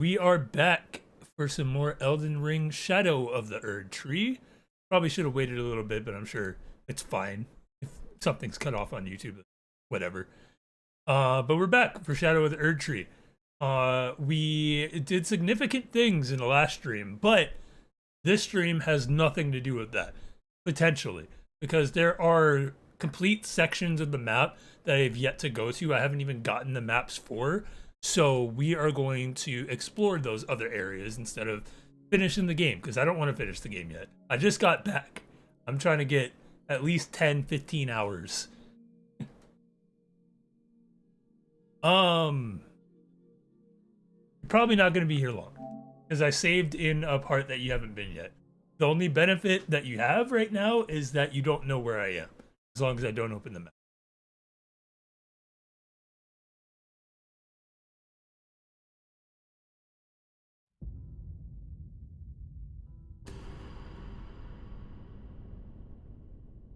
We are back for some more Elden Ring Shadow of the Erdtree. Probably should have waited a little bit, but I'm sure it's fine. If something's cut off on YouTube, whatever. But we're back for Shadow of the Erdtree. We did significant things in the last stream, but this stream has nothing to do with that, potentially. Because there are complete sections of the map that I have yet to go to. I haven't even gotten the maps for. So we are going to explore those other areas instead of finishing the game, because I don't want to finish the game yet. I just got back. I'm trying to get at least 10, 15 hours. Probably not going to be here long, because I saved in a part that you haven't been yet. The only benefit that you have right now is that you don't know where I am, as long as I don't open the map.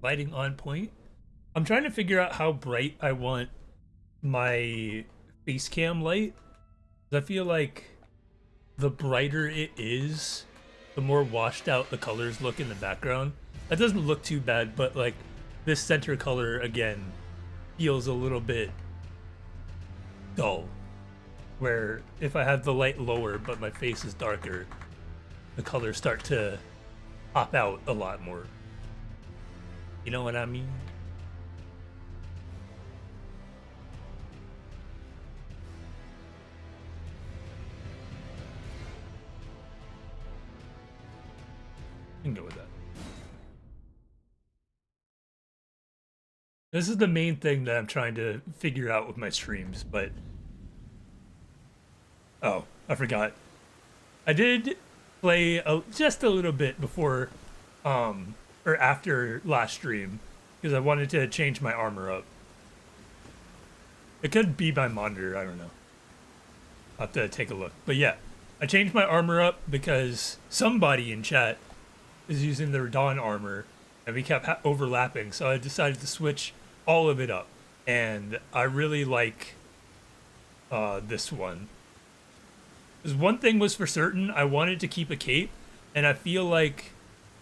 Lighting on point. I'm trying to figure out how bright I want my face cam light. I feel like the brighter it is, the more washed out the colors look in the background. That doesn't look too bad, but like this center color again feels a little bit dull. Where if I have the light lower but my face is darker, the colors start to pop out a lot more. You know what I mean? I can go with that. This is the main thing that I'm trying to figure out with my streams, but... Oh, I forgot. I did play just a little bit before, or after last stream, because I wanted to change my armor up. It could be my monitor, I don't know. I'll have to take a look. But yeah, I changed my armor up because somebody in chat is using their Dawn armor, and we kept overlapping, so I decided to switch all of it up. And I really like this one. Because one thing was for certain, I wanted to keep a cape, and I feel like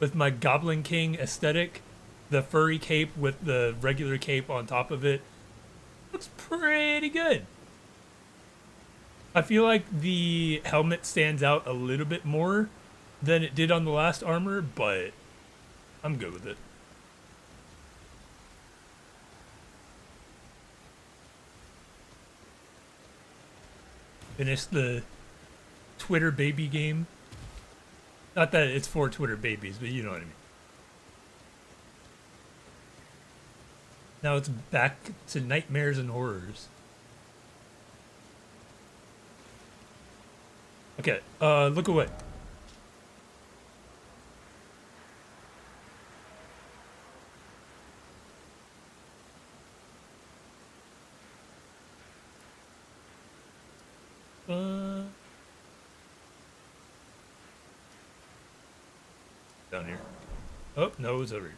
with my Goblin King aesthetic, the furry cape with the regular cape on top of it looks pretty good. I feel like the helmet stands out a little bit more than it did on the last armor, but I'm good with it. Finish the Twitter baby game. Not that it's for Twitter babies, but you know what I mean. Now it's back to nightmares and horrors. Okay, look away. Down here. Oh, no, it's over here.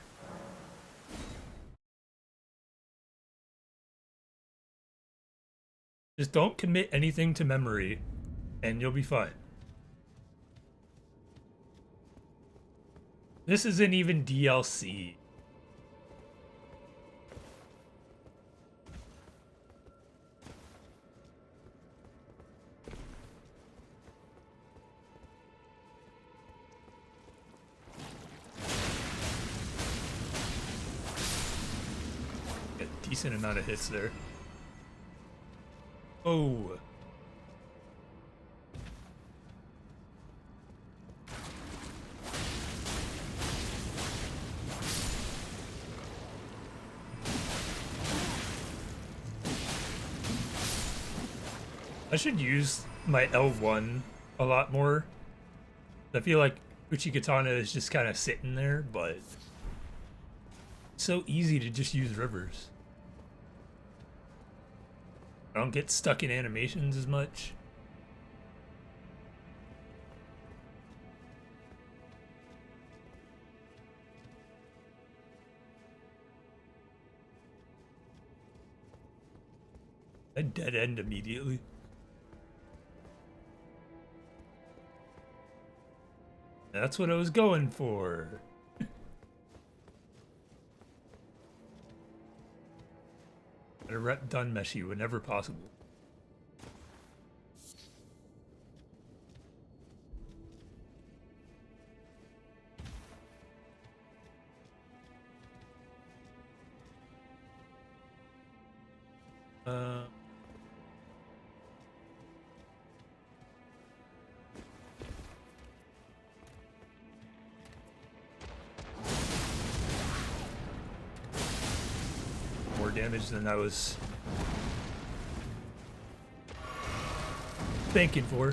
Just don't commit anything to memory, and you'll be fine. This isn't even DLC. A decent amount of hits there. Oh. I should use my L1 a lot more. I feel like Uchikatana is just kind of sitting there, but it's so easy to just use rivers. I don't get stuck in animations as much. I dead end immediately. That's what I was going for. A rep done meshy whenever possible. More damage than I was thanking for.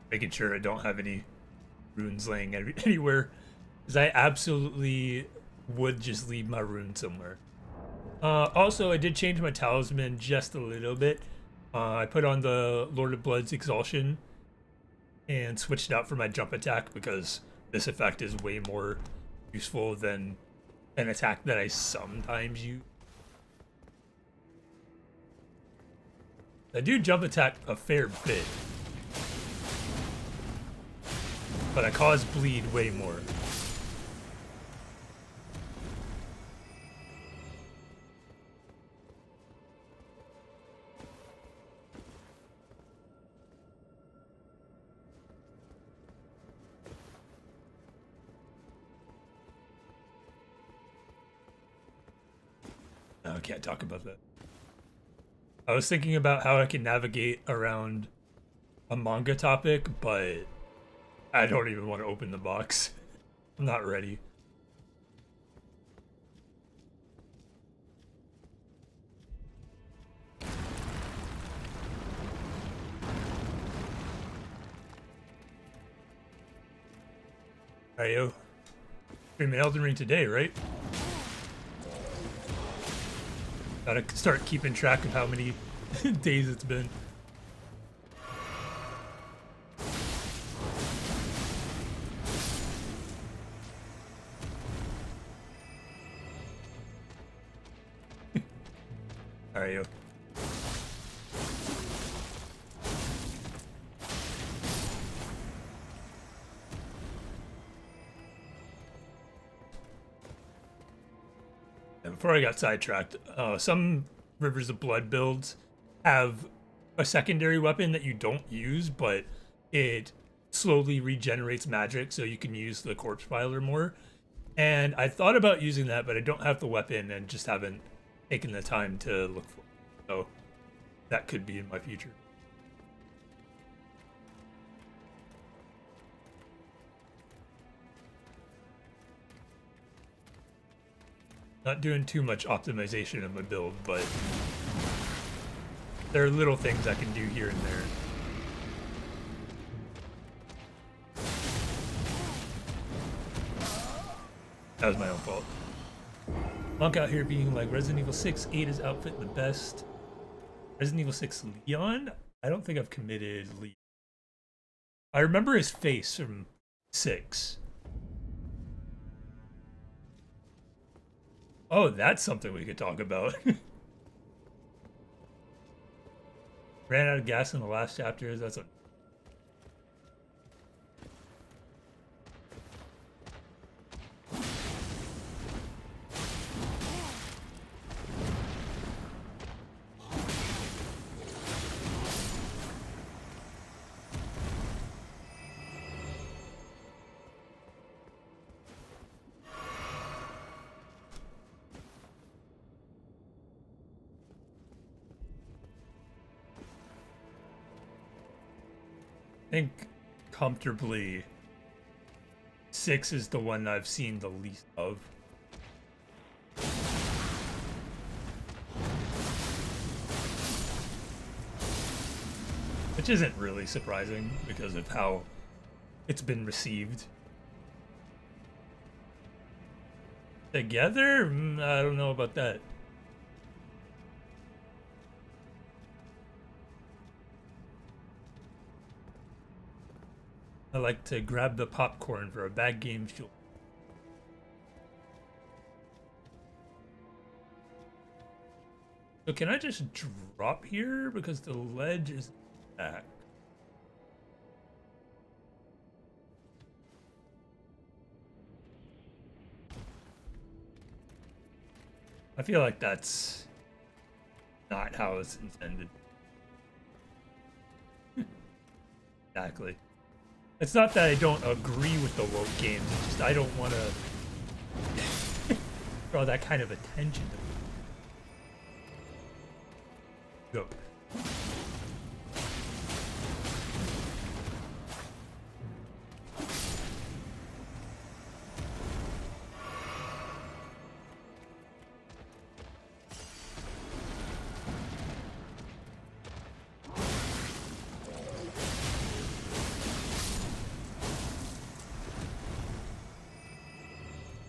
Making sure I don't have any runes laying anywhere, because I absolutely would just leave my rune somewhere. Also, I did change my talisman just a little bit. I put on the Lord of Blood's Exhaustion and switched it out for my jump attack because this effect is way more useful than an attack that I sometimes use. I do jump attack a fair bit, but I cause bleed way more. No, I can't talk about that. I was thinking about how I can navigate around a manga topic, but I don't even want to open the box. I'm not ready. Alright, yo. Streaming Elden Ring today, right? Gotta start keeping track of how many days it's been. Alright, yo. Before I got sidetracked, some Rivers of Blood builds have a secondary weapon that you don't use, but it slowly regenerates magic, so you can use the corpse piler more. And I thought about using that, but I don't have the weapon and just haven't taken the time to look for it. So that could be in my future. Not doing too much optimization of my build, but there are little things I can do here and there. That was my own fault. Monk out here being like, Resident Evil 6, Ada's outfit the best. Resident Evil 6 Leon? I don't think I've committed Leon. I remember his face from 6. Oh, that's something we could talk about. Ran out of gas in the last chapter. That's a... I think comfortably 6 is the one I've seen the least of. Which isn't really surprising because of how it's been received. Together? I don't know about that. I like to grab the popcorn for a bad game fuel. So can I just drop here because the ledge is back? I feel like that's not how it's intended. Exactly. It's not that I don't agree with the woke games, it's just I don't want to draw that kind of attention to go.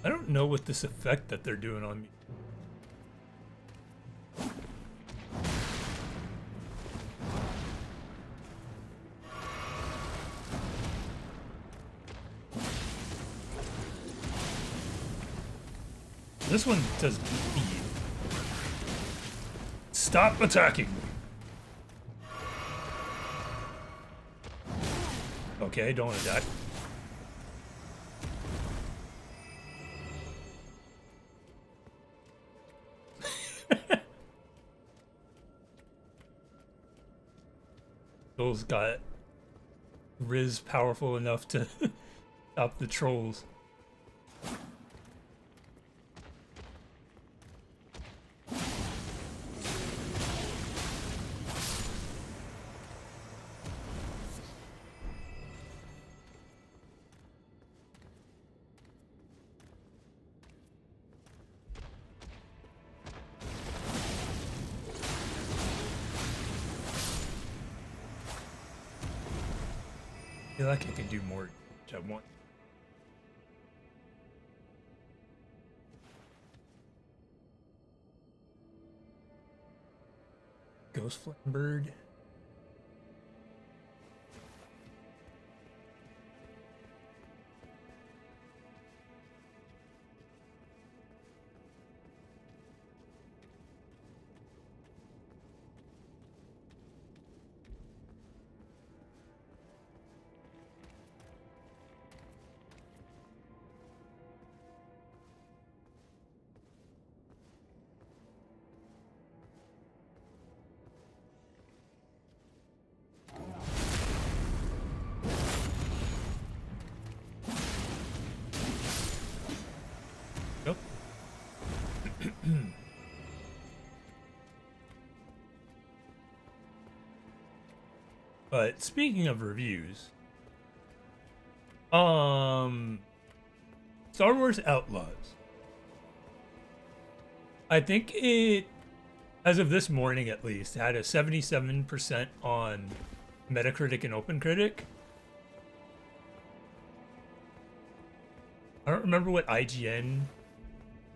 I don't know what this effect that they're doing on me. This one does bleed. Stop attacking me. Okay, don't attack. Those got Riz powerful enough to stop the trolls. I feel like I could do more, which I want. Ghost Flame Bird. Yep. But speaking of reviews, Star Wars Outlaws. I think it, as of this morning at least, had a 77% on Metacritic and OpenCritic. I don't remember what IGN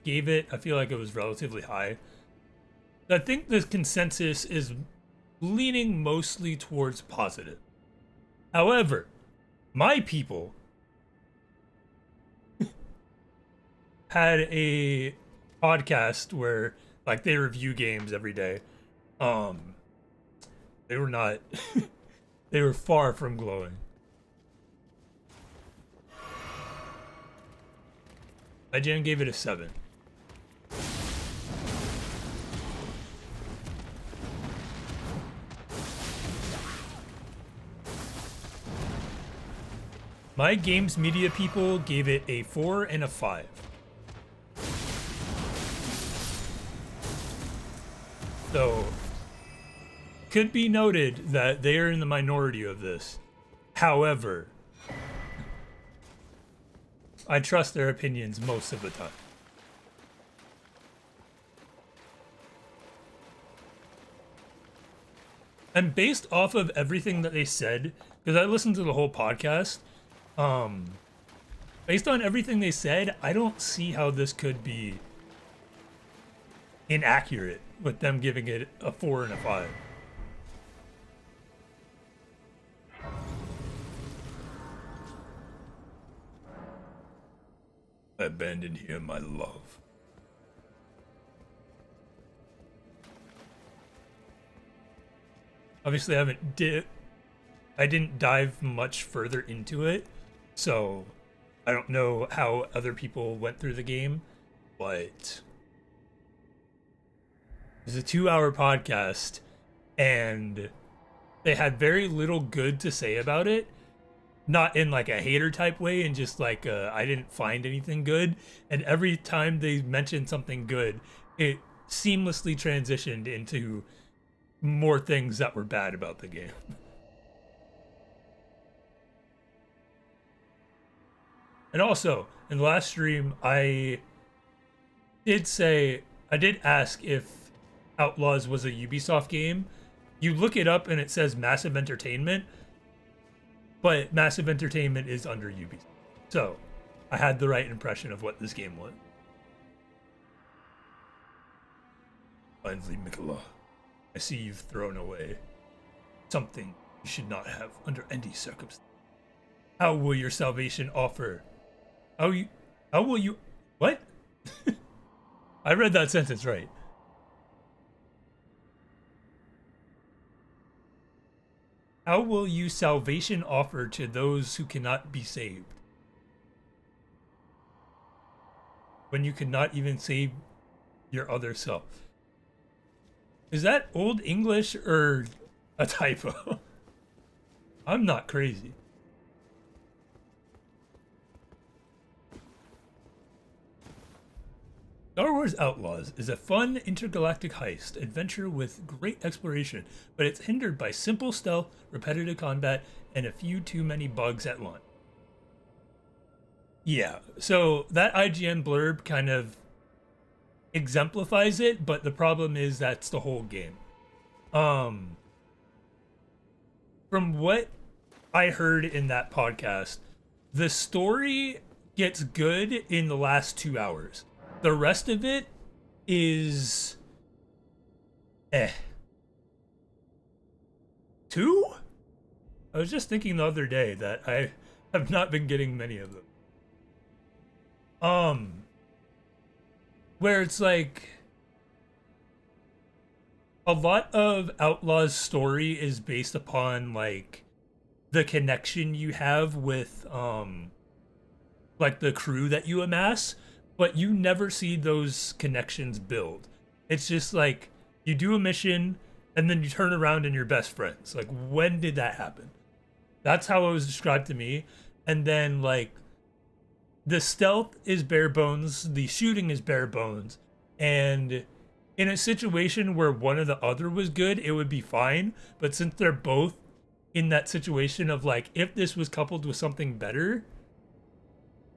gave it. I feel like it was relatively high. I think the consensus is leaning mostly towards positive. However, my people had a podcast where like they review games every day. They were not they were far from glowing. IGN gave it a 7. My games media people gave it a 4 and a 5. So, could be noted that they are in the minority of this. However, I trust their opinions most of the time. And based off of everything that they said, because I listened to the whole podcast, based on everything they said, I don't see how this could be inaccurate with them giving it a 4 and a 5. Abandon here, my love. Obviously, I didn't dive much further into it, so I don't know how other people went through the game, but it's a 2-hour podcast, and they had very little good to say about it. Not in like a hater type way, and just like I didn't find anything good. And every time they mentioned something good, it seamlessly transitioned into more things that were bad about the game. And also, in the last stream, I did ask if Outlaws was a Ubisoft game. You look it up and it says Massive Entertainment, but Massive Entertainment is under Ubisoft. So, I had the right impression of what this game was. Finally, Mikola, I see you've thrown away something you should not have under any circumstance. How will your salvation offer? How will you, what? I read that sentence right. How will you salvation offer to those who cannot be saved? When you cannot even save your other self. Is that Old English or a typo? I'm not crazy. Star Wars Outlaws is a fun intergalactic heist adventure with great exploration, but it's hindered by simple stealth, repetitive combat, and a few too many bugs at launch. Yeah, so that IGN blurb kind of exemplifies it, but the problem is that's the whole game. From what I heard in that podcast, the story gets good in the last 2 hours. The rest of it is Two? I was just thinking the other day that I have not been getting many of them. Where it's like a lot of Outlaw's story is based upon like the connection you have with like the crew that you amass, but you never see those connections build. It's just like you do a mission and then you turn around and you're best friends. Like, when did that happen? That's how it was described to me. And then like the stealth is bare bones, the shooting is bare bones, and in a situation where one or the other was good, it would be fine. But since they're both in that situation of like, if this was coupled with something better,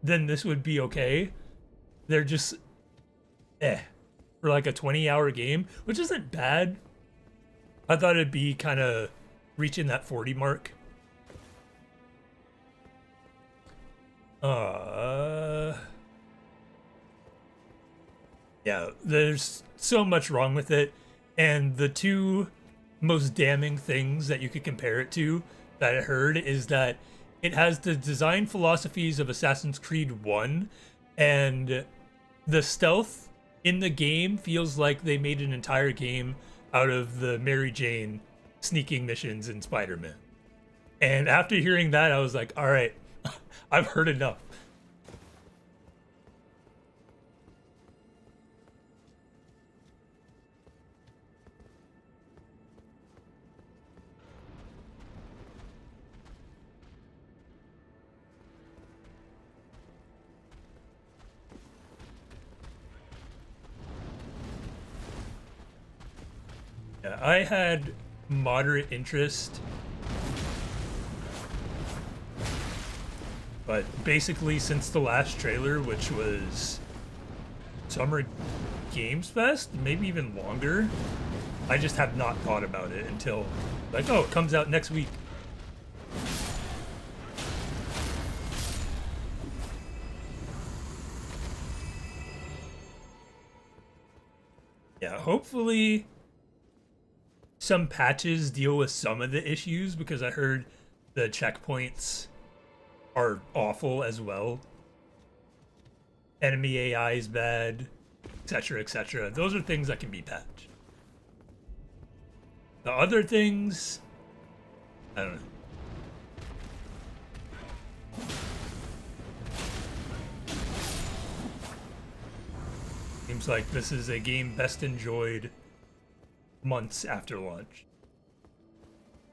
then this would be okay. They're just for like a 20-hour game, which isn't bad. I thought it'd be kind of reaching that 40 mark. Yeah, there's so much wrong with it, and the two most damning things that you could compare it to that I heard is that it has the design philosophies of Assassin's Creed 1, and the stealth in the game feels like they made an entire game out of the Mary Jane sneaking missions in Spider-Man. And after hearing that, I was like, all right, I've heard enough. Yeah, I had moderate interest, but basically since the last trailer, which was Summer Games Fest, maybe even longer, I just have not thought about it until like, oh, it comes out next week. Yeah, hopefully some patches deal with some of the issues, because I heard the checkpoints are awful as well. Enemy AI is bad, etc., etc. Those are things that can be patched. The other things, I don't know. Seems like this is a game best enjoyed months after launch,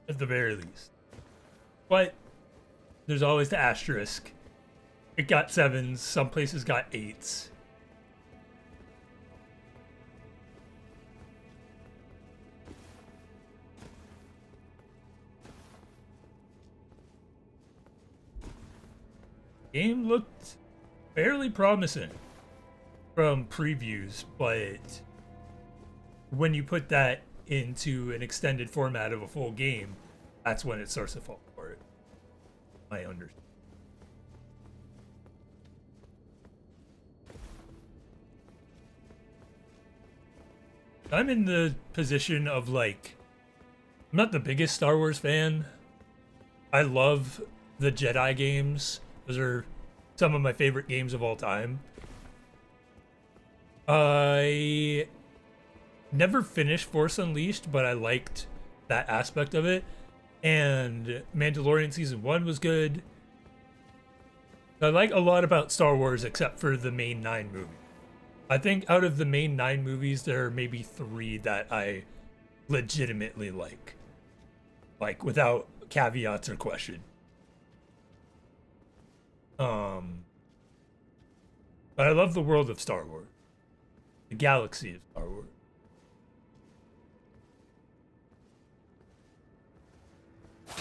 at the very least. But there's always the asterisk. It got 7s, some places got 8s. Game looked fairly promising from previews, but when you put that into an extended format of a full game, that's when it starts to fall apart. I understand. I'm in the position of, like, I'm not the biggest Star Wars fan. I love the Jedi games. Those are some of my favorite games of all time. I never finished Force Unleashed, but I liked that aspect of it. And Mandalorian Season 1 was good. I like a lot about Star Wars except for the main 9 movies. I think out of the main 9 movies, there are maybe 3 that I legitimately like. Like, without caveats or question. But I love the world of Star Wars. The galaxy of Star Wars. I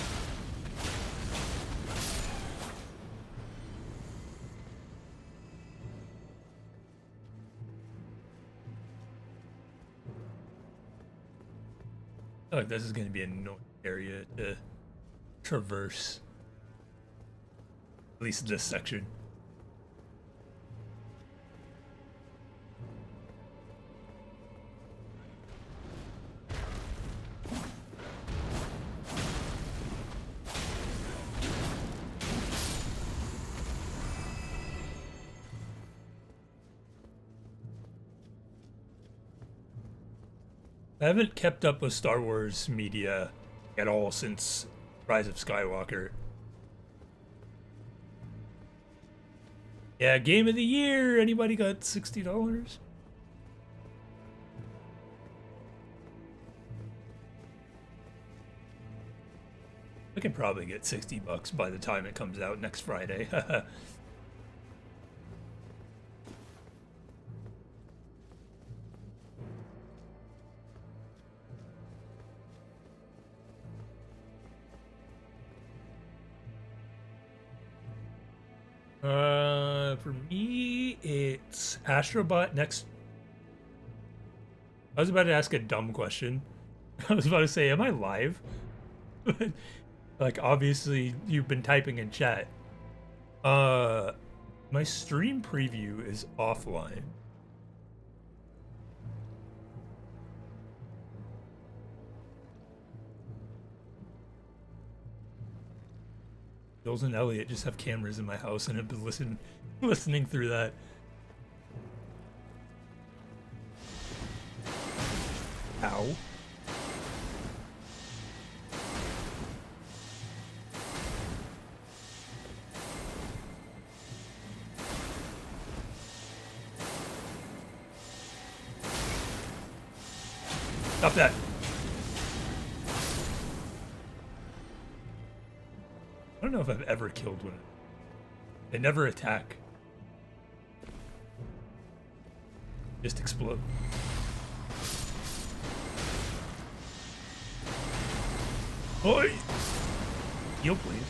feel like this is going to be a annoying area to traverse. At least this section. I haven't kept up with Star Wars media at all since Rise of Skywalker. Yeah, Game of the Year! Anybody got $60? I can probably get $60 by the time it comes out next Friday. For me, it's Astrobot next. I was about to ask a dumb question. I was about to say, am I live? Like, obviously, you've been typing in chat. My stream preview is offline. Jules and Elliot just have cameras in my house and have been listening through that. Ow. Stop that. I don't know if I've ever killed one. They never attack. Just explode. Oi! Heal, please.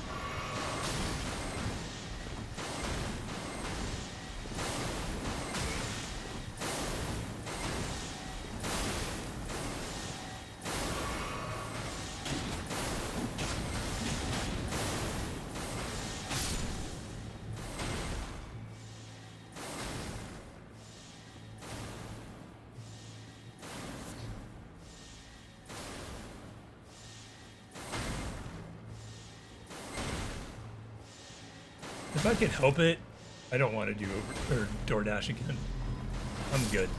If I can help it, I don't want to do DoorDash again. I'm good.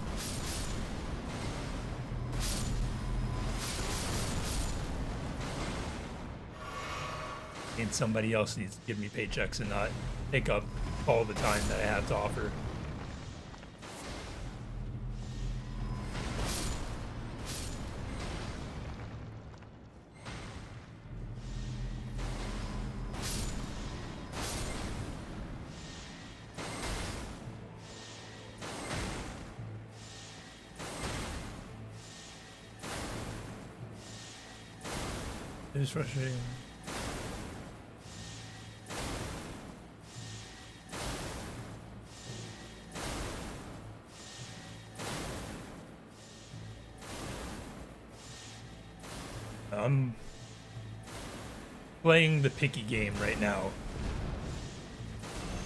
And somebody else needs to give me paychecks and not take up all the time that I have to offer. It is frustrating. I'm playing the picky game right now.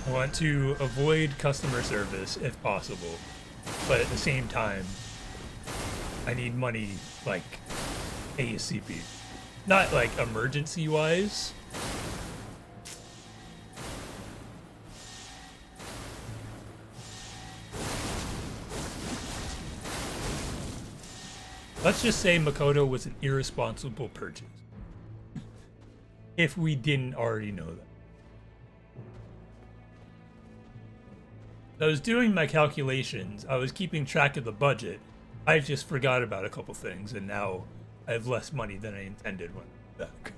I want to avoid customer service if possible, but at the same time, I need money like ASAP. Not like emergency wise. Let's just say Makoto was an irresponsible purchase. If we didn't already know that. I was doing my calculations, I was keeping track of the budget. I just forgot about a couple things, and now I have less money than I intended when I went back.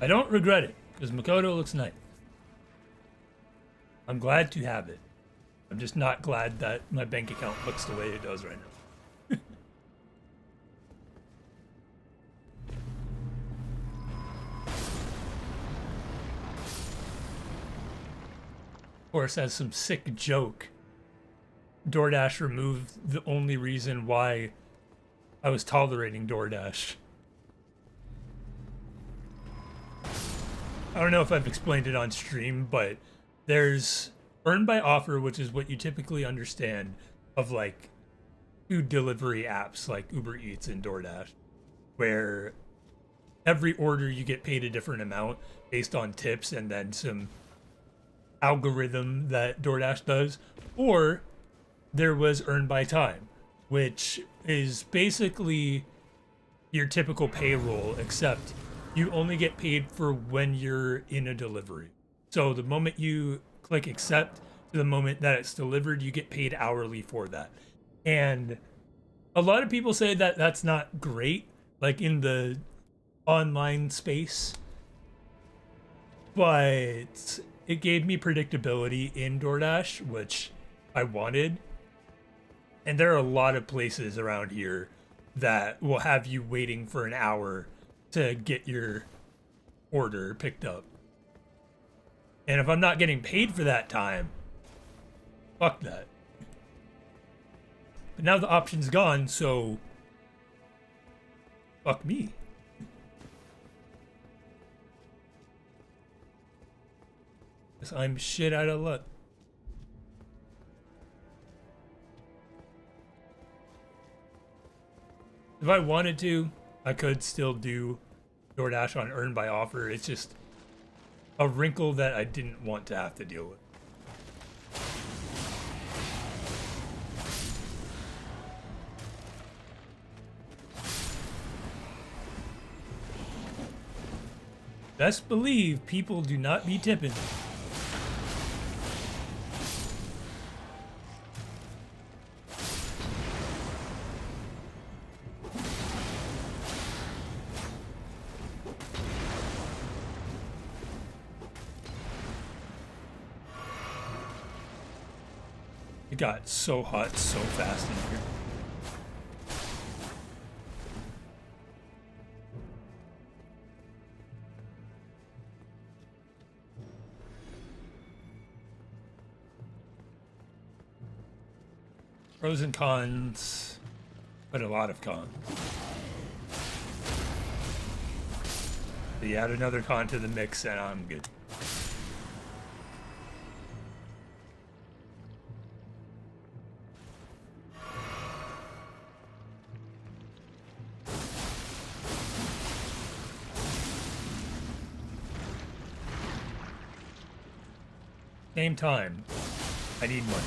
I don't regret it, because Makoto looks nice. I'm glad to have it. I'm just not glad that my bank account looks the way it does right now. Of course, as some sick joke, DoorDash removed the only reason why I was tolerating DoorDash. I don't know if I've explained it on stream, but there's earn by offer, which is what you typically understand of like food delivery apps like Uber Eats and DoorDash, where every order you get paid a different amount based on tips and then some algorithm that DoorDash does. Or there was earn by time, which is basically your typical payroll, except you only get paid for when you're in a delivery. So the moment you click accept to the moment that it's delivered, you get paid hourly for that. And a lot of people say that that's not great, like in the online space, but it gave me predictability in DoorDash, which I wanted. And there are a lot of places around here that will have you waiting for an hour to get your order picked up. And if I'm not getting paid for that time, fuck that. But now the option's gone, so fuck me. Because I'm shit out of luck. If I wanted to, I could still do DoorDash on earn by offer. It's just a wrinkle that I didn't want to have to deal with. Best believe people do not be tipping. It got so hot so fast in here. Pros and cons, but a lot of cons. So you add another con to the mix and I'm good. Same time, I need money.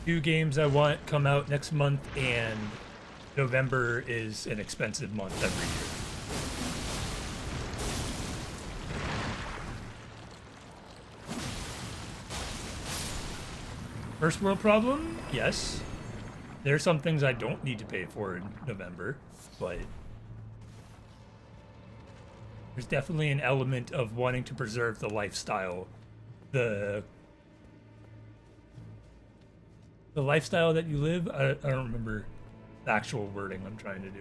2 games I want come out next month, and November is an expensive month every year. First world problem? Yes. There are some things I don't need to pay for in November, but there's definitely an element of wanting to preserve the lifestyle. The lifestyle that you live, I don't remember the actual wording I'm trying to do.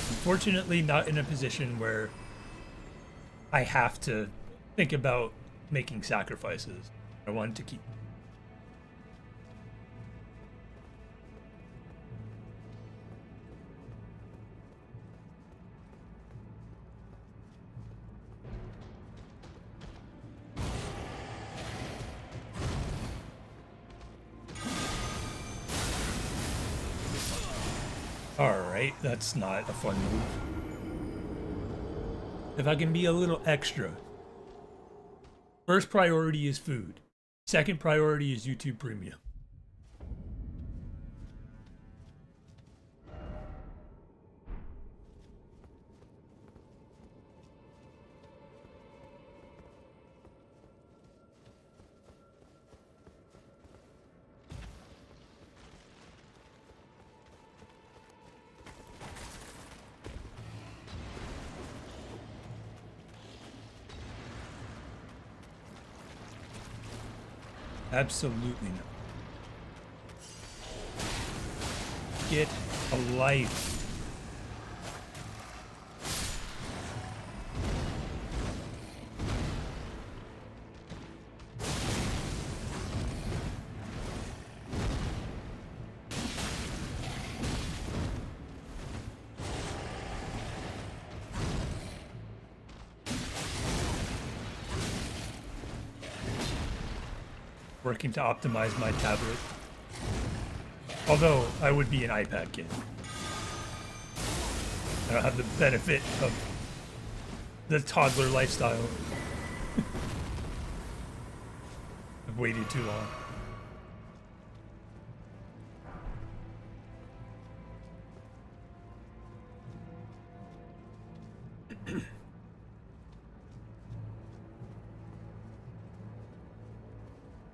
Unfortunately, not in a position where I have to think about making sacrifices. I wanted to keep. Alright, that's not a fun move. If I can be a little extra. First priority is food. Second priority is YouTube Premium. Absolutely not. Get a life. Working to optimize my tablet. Although I would be an iPad kid. I don't have the benefit of the toddler lifestyle. I've waited too long.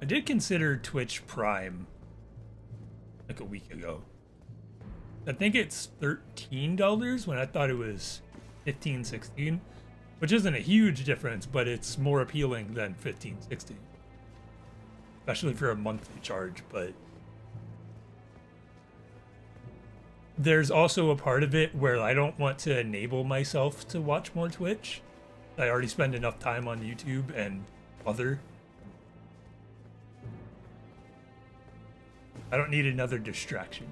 I did consider Twitch Prime like a week ago. I think it's $13 when I thought it was $15, $16, which isn't a huge difference, but it's more appealing than $15, $16, especially for a monthly charge. But there's also a part of it where I don't want to enable myself to watch more Twitch. I already spend enough time on YouTube and other. I don't need another distraction.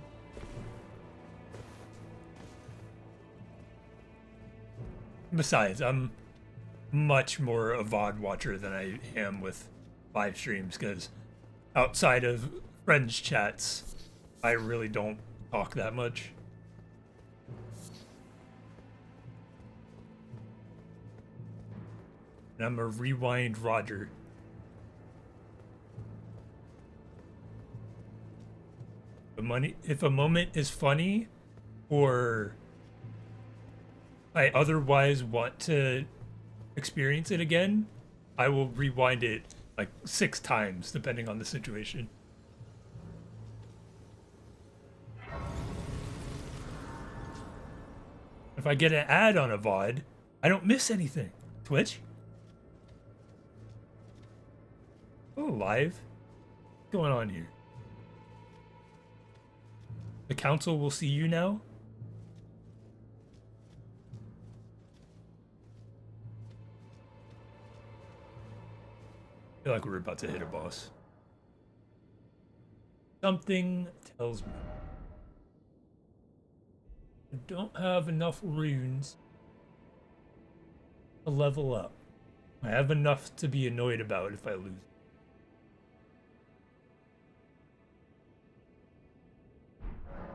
Besides, I'm much more a VOD watcher than I am with live streams, because outside of friends chats, I really don't talk that much. And I'm a rewind Roger. If a moment is funny, or I otherwise want to experience it again, I will rewind it like 6 times, depending on the situation. If I get an ad on a VOD, I don't miss anything. Twitch? Oh, live? What's going on here? The council will see you now? I feel like we're about to hit a boss. Something tells me I don't have enough runes to level up. I have enough to be annoyed about if I lose.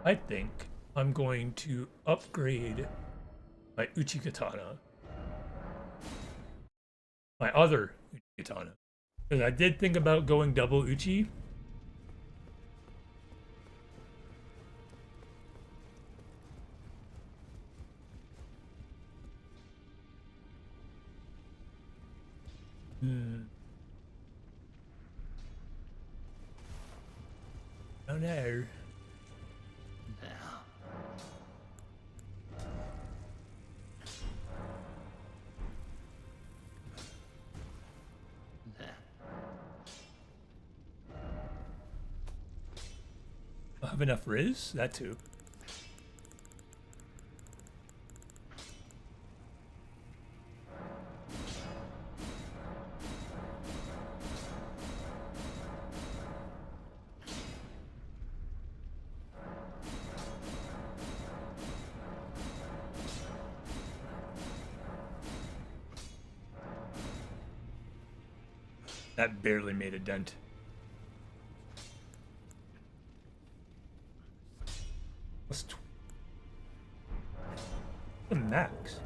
I think I'm going to upgrade my Uchi Katana, my other Uchi Katana. Because I did think about going double Uchi. Hmm. I don't know. I have enough Riz? That too. That barely made a dent. Plus the max.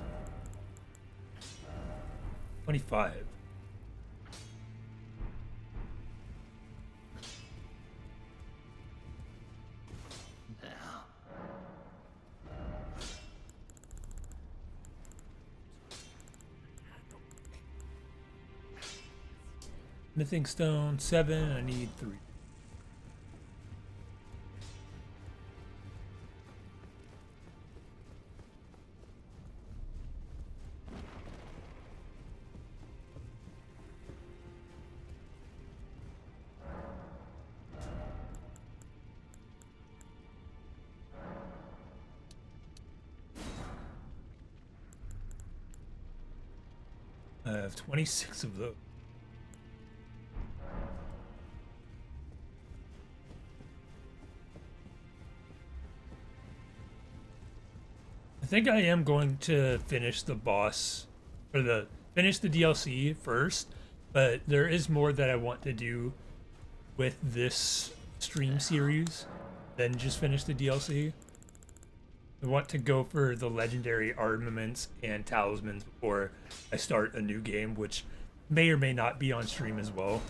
25. Smithing stone, 7. I need 3. I have 26 of those. I think I am going to finish the boss, or finish the DLC first, but there is more that I want to do with this stream series than just finish the DLC. I want to go for the legendary armaments and talismans before I start a new game, which may or may not be on stream as well.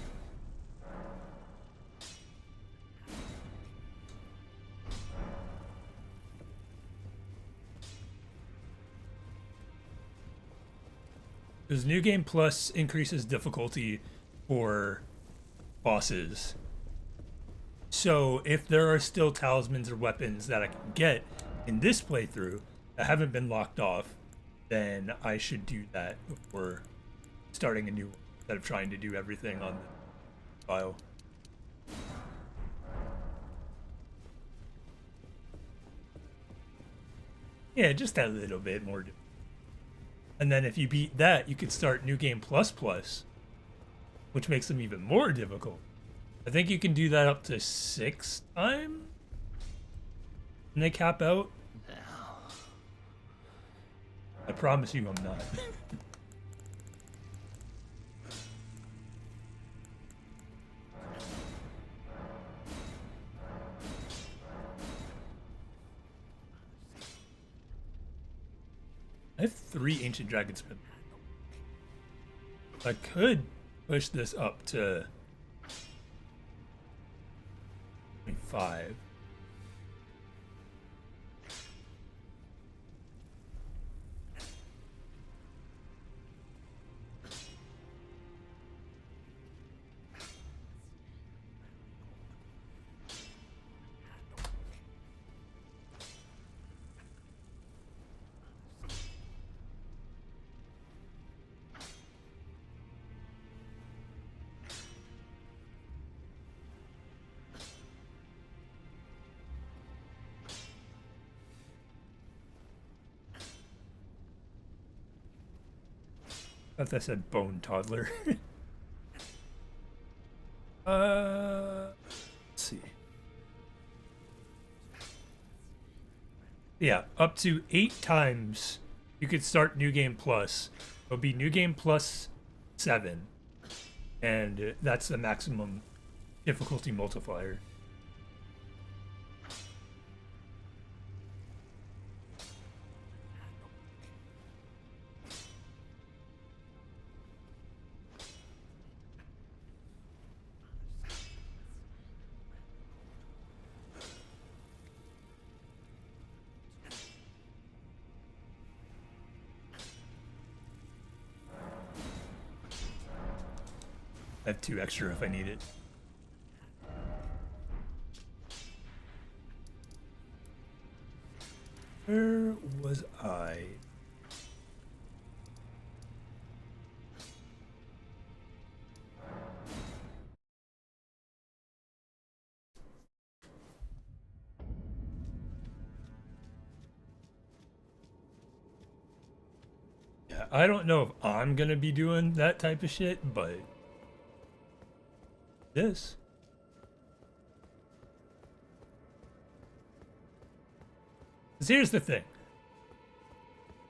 Because New Game Plus increases difficulty for bosses. So if there are still talismans or weapons that I can get in this playthrough that haven't been locked off, then I should do that before starting a new one instead of trying to do everything on the file. Yeah, just a little bit more. And then if you beat that, you could start New Game Plus Plus, which makes them even more difficult. I think you can do that up to 6 times. And they cap out. I promise you I'm not. I have 3 ancient dragon spin. I could push this up to 25. I thought that said bone toddler. Let's see. Yeah, up to 8 times you could start New Game Plus. It'll be New Game Plus 7. And that's the maximum difficulty multiplier. I have 2 extra if I need it. Where was I? Yeah, I don't know if I'm gonna be doing that type of shit, but this. 'Cause here's the thing.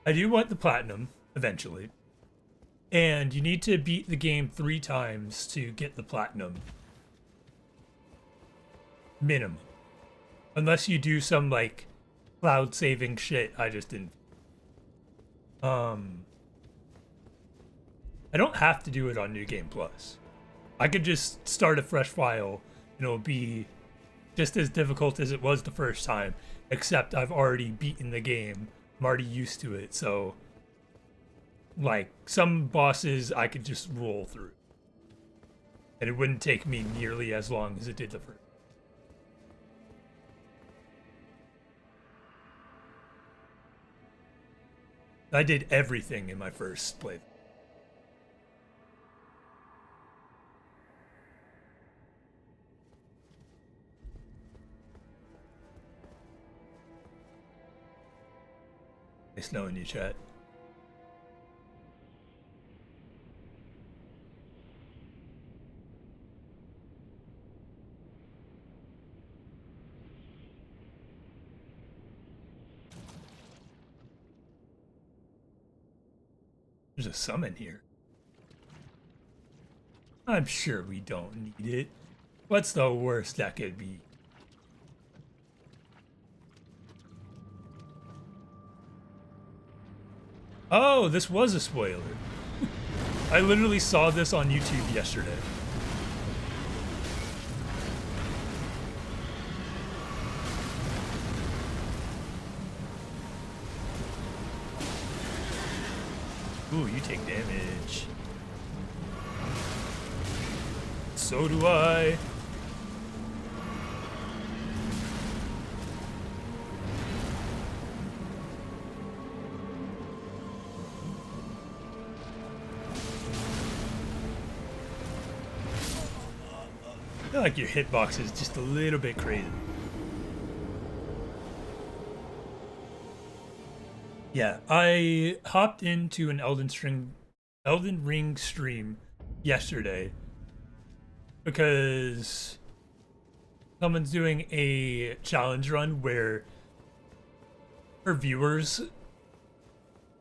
I do want the platinum eventually. And you need to beat the game 3 times to get the platinum. Minimum. Unless you do some like cloud saving shit I just didn't. I don't have to do it on New Game Plus. I could just start a fresh file and it'll be just as difficult as it was the first time, except I've already beaten the game. I'm already used to it, so like some bosses I could just roll through. And it wouldn't take me nearly as long as it did the first. I did everything in my first playthrough. Nice knowing you, chat. There's a summon here. I'm sure we don't need it. What's the worst that could be? Oh, this was a spoiler. I literally saw this on YouTube yesterday. Ooh, you take damage. So do I. I feel like your hitbox is just a little bit crazy. Yeah, I hopped into an Elden Ring stream yesterday because someone's doing a challenge run where her viewers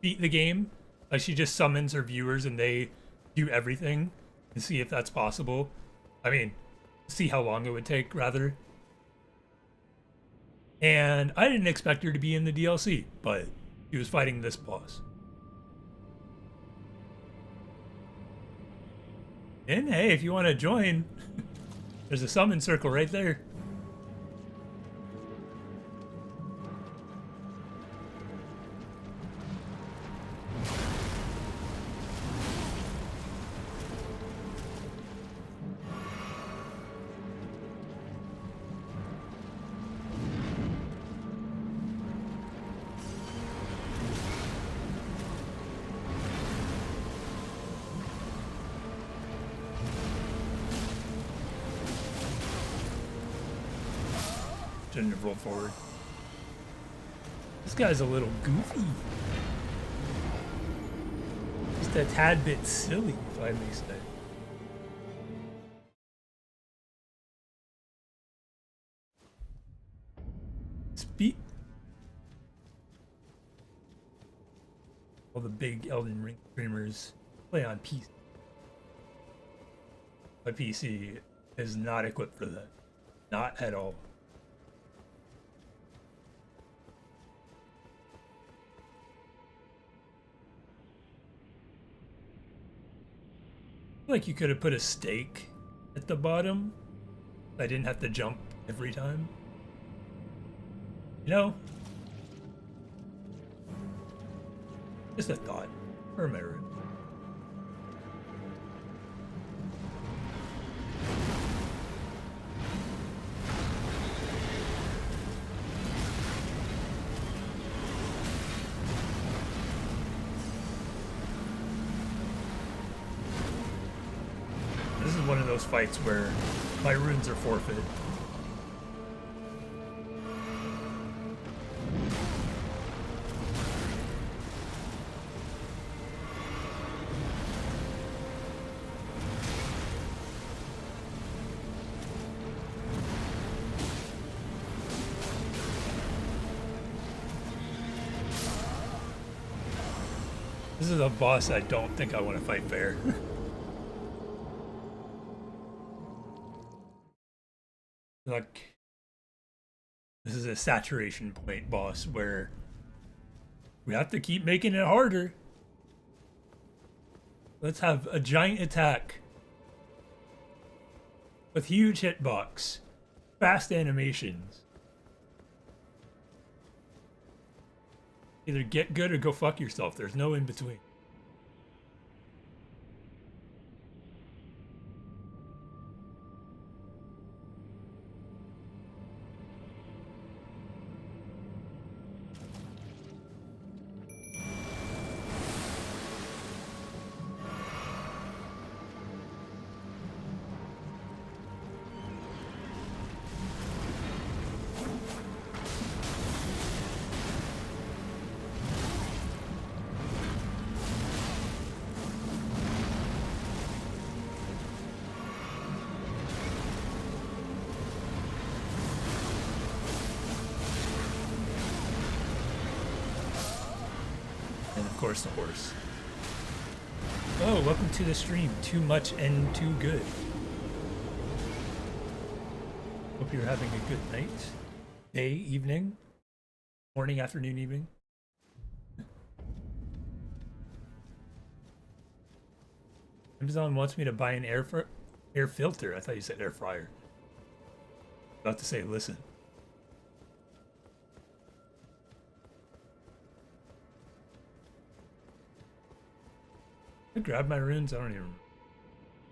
beat the game. Like she just summons her viewers and they do everything and see if that's possible. I mean, see how long it would take, rather. And I didn't expect her to be in the DLC, but she was fighting this boss. And hey, if you want to join, there's a summon circle right there. Shouldn't have rolled forward. This guy's a little goofy. Just a tad bit silly, if I may say. All the big Elden Ring streamers play on PC. My PC is not equipped for that. Not at all. Like you could have put a stake at the bottom. I didn't have to jump every time. You know? Just a thought. For a memory. those fights where my runes are forfeit. This is a boss I don't think I want to fight fair. Like, this is a saturation point boss where we have to keep making it harder. Let's have a giant attack with huge hitbox, fast animations. Either get good or go fuck yourself. There's no in between. Of course, the horse. Oh, welcome to the stream. Too much and too good. Hope you're having a good night, day, evening, morning, afternoon, evening. Amazon wants me to buy an air filter. I thought you said air fryer. About to say, listen. I grabbed my runes. I don't even.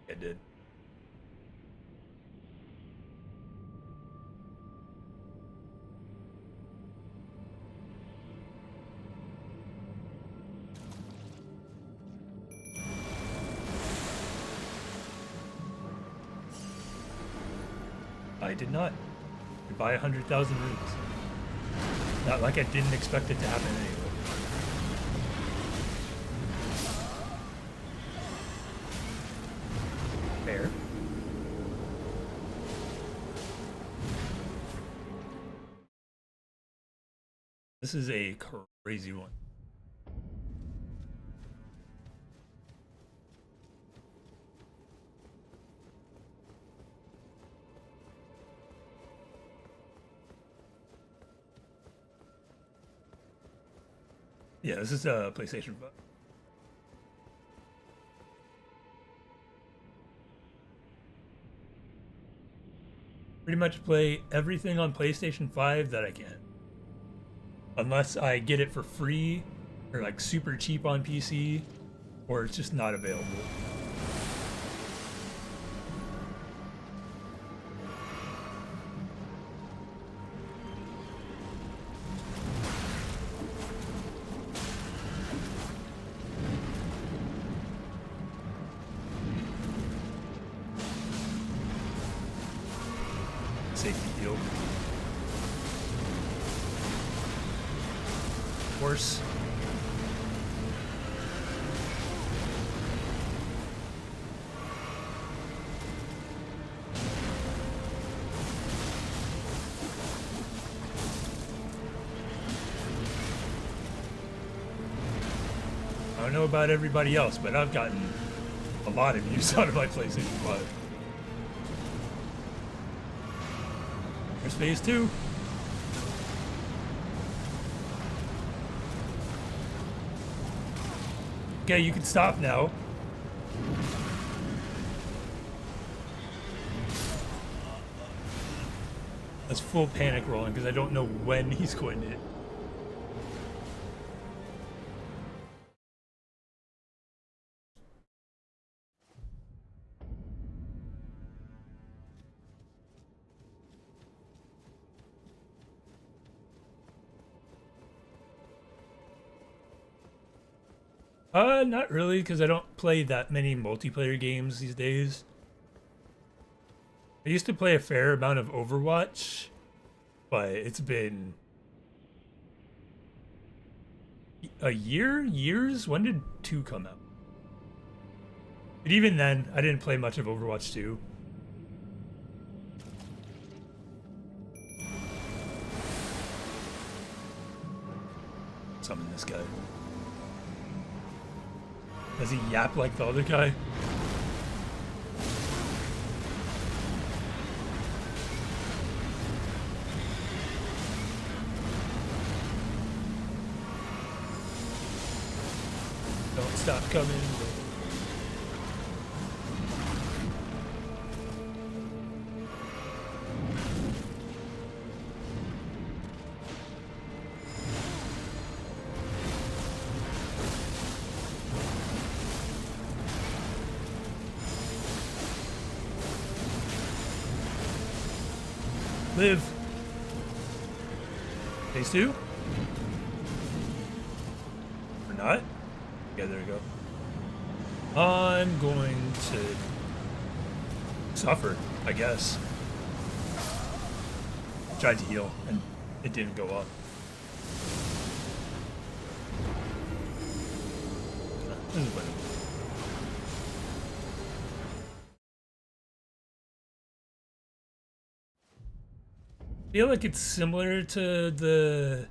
I did. I did not. You buy 100,000 runes. Not like I didn't expect it to happen anyway. Fair. This is a crazy one. Yeah, this is a PlayStation 5. Pretty much play everything on PlayStation 5 that I can. Unless I get it for free or like super cheap on PC, or it's just not available. Safety deal. Of course. I don't know about everybody else, but I've gotten a lot of use out of my PlayStation 5. There's phase 2. Okay, you can stop now. That's full panic rolling because I don't know when he's going to hit. Not really, because I don't play that many multiplayer games these days. I used to play a fair amount of Overwatch, but it's been a years? When did 2 come out? But even then, I didn't play much of Overwatch 2. Summon this guy. Does he yap like the other guy? Don't stop coming. Live. Phase 2? Or not? Yeah, there we go. I'm going to suffer, I guess. Tried to heal, and it didn't go up. This is winnable. I feel like it's similar to the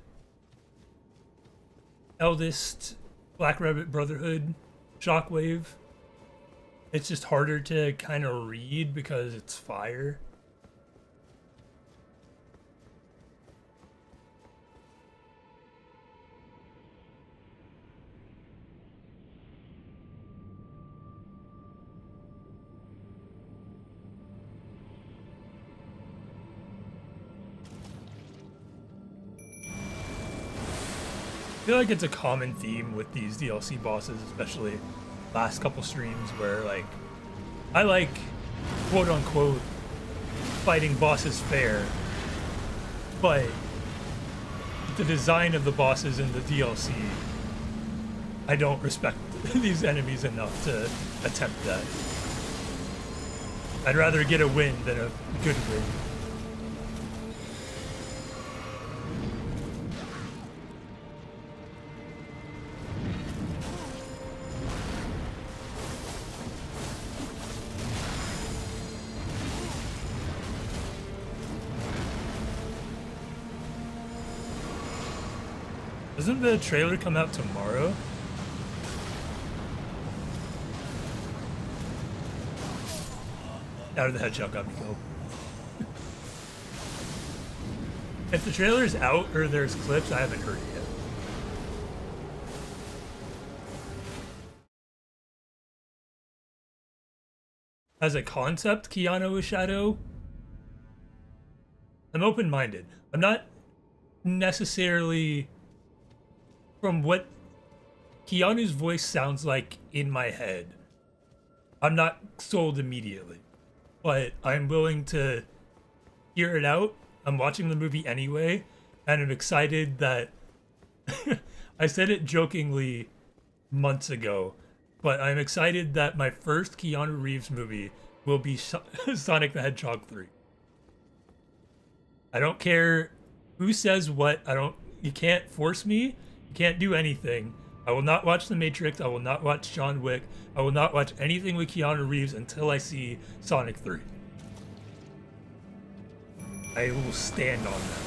eldest Black Rabbit Brotherhood Shockwave. It's just harder to kind of read because it's fire. I feel like it's a common theme with these DLC bosses, especially last couple streams, where like I like quote unquote fighting bosses fair, but the design of the bosses in the DLC, I don't respect these enemies enough to attempt that. I'd rather get a win than a good win. Doesn't the trailer come out tomorrow? Out of the Hedgehog got me killed. If the trailer's out or there's clips, I haven't heard it yet. As a concept, Keanu is Shadow. I'm open-minded. I'm not necessarily... From what Keanu's voice sounds like in my head, I'm not sold immediately, but I'm willing to hear it out. I'm watching the movie anyway, and I'm excited that I said it jokingly months ago, but I'm excited that my first Keanu Reeves movie will be Sonic the Hedgehog 3. I don't care who says what. You can't force me. Can't do anything. I will not watch The Matrix. I will not watch John Wick. I will not watch anything with Keanu Reeves until I see Sonic 3. I will stand on that.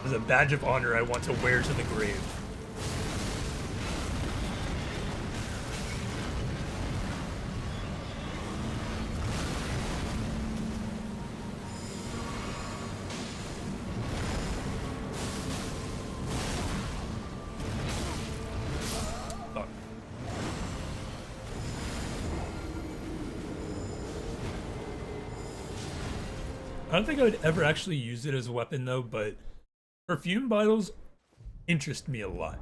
As a badge of honor I want to wear to the grave. I don't think I would ever actually use it as a weapon though, but perfume bottles interest me a lot.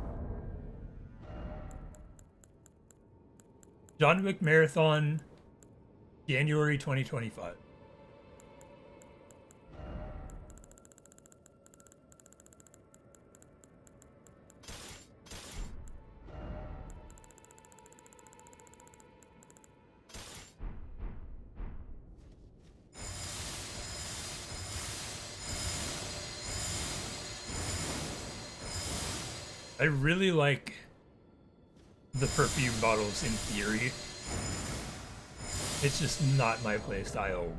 John Wick Marathon, January 2025. I really like the perfume bottles in theory. It's just not my play style.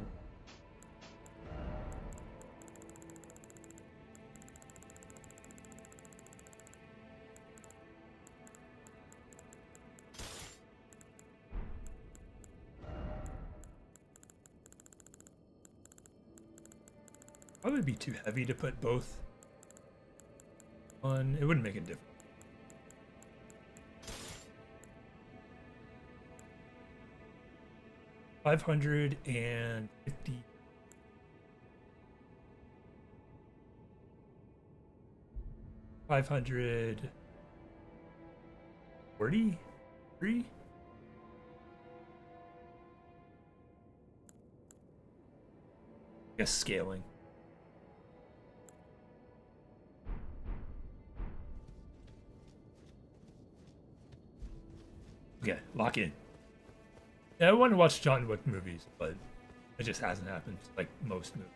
Probably be too heavy to put both on. It wouldn't make a difference. $550. 543. Guess scaling. Okay, lock in. Yeah, I want to watch John Wick movies, but it just hasn't happened, like most movies.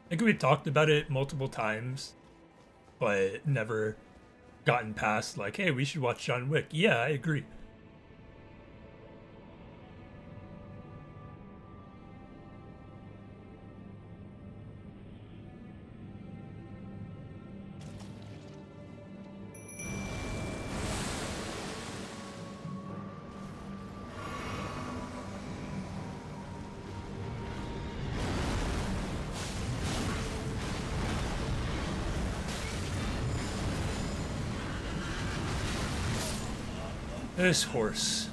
I think we've talked about it multiple times, but never gotten past like, hey, we should watch John Wick. Yeah, I agree. This horse.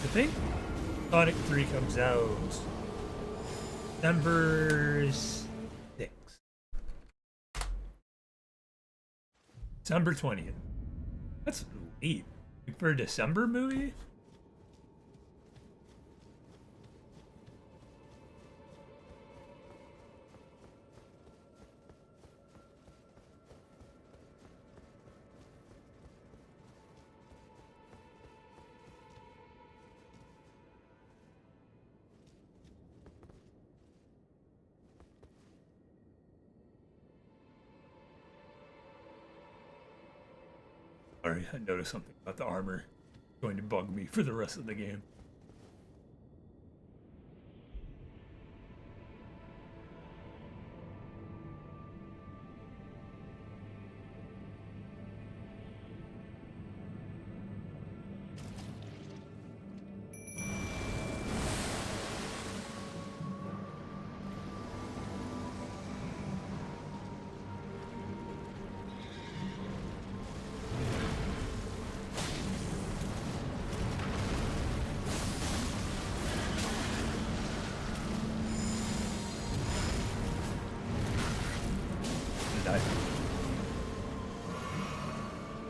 I think Sonic 3 comes out December 6th. December 20th. That's late. For a December movie? Sorry, I noticed something about the armor going to bug me for the rest of the game.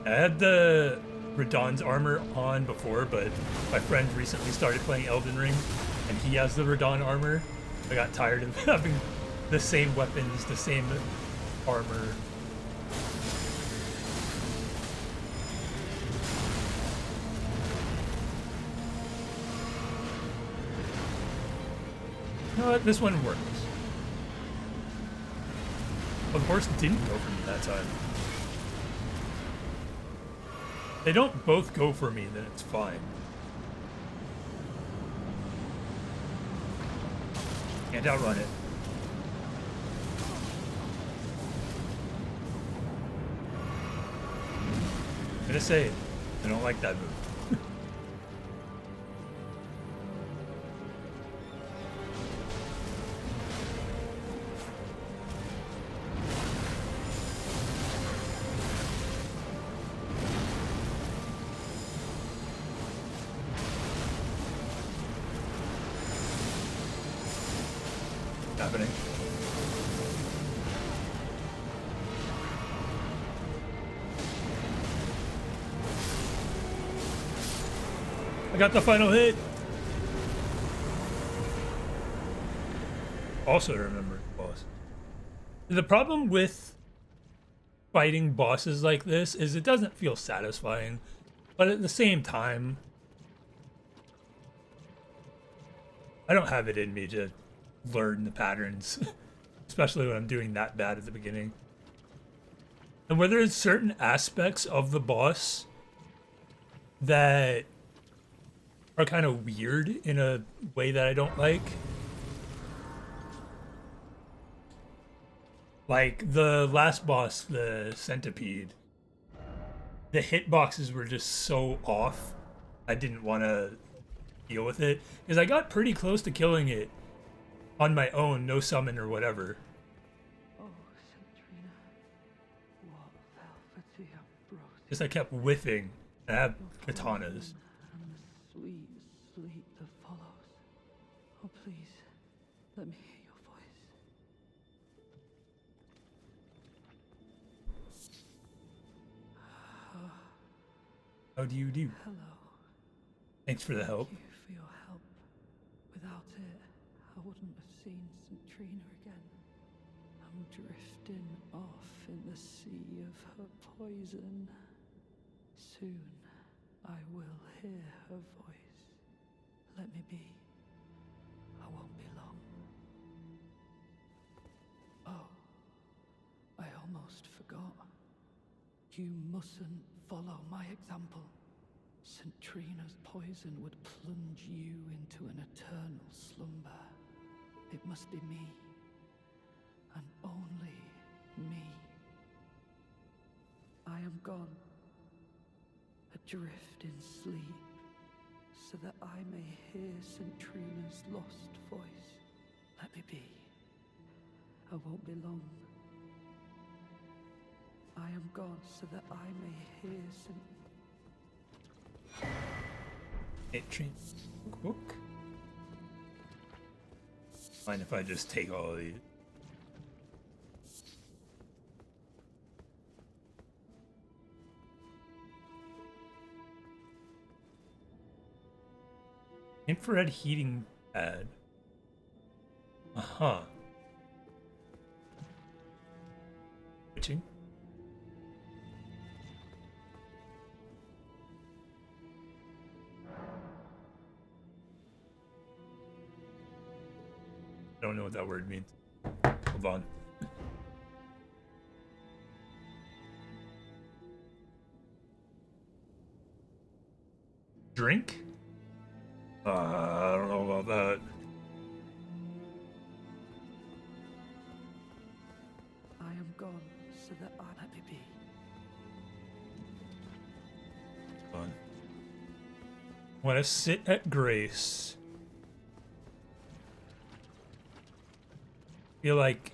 I had the Radahn's armor on before, but my friend recently started playing Elden Ring, and he has the Radahn armor. I got tired of having the same weapons, the same armor. You know what? This one works. Well, the horse didn't go for me that time. They don't both go for me, then it's fine. Can't outrun it. I'm gonna say, I don't like that move. Happening. I got the final hit. Also to remember boss. The problem with fighting bosses like this is it doesn't feel satisfying, but at the same time, I don't have it in me to learn the patterns. especially when I'm doing that bad at the beginning. And where there's certain aspects of the boss that are kind of weird in a way that I don't like. Like the last boss, the centipede, the hitboxes were just so off. I didn't want to deal with it because I got pretty close to killing it on my own, no summon or whatever. Because I kept whiffing. I have katanas. And the sweet sleep that follows. Oh, please, let me hear your voice. How do you do? Hello. Thanks for the help. Thank you for your help. Without it, I wouldn't have seen St. Trina again. I'm drifting off in the sea of her poison. Soon, I will hear her voice. Let me be. I won't be long. Oh, I almost forgot. You mustn't follow my example. St. Trina's poison would plunge you into an eternal slumber. It must be me, and only me. I am gone, adrift in sleep, so that I may hear St. Trina's lost voice. Let me be. I won't be long. I am gone, so that I may hear St. Erdtree book. Fine if I just take all of these. Infrared heating pad. Uh-huh. Switching. I don't know what that word means. Hold on. Drink? I don't know about that. I am gone, so that I let me be. Hold on. Want to sit at grace. Feel like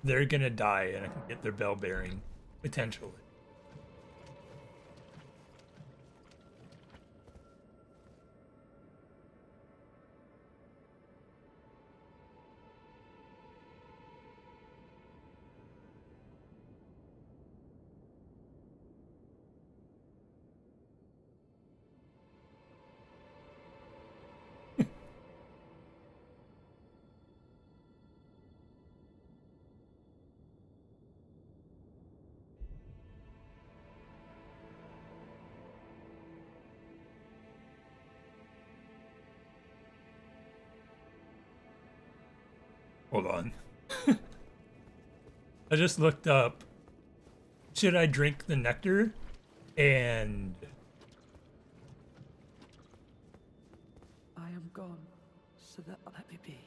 they're gonna die and I can get their bell bearing, potentially. Hold on. I just looked up, should I drink the nectar? And I am gone, so that let me be.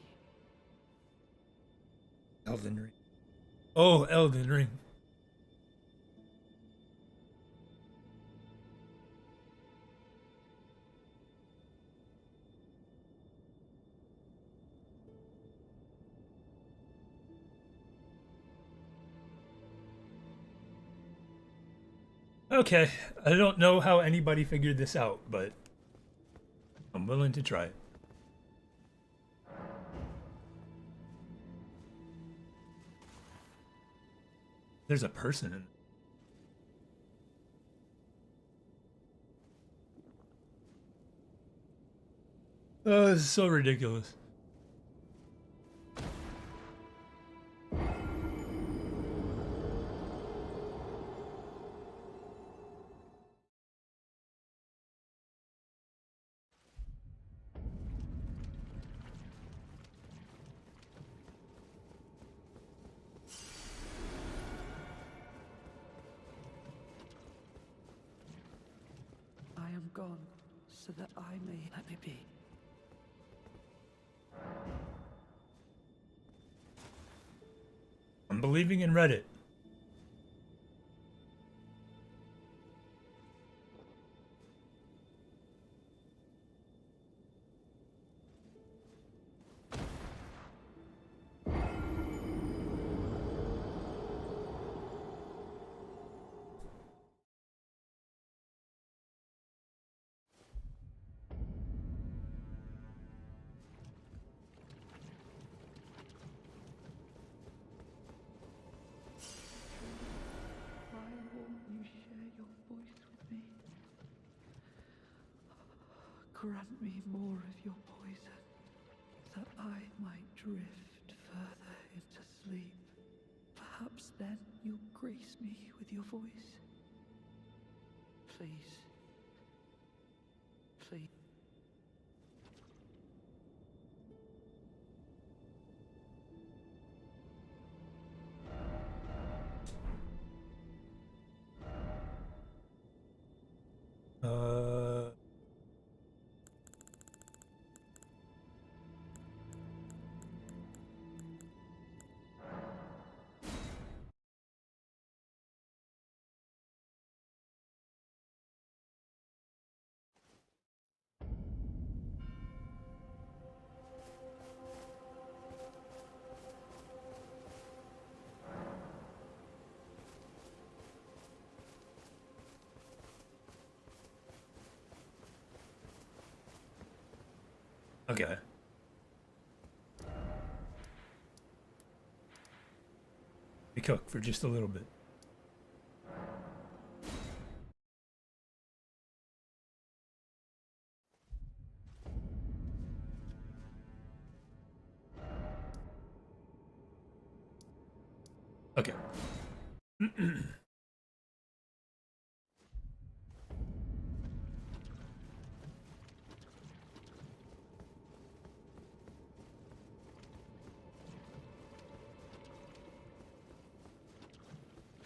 Elden Ring. Oh, Elden Ring. Okay, I don't know how anybody figured this out, but I'm willing to try it. There's a person in. Oh, this is so ridiculous. gone, so that I may let me be. I'm believing in Reddit. Why won't you share your voice with me? Grant me more of your poison, that I might drift further into sleep. Perhaps then you'll grace me with your voice. Please. Please. Uh, okay. We cook for just a little bit. Okay.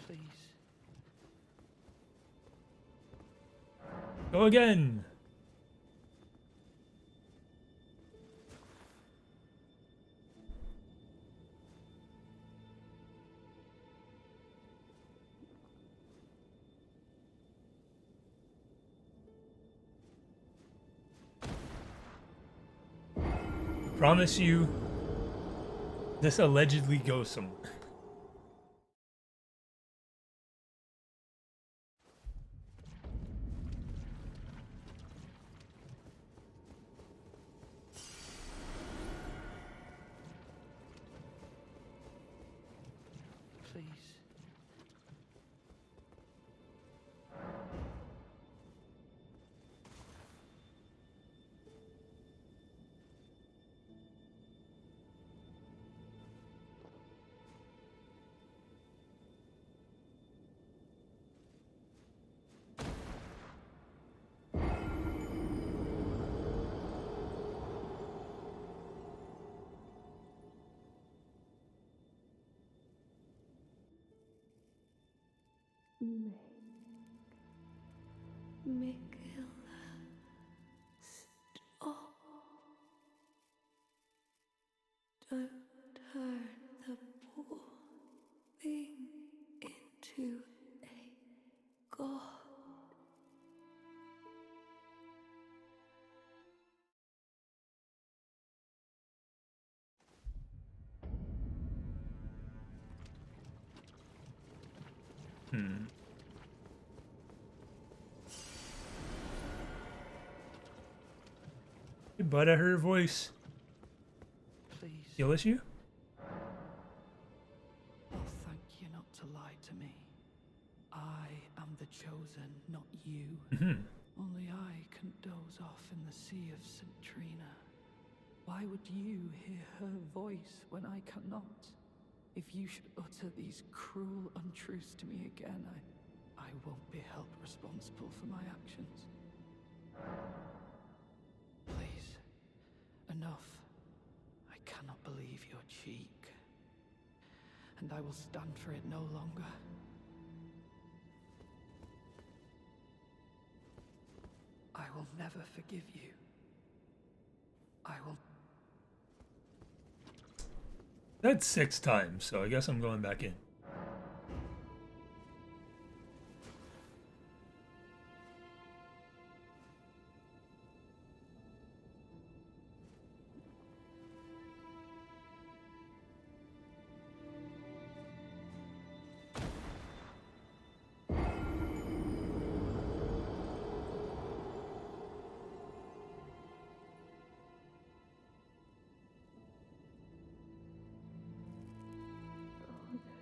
Please. Go again. Promise you, this allegedly goes somewhere. Please. Miguel, stop. Don't turn the poor thing into a god. But I heard her voice. Please. Skill issue? I'll thank you not to lie to me. I am the chosen, not you. Only I can doze off in the sea of St. Trina. Why would you hear her voice when I cannot? If you should utter these cruel untruths to me again, I won't be held responsible for my actions. Please, enough. I cannot believe your cheek. And I will stand for it no longer. I never forgive you. I will. That's 6 times, so I guess I'm going back in.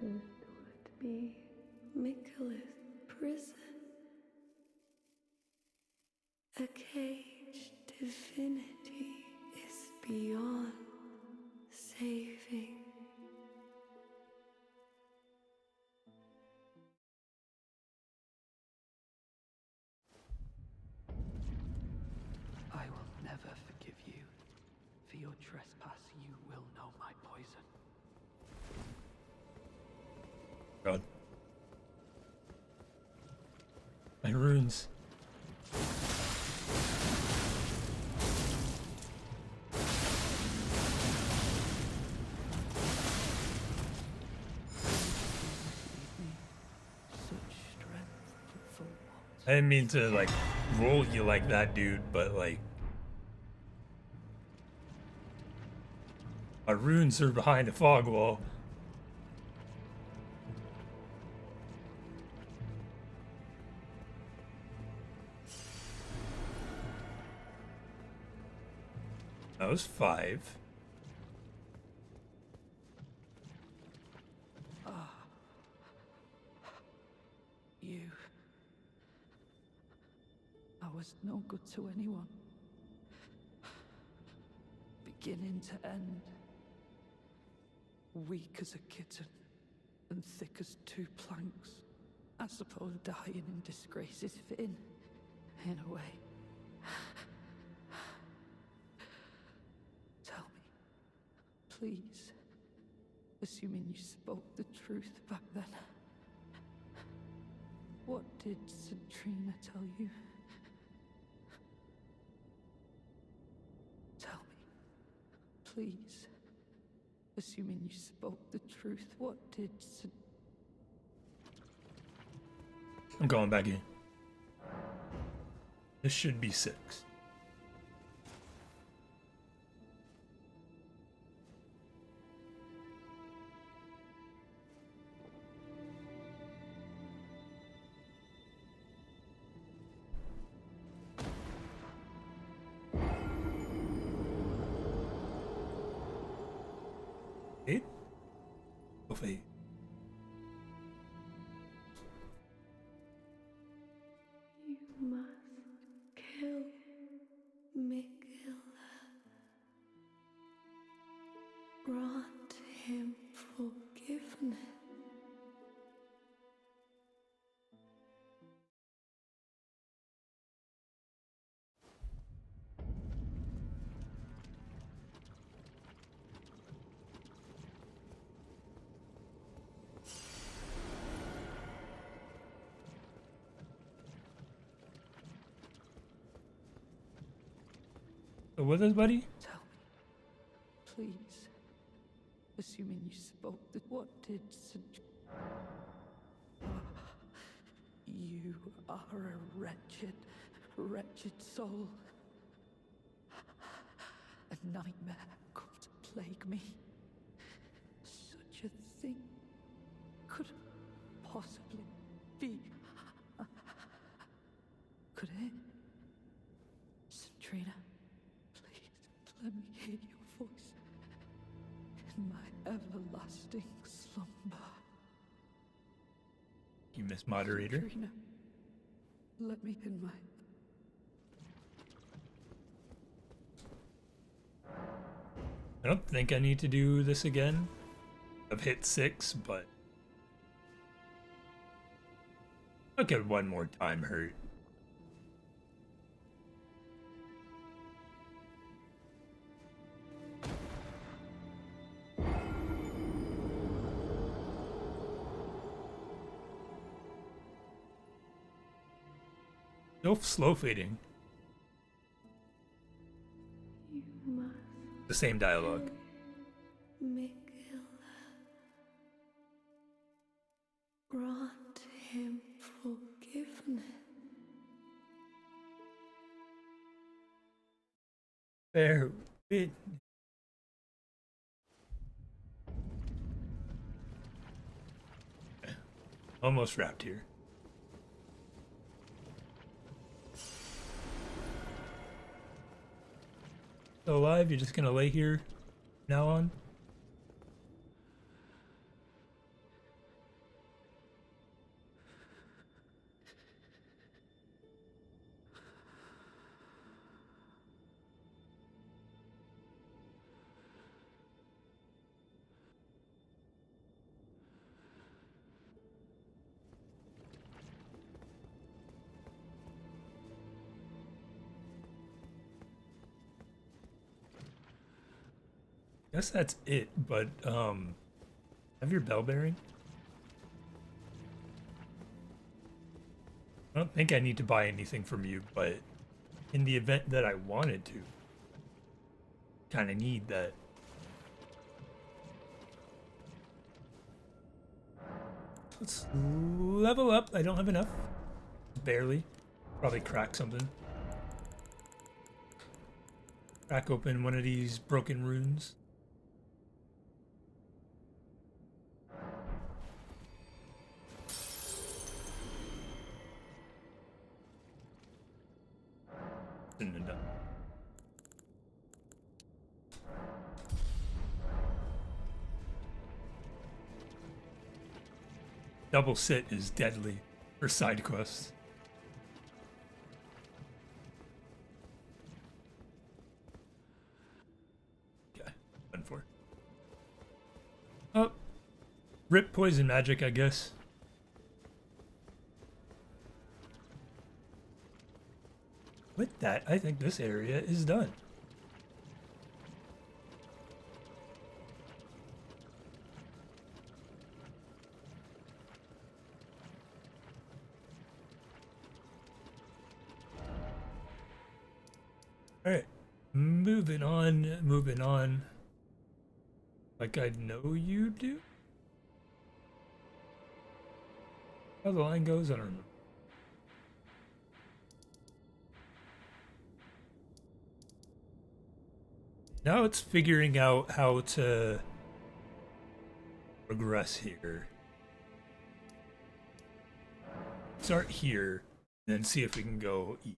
It would be Michaela's prison. A caged divinity is beyond saving. I will never forgive you. For your trespass, you will know my poison. God. My runes. Such strength, but for what? I didn't mean to, like, roll you like that, dude, but, like... My runes are behind a fog wall. That was 5. You. I was no good to anyone. Beginning to end. Weak as a kitten, and thick as 2 planks. I suppose dying in disgrace is fitting, in a way. Tell me, please, assuming you spoke the truth back then. What did Centrina tell you? Tell me, please. Assuming you spoke the truth, what did I'm going back in. This should be 6. Eight? Of 8. You must kill Michaela. Grant him forgiveness. So with us, buddy? tell me, please? Assuming you spoke the what did You are a wretched, wretched soul. A nightmare come to plague me. Such a thing could possibly be. Could it? Centrina, please let me hear your voice in my everlasting slumber. You miss moderator. Centrina, let me in my... I don't think I need to do this again. I've hit 6, but I'll get one more time hurt. Still slow fading. You must The same dialogue. Mikkel. Grant him forgiveness. Bear witness. Almost wrapped here. Still alive? You're just gonna lay here from now on? Guess that's it, but have your bell bearing? I don't think I need to buy anything from you, but in the event that I wanted to, kind of need that. Let's level up. I don't have enough. Barely. Probably crack something. Crack open one of these broken runes. And done. Double sit is deadly for side quests. Okay, done for. Oh, rip poison magic, I guess. With that, I think this area is done. Alright, moving on. Like I know you do? How the line goes, I don't remember. Now it's figuring out how to progress here. Start here, and then see if we can go east.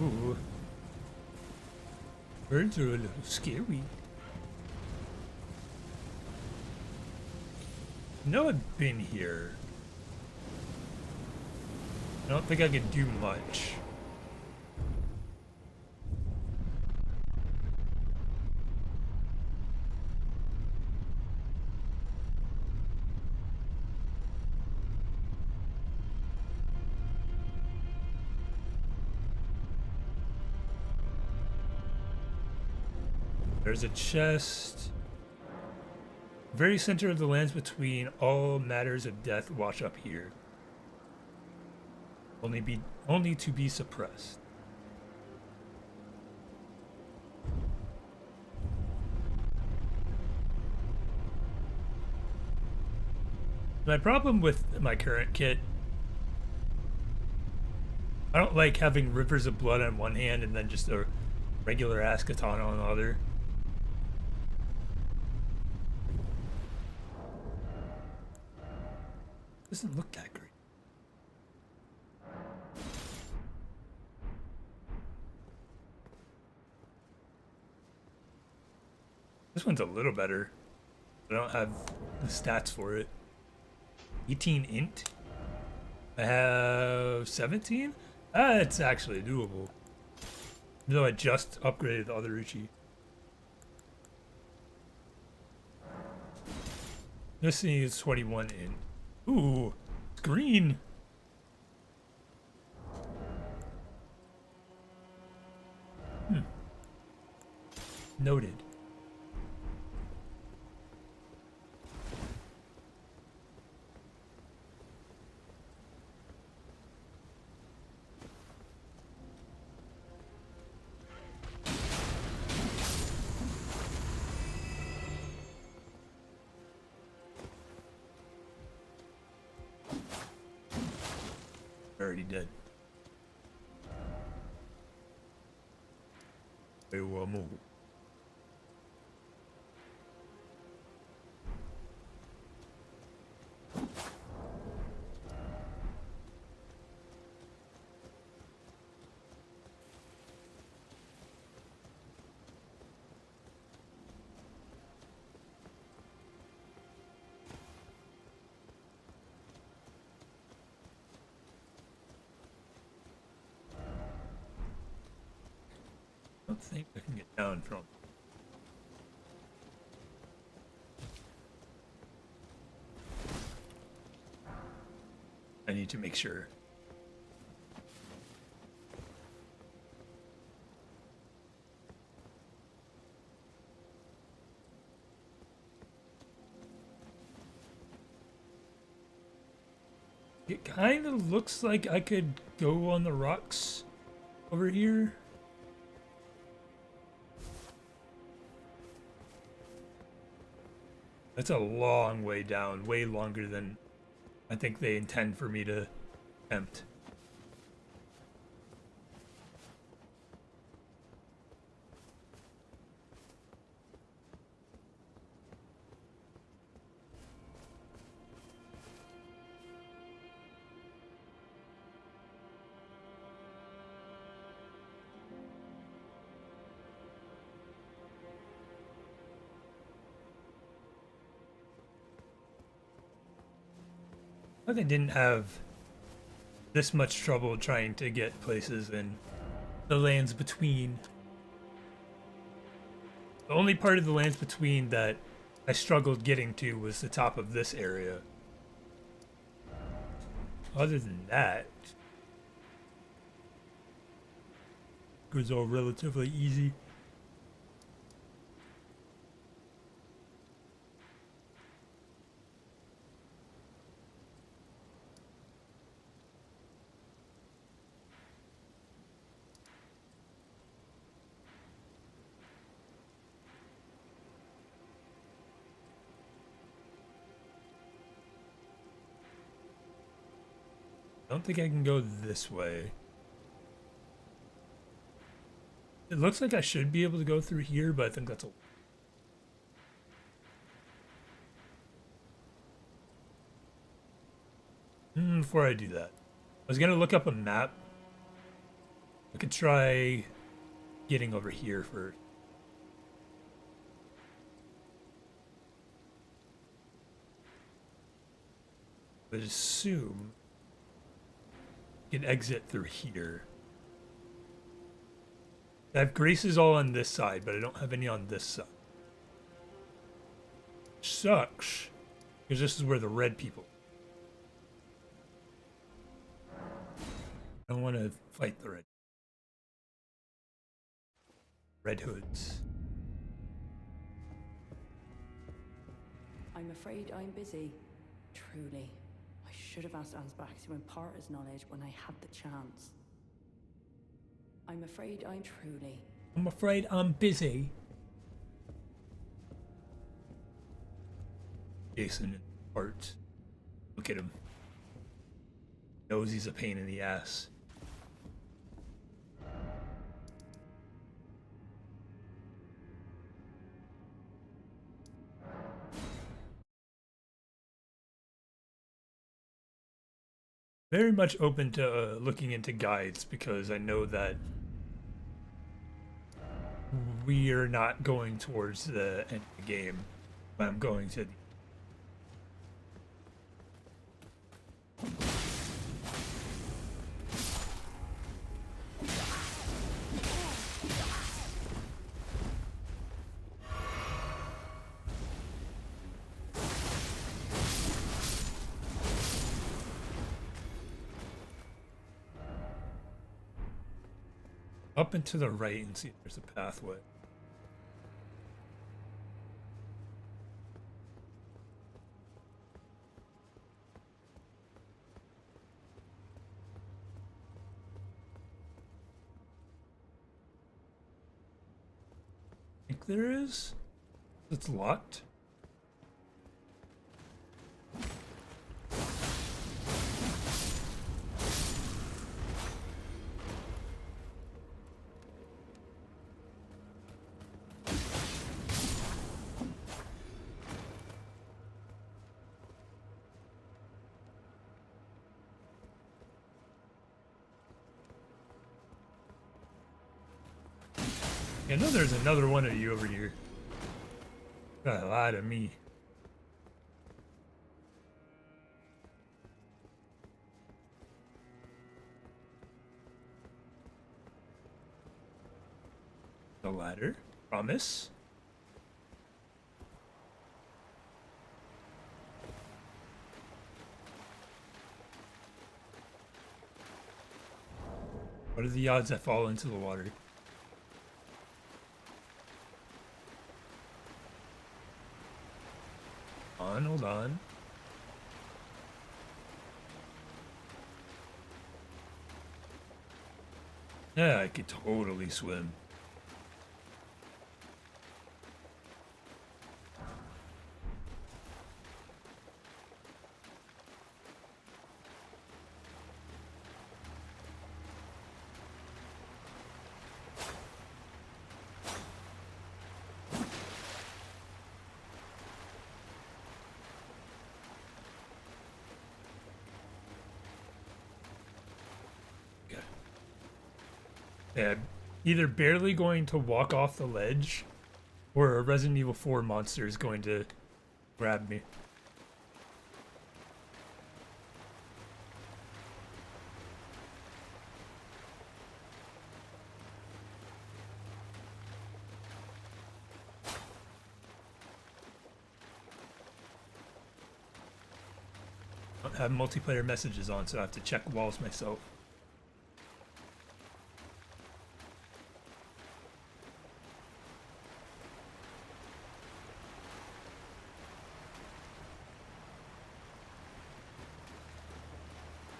Ooh. Birds are a little scary. I know I've been here. I don't think I can do much. There's a chest. Very center of the lands between all matters of death wash up here. Only to be suppressed. My problem with my current kit, I don't like having rivers of blood on one hand and then just a regular ass katana on the other. Doesn't look that great. This one's a little better. I don't have the stats for it. 18 int. I have 17? It's actually doable. Even though I just upgraded the other Uchi. This thing is 21 int. Ooh, it's green. Noted. Already dead. They will move. I don't think I can get down from. I need to make sure. It kind of looks like I could go on the rocks over here. That's a long way down, way longer than I think they intend for me to attempt. I didn't have this much trouble trying to get places in the lands between. The only part of the lands between that I struggled getting to was the top of this area. Other than that, it was all relatively easy. I don't think I can go this way. It looks like I should be able to go through here, but I think that's a... Before I do that, I was gonna look up a map. I could try getting over here first. I would assume I can exit through here. I have graces all on this side, but I don't have any on this side. Sucks, because this is where the red people. I don't want to fight the red hoods. I'm afraid I'm busy. Truly. I should have asked Ansbach to impart his knowledge when I had the chance. I'm afraid I'm afraid I'm busy. Jason and Art. at him. Knows he's a pain in the ass. Very much open to looking into guides because I know that we are not going towards the end of the game. I'm going to. Up and to the right and see if there's a pathway. I think there is. It's locked. I know there's another one of you over here. Got a lot of me. The ladder. Promise. What are the odds I fall into the water? Hold on. Yeah, I could totally swim. Yeah, either barely going to walk off the ledge, or a Resident Evil 4 monster is going to grab me. I don't have multiplayer messages on, so I have to check walls myself.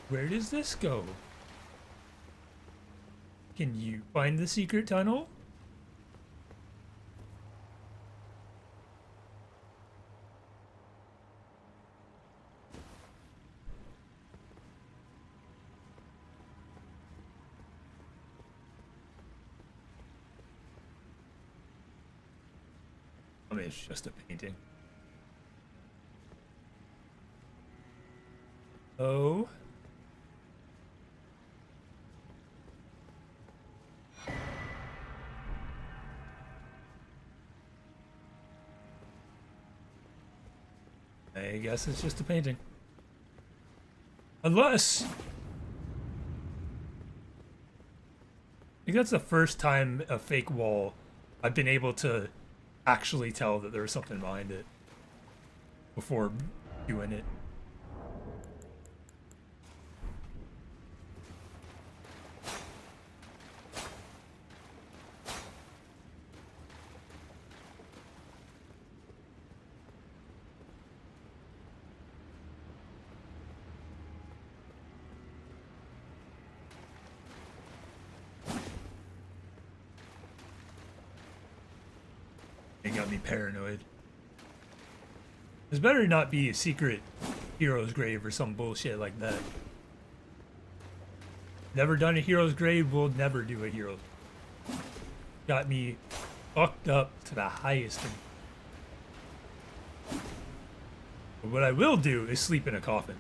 Where does this go? Can you find the secret tunnel? I mean, it's just a painting. Oh. I guess it's just a painting. Unless... I think that's the first time a fake wall I've been able to actually tell that there was something behind it before doing it. It got me paranoid. This better not be a secret hero's grave or some bullshit like that. Never done a hero's grave, will never do a hero. Got me fucked up to the highest. But what I will do is sleep in a coffin.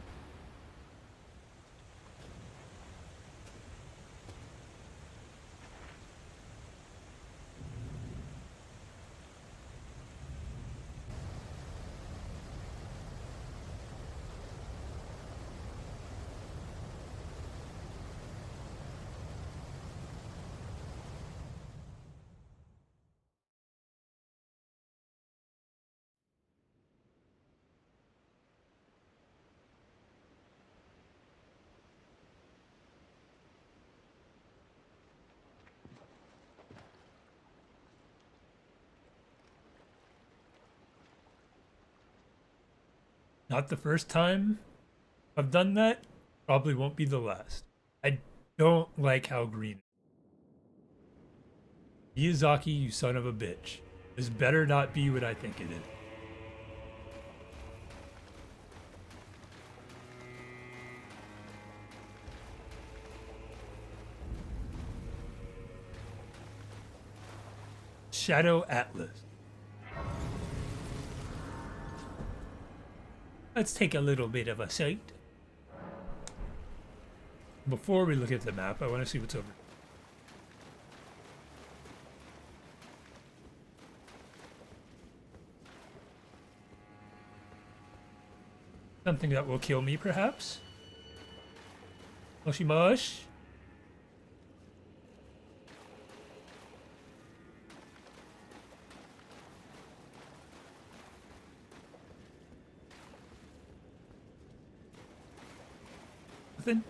Not the first time I've done that. Probably won't be the last. I don't like how green. Miyazaki, you son of a bitch. This better not be what I think it is. Shadow Atlas. Let's take a little bit of a sight. Before we look at the map, I want to see what's over. Something that will kill me, perhaps? Mushy mush? Nothing?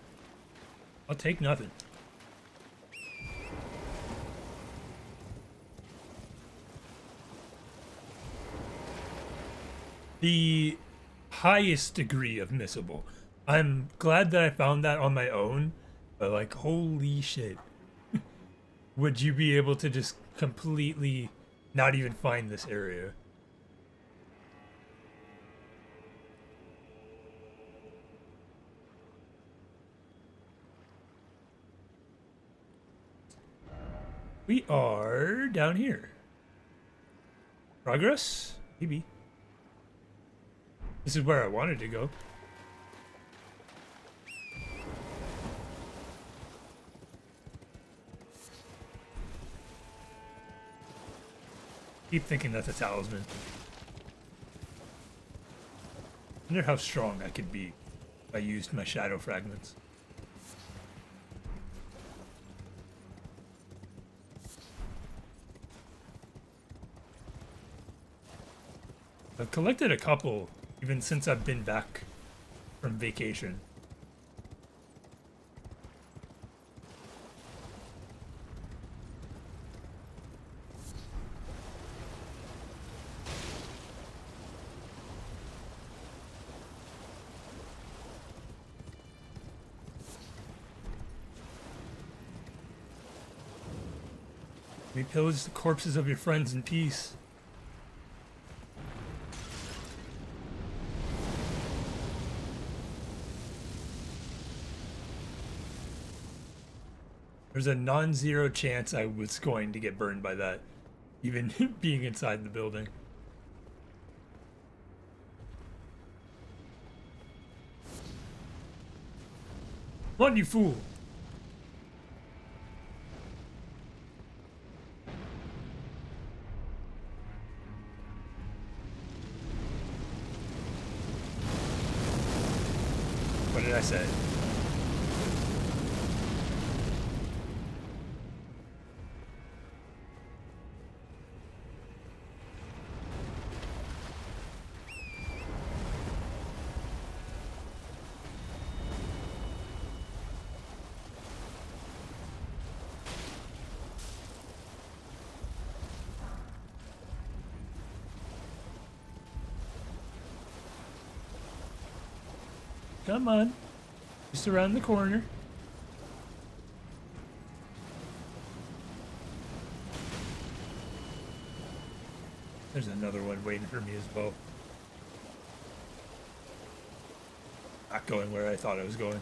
I'll take nothing. The highest degree of missable. I'm glad that I found that on my own, but like, holy shit. Would you be able to just completely not even find this area? We are down here. Progress? Maybe. This is where I wanted to go. Keep thinking that's a talisman. I wonder how strong I could be if I used my shadow fragments. I've collected a couple even since I've been back from vacation. We pillage the corpses of your friends in peace. There's a non-zero chance I was going to get burned by that, even being inside the building. Run, you fool! What did I say? Come on. Just around the corner. There's another one waiting for me as well. not going where I thought I was going.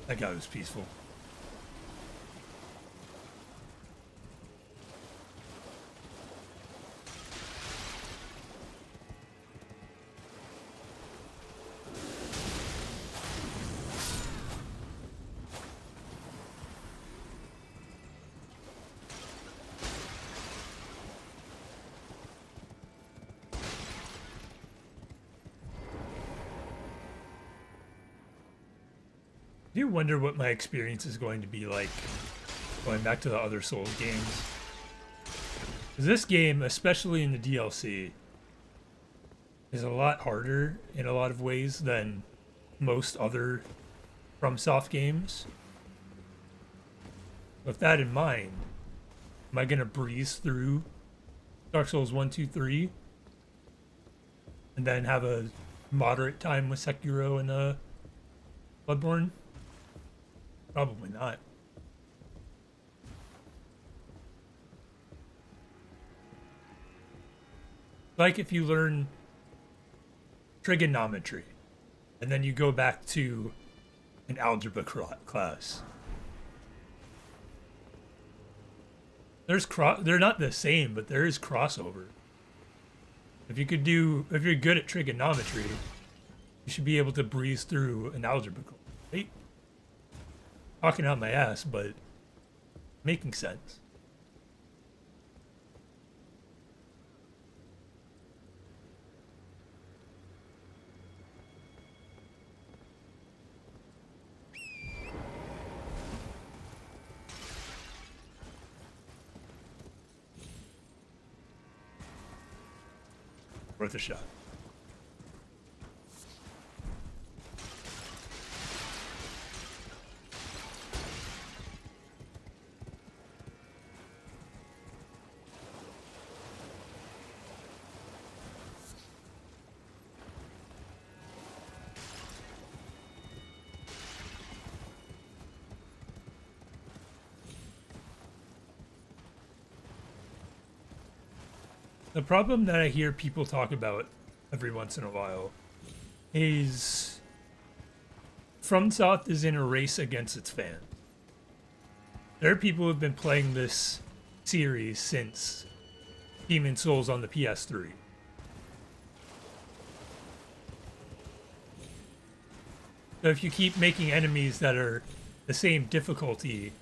That guy was peaceful. I do wonder what my experience is going to be like going back to the other Souls games. 'Cause this game, especially in the DLC, is a lot harder in a lot of ways than most other FromSoft games. With that in mind, am I going to breeze through Dark Souls 1, 2, 3 and then have a moderate time with Sekiro and Bloodborne? Probably not. Like if you learn trigonometry and then you go back to an algebra class. They're not the same, but there is crossover. If you're good at trigonometry, you should be able to breeze through an algebra class, right? Talking out my ass, but making sense. Worth a shot. The problem that I hear people talk about every once in a while is FromSoft is in a race against its fans. There are people who have been playing this series since Demon's Souls on the PS3. So if you keep making enemies that are the same difficulty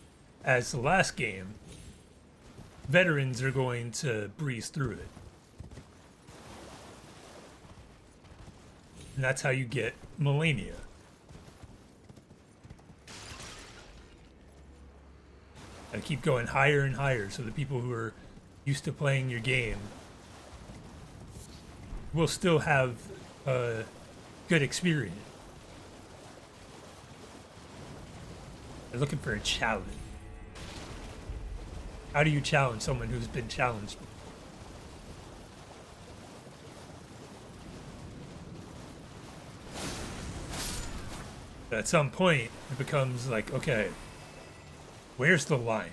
as the last game, veterans are going to breeze through it. And that's how you get Millennia. And keep going higher and higher so the people who are used to playing your game will still have a good experience. They're looking for a challenge. How do you challenge someone who's been challenged? At some point, it becomes like, okay, where's the line?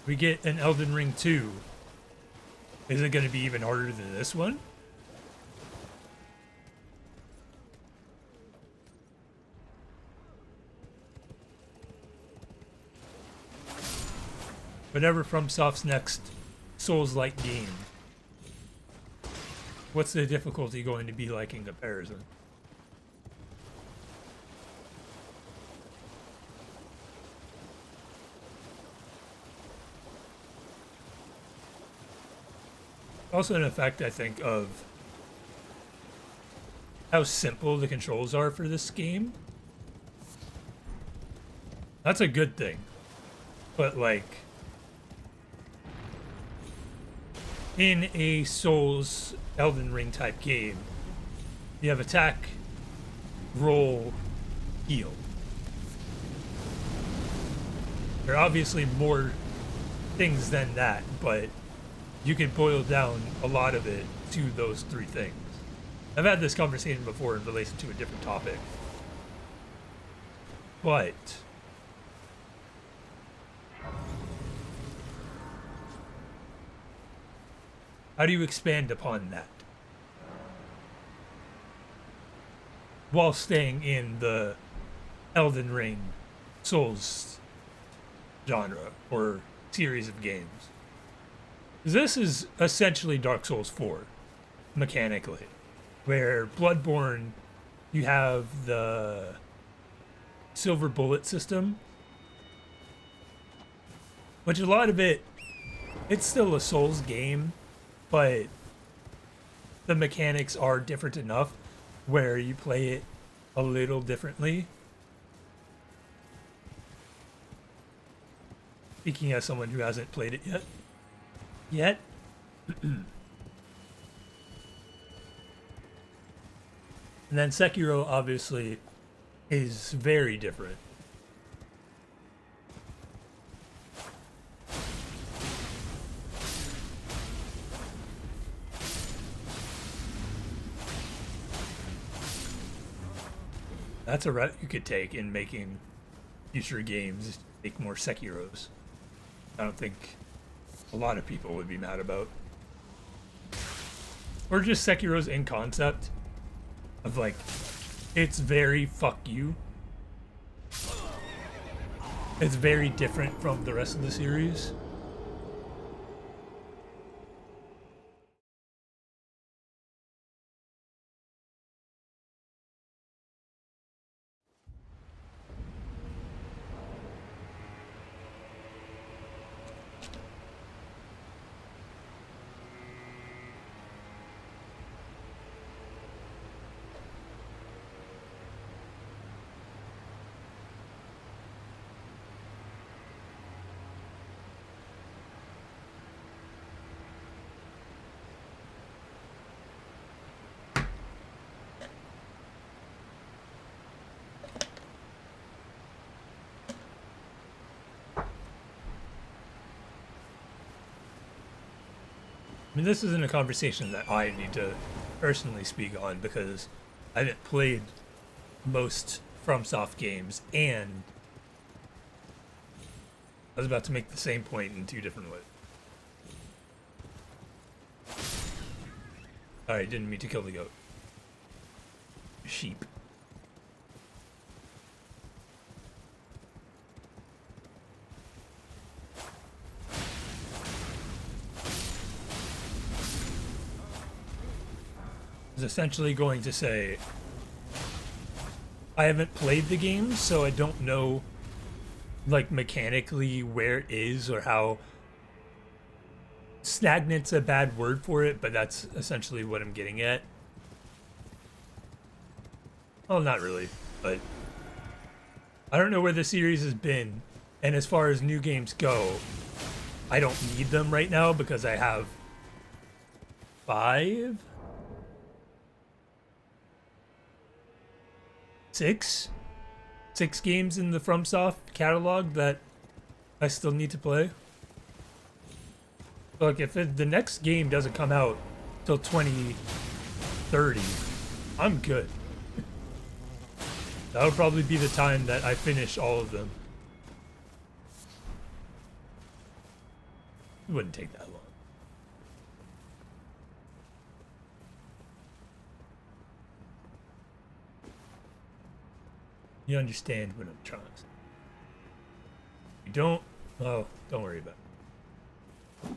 We get an Elden Ring 2. Is it going to be even harder than this one? Whatever FromSoft's next Souls-like game, what's the difficulty going to be like in comparison? Also an effect, I think, of how simple the controls are for this game. That's a good thing. But, like, in a Souls Elden Ring type game, you have attack, roll, heal. There are obviously more things than that, but you could boil down a lot of it to those three things. I've had this conversation before in relation to a different topic. But how do you expand upon that while staying in the Elden Ring Souls genre or series of games? This is essentially Dark Souls 4 mechanically, where Bloodborne, you have the silver bullet system, which a lot of it, it's still a Souls game, but the mechanics are different enough where you play it a little differently. Speaking as someone who hasn't played it yet. And then Sekiro obviously is very different. That's a route you could take in making future games, make more Sekiros. I don't think a lot of people would be mad about. Or just Sekiros in concept of like, it's very fuck you. It's very different from the rest of the series. I mean, this isn't a conversation that I need to personally speak on because I haven't played most FromSoft games, and I was about to make the same point in two different ways. Alright, didn't mean to kill the goat. Sheep. Is essentially going to say I haven't played the game, so I don't know like mechanically where it is or how stagnant's a bad word for it, but that's essentially what I'm getting at. Well, not really, but I don't know where the series has been, and as far as new games go, I don't need them right now because I have 5? 6 games in the FromSoft catalog that I still need to play. Look, if the next game doesn't come out till 2030, I'm good. That would probably be the time that I finish all of them. It wouldn't take that long. You understand what I'm trying to say. You don't? Oh, don't worry about it.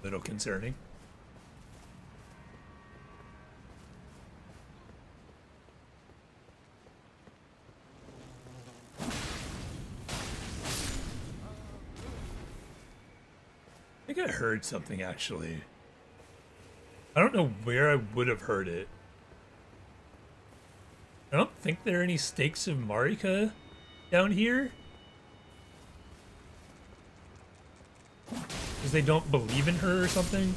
Little concerning. think I heard something actually. I don't know where I would have heard it. I don't think there are any stakes of Marika down here. Because they don't believe in her or something.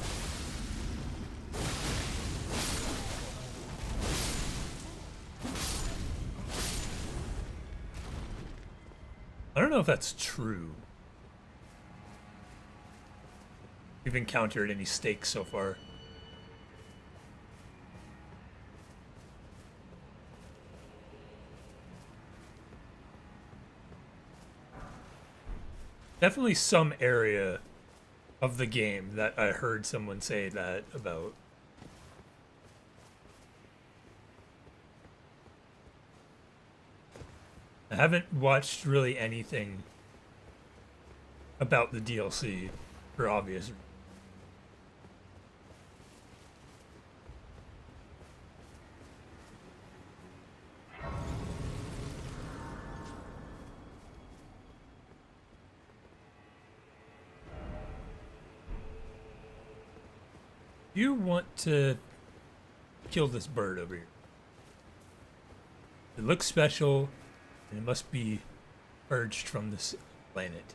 I don't know if that's true. We've encountered any stakes so far. Definitely some area of the game that I heard someone say that about. I haven't watched really anything about the DLC for obvious reasons. You want to kill this bird over here. It looks special, and it must be purged from this planet.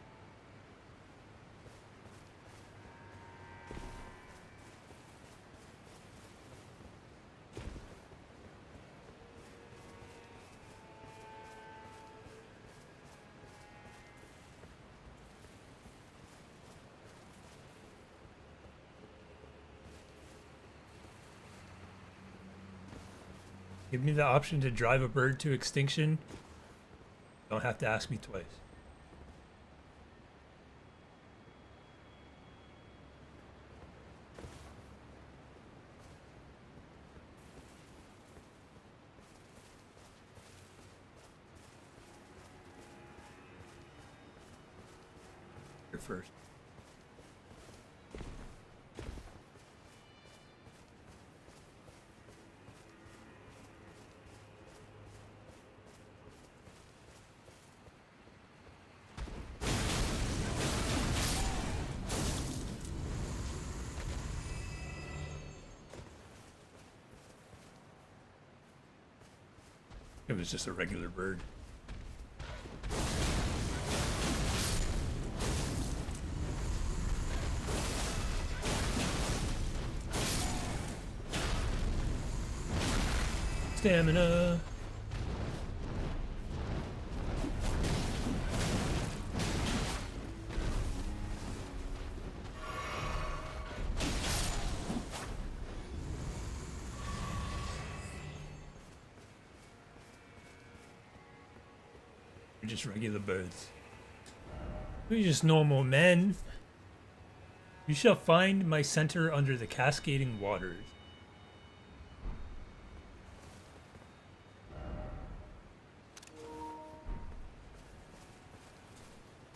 Give me the option to drive a bird to extinction. Don't have to ask me twice. You're first. It was just a regular bird. Stamina. Just regular birds. We're just normal men. You shall find my center under the cascading waters.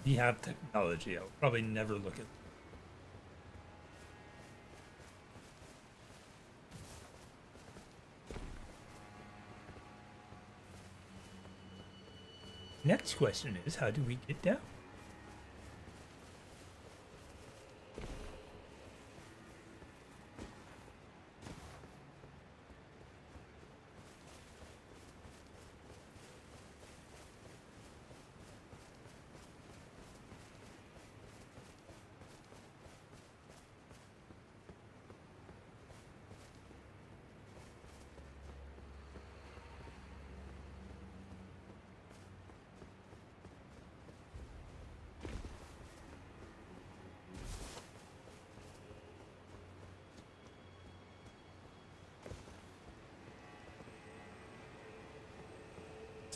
We have technology. I'll probably never look at. Next question is, how do we get down?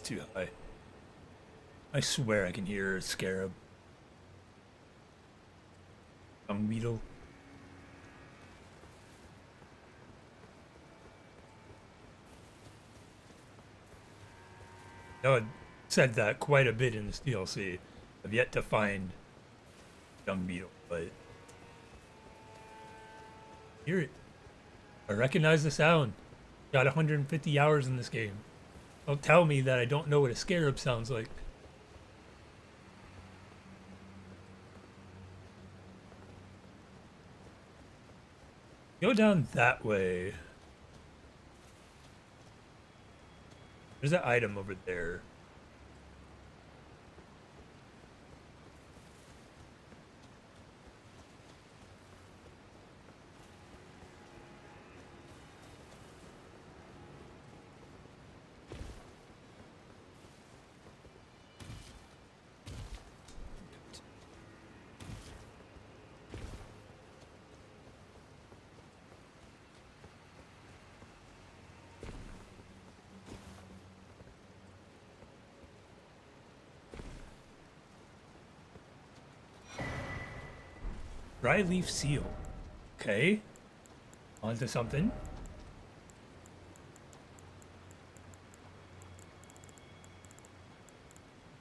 Too high. I swear I can hear a scarab. Dung beetle. I said that quite a bit in this DLC. I've yet to find dung beetle, but hear it. I recognize the sound. Got 150 hours in this game. Don't tell me that I don't know what a scarab sounds like. Go down that way. There's that item over there. Dry leaf seal. Okay. On to something.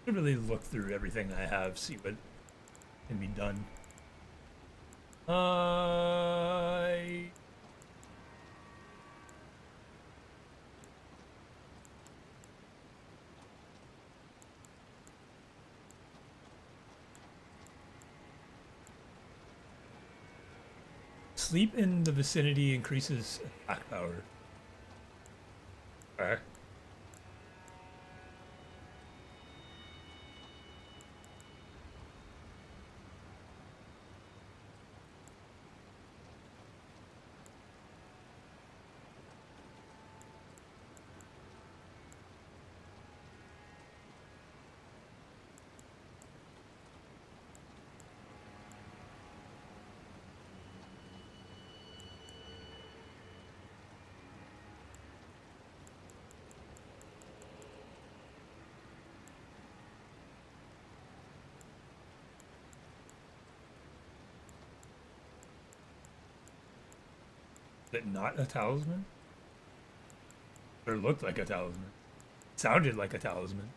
Should really look through everything I have, see what can be done. Sleep in the vicinity increases attack power. Okay. Is it not a talisman? Or looked like a talisman. Sounded like a talisman.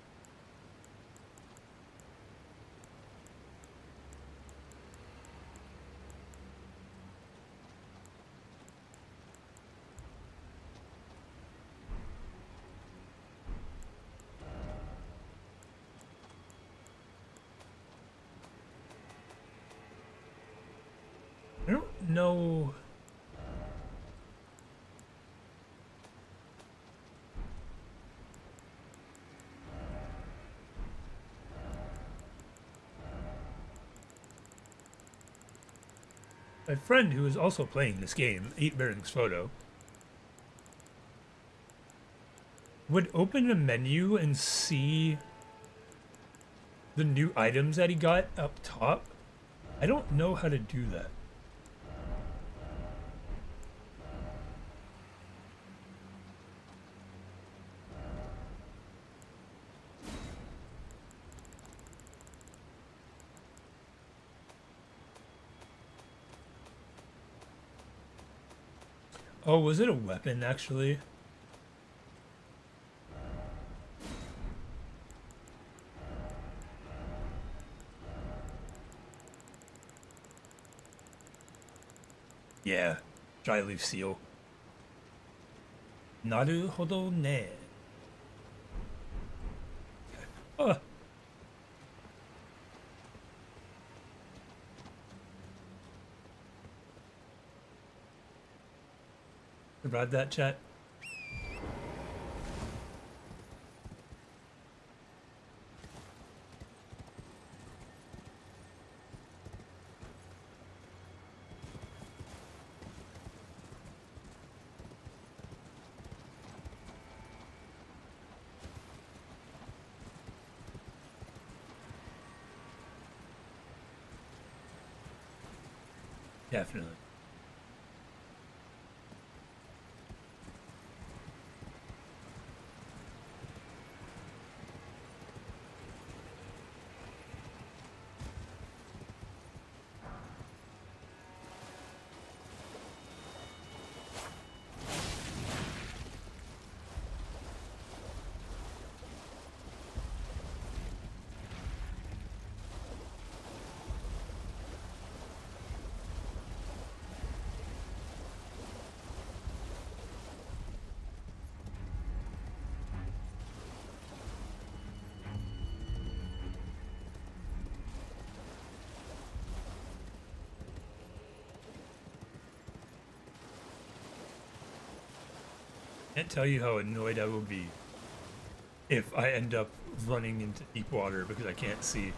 I don't know. My friend who is also playing this game, 8 Bearings Photo, would open a menu and see the new items that he got up top. I don't know how to do that. Oh, was it a weapon actually? Yeah, dry leaf seal. Naruhodo ne. Oh. Read that, chat? Definitely. Can't tell you how annoyed I will be if I end up running into deep water because I can't see.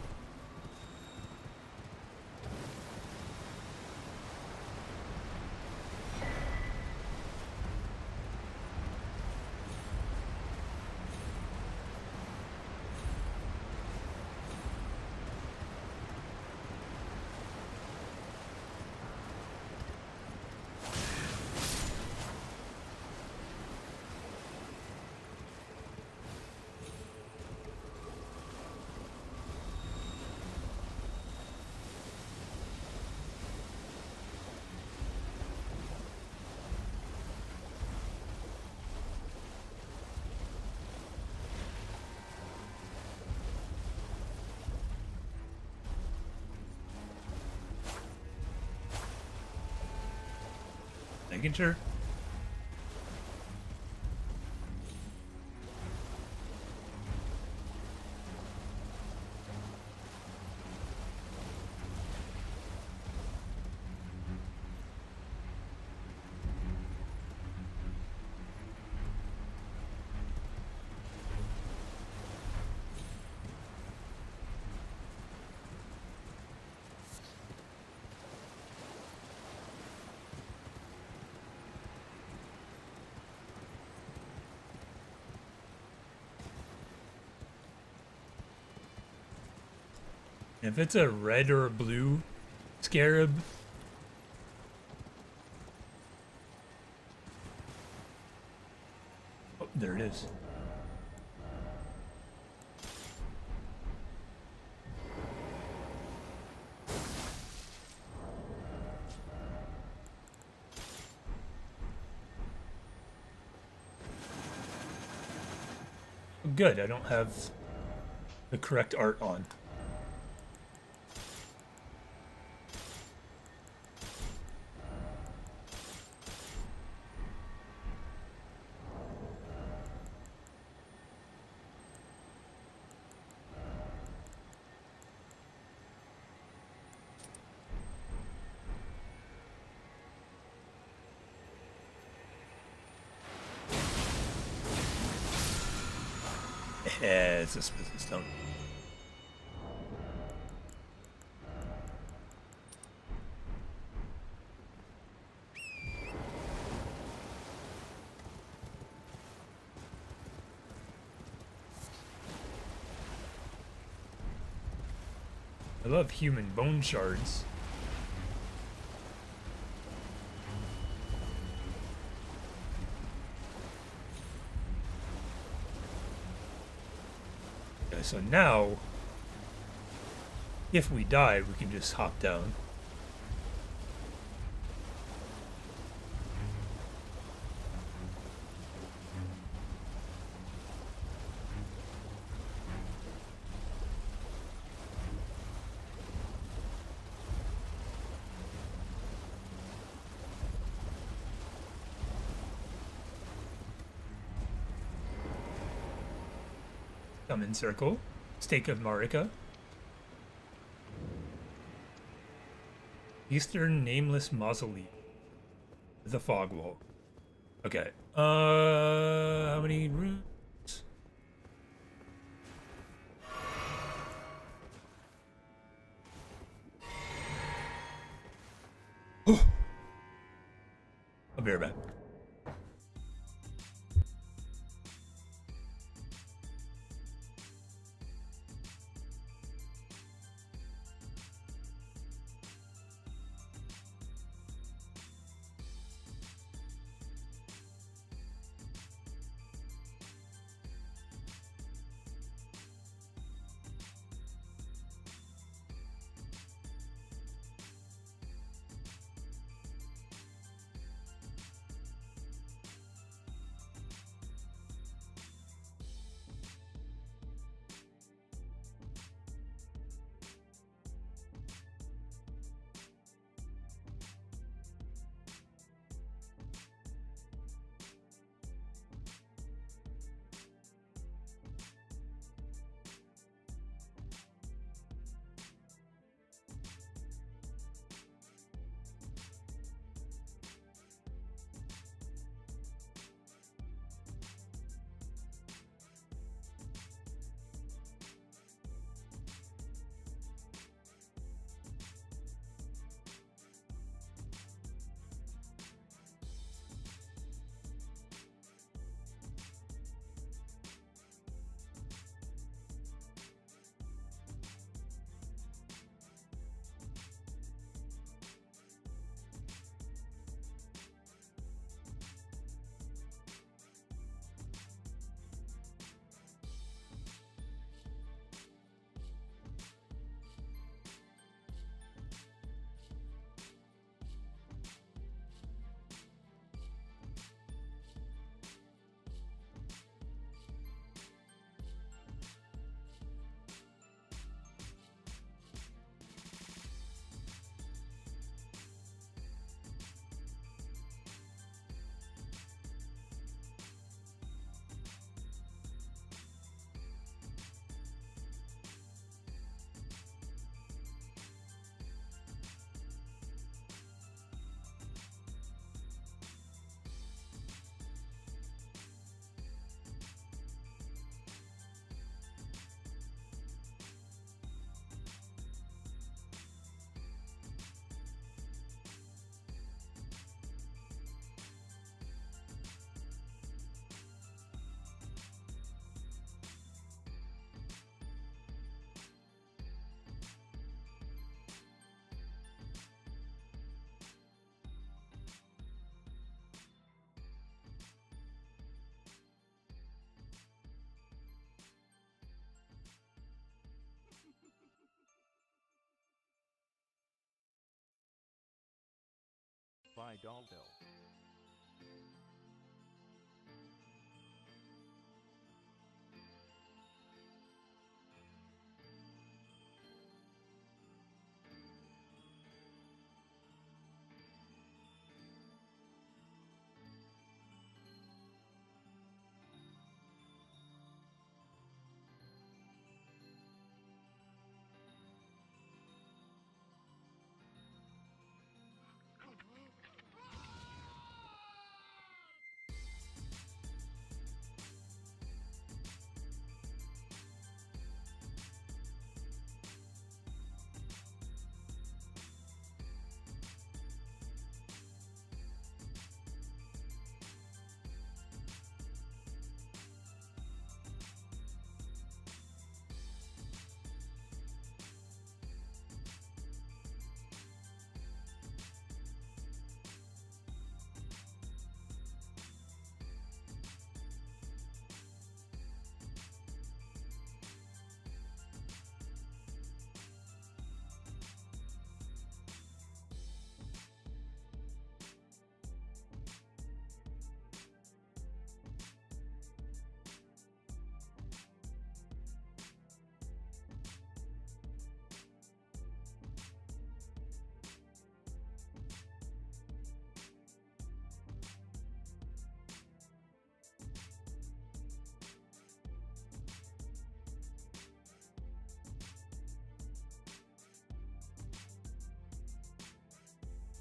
Making sure. If it's a red or a blue scarab, oh, there it is. Good, I don't have the correct art on. Yeah, it's a smithing stone. I love human bone shards. Okay, so now, if we die, we can just hop down. Come in circle. Stake of Marika. Eastern Nameless Mausoleum. The fog wall. Okay. How many rooms? Oh! I'll be right back. by Dollville.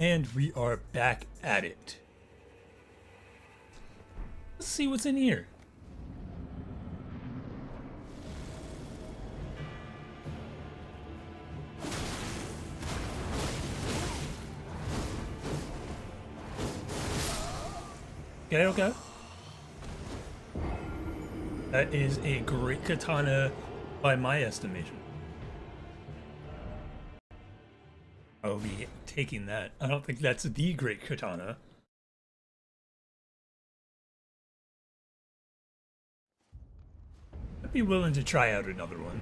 And we are back at it. Let's see what's in here. Okay, okay. That is a great katana by my estimation. I'll be taking that. I don't think that's the great katana. I'd be willing to try out another one.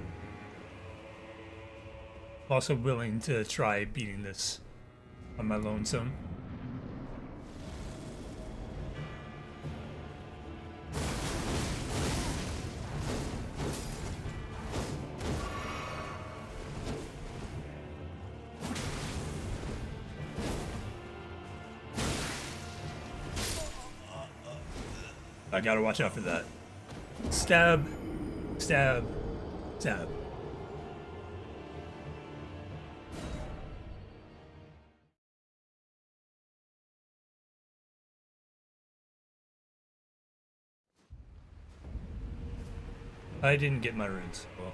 I'm also willing to try beating this on my lonesome. I gotta watch out for that. Stab, stab, stab. I didn't get my runes. Well,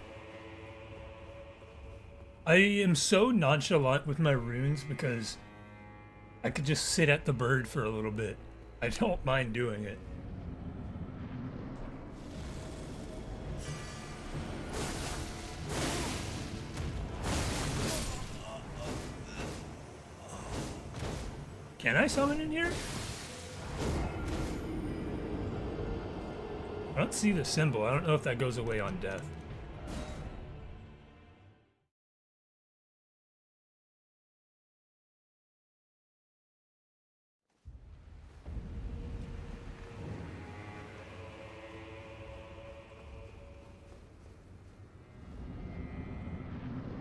I am so nonchalant with my runes because I could just sit at the bird for a little bit. I don't mind doing it. Can I summon in here? I don't see the symbol. I don't know if that goes away on death.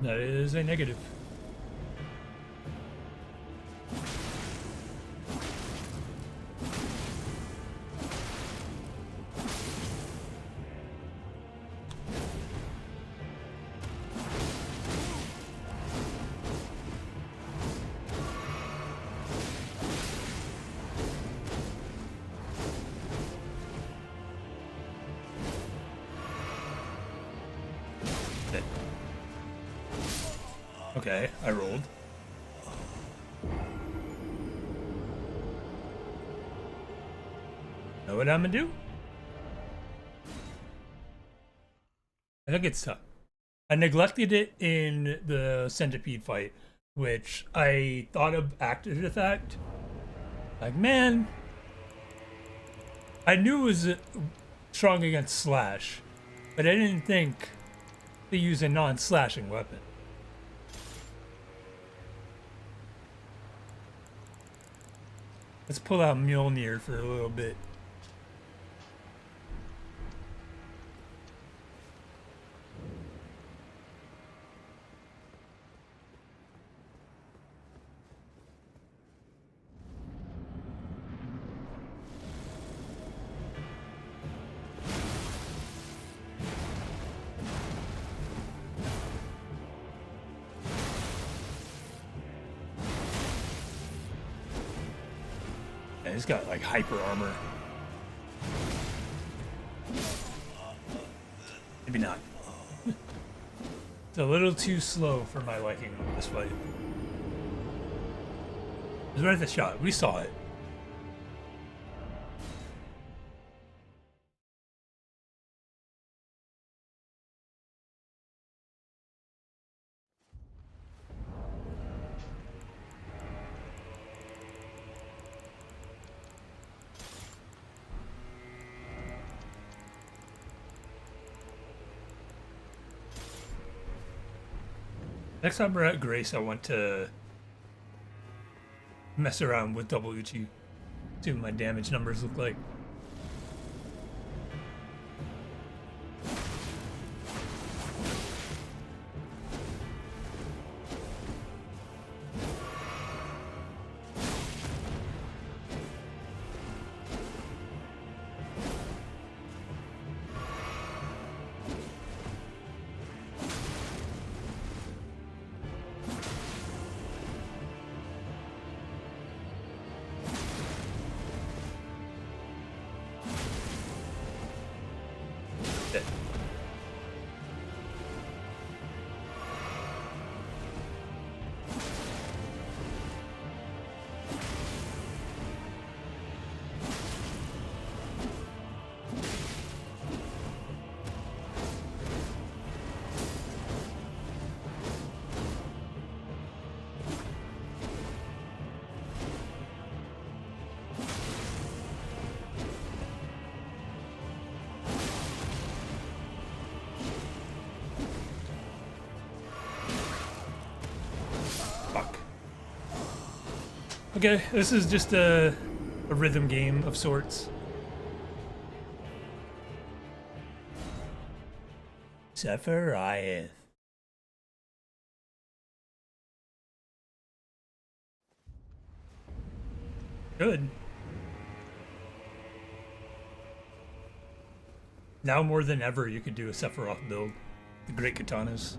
That is a negative. Okay, I rolled. Know what I'm gonna do? I think it's tough. I neglected it in the centipede fight, which I thought of after the fact. Like, man, I knew it was strong against slash, but I didn't think to use a non-slashing weapon. Let's pull out Mjolnir for a little bit. Yeah, he's got like hyper armor. Maybe not. It's a little too slow for my liking on this fight. It was worth a shot. We saw it. Next time we're at Grace, I want to mess around with double Uchi. See what my damage numbers look like. Okay, this is just a rhythm game of sorts. Sephiroth. Good. Now more than ever, you could do a Sephiroth build. The great katanas.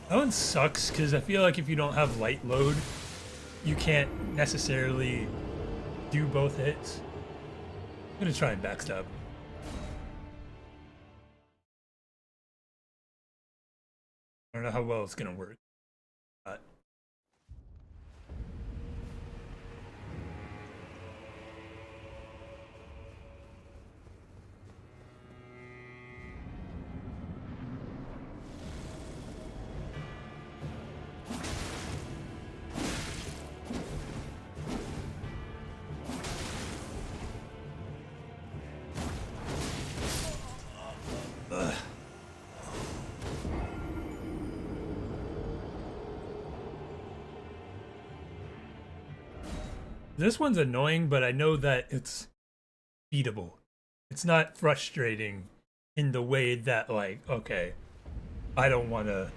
That one sucks because I feel like if you don't have light load, you can't necessarily do both hits. I'm gonna try and backstab. I don't know how well it's gonna work. But this one's annoying, but I know that it's beatable. It's not frustrating in the way that, like, okay, I don't want to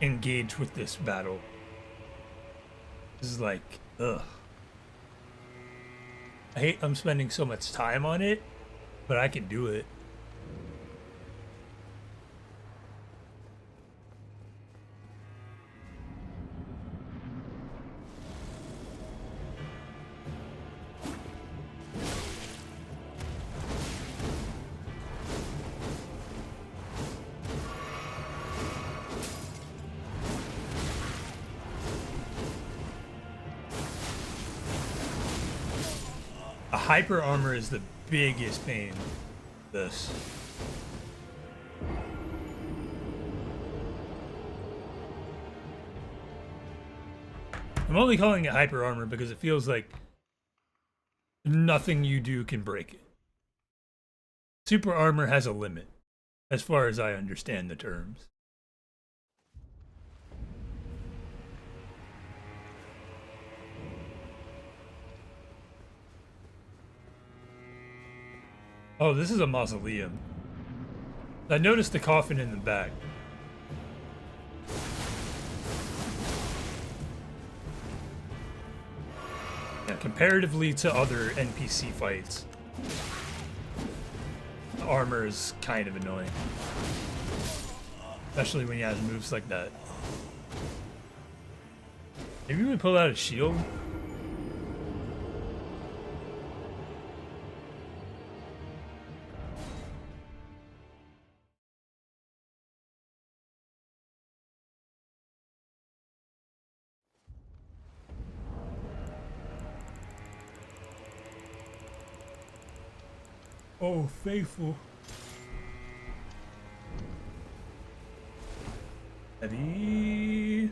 engage with this battle. This is like, ugh. I hate I'm spending so much time on it, but I can do it. Hyper armor is the biggest pain. This. I'm only calling it hyper armor because it feels like nothing you do can break it. Super armor has a limit, as far as I understand the terms. Oh, this is a mausoleum. I noticed the coffin in the back. Yeah, comparatively to other NPC fights, the armor is kind of annoying. Especially when he has moves like that. Maybe we pull out a shield? Oh, faithful. Heavy.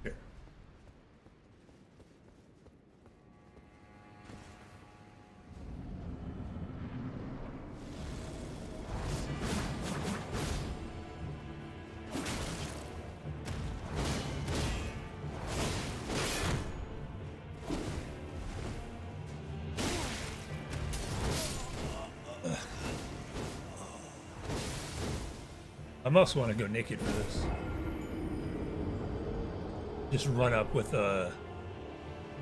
Here. I must want to go naked for this. Just run up with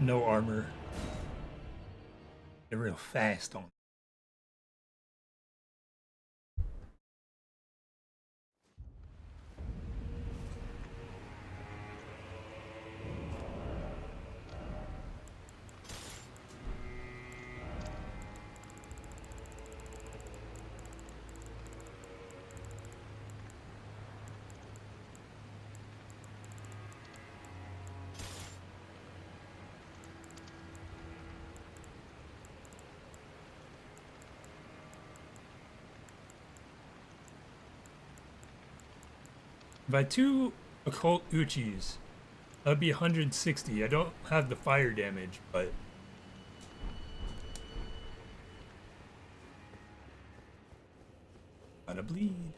no armor. Get real fast on. If I had 2 occult Uchis, that'd be 160. I don't have the fire damage, but gotta bleed.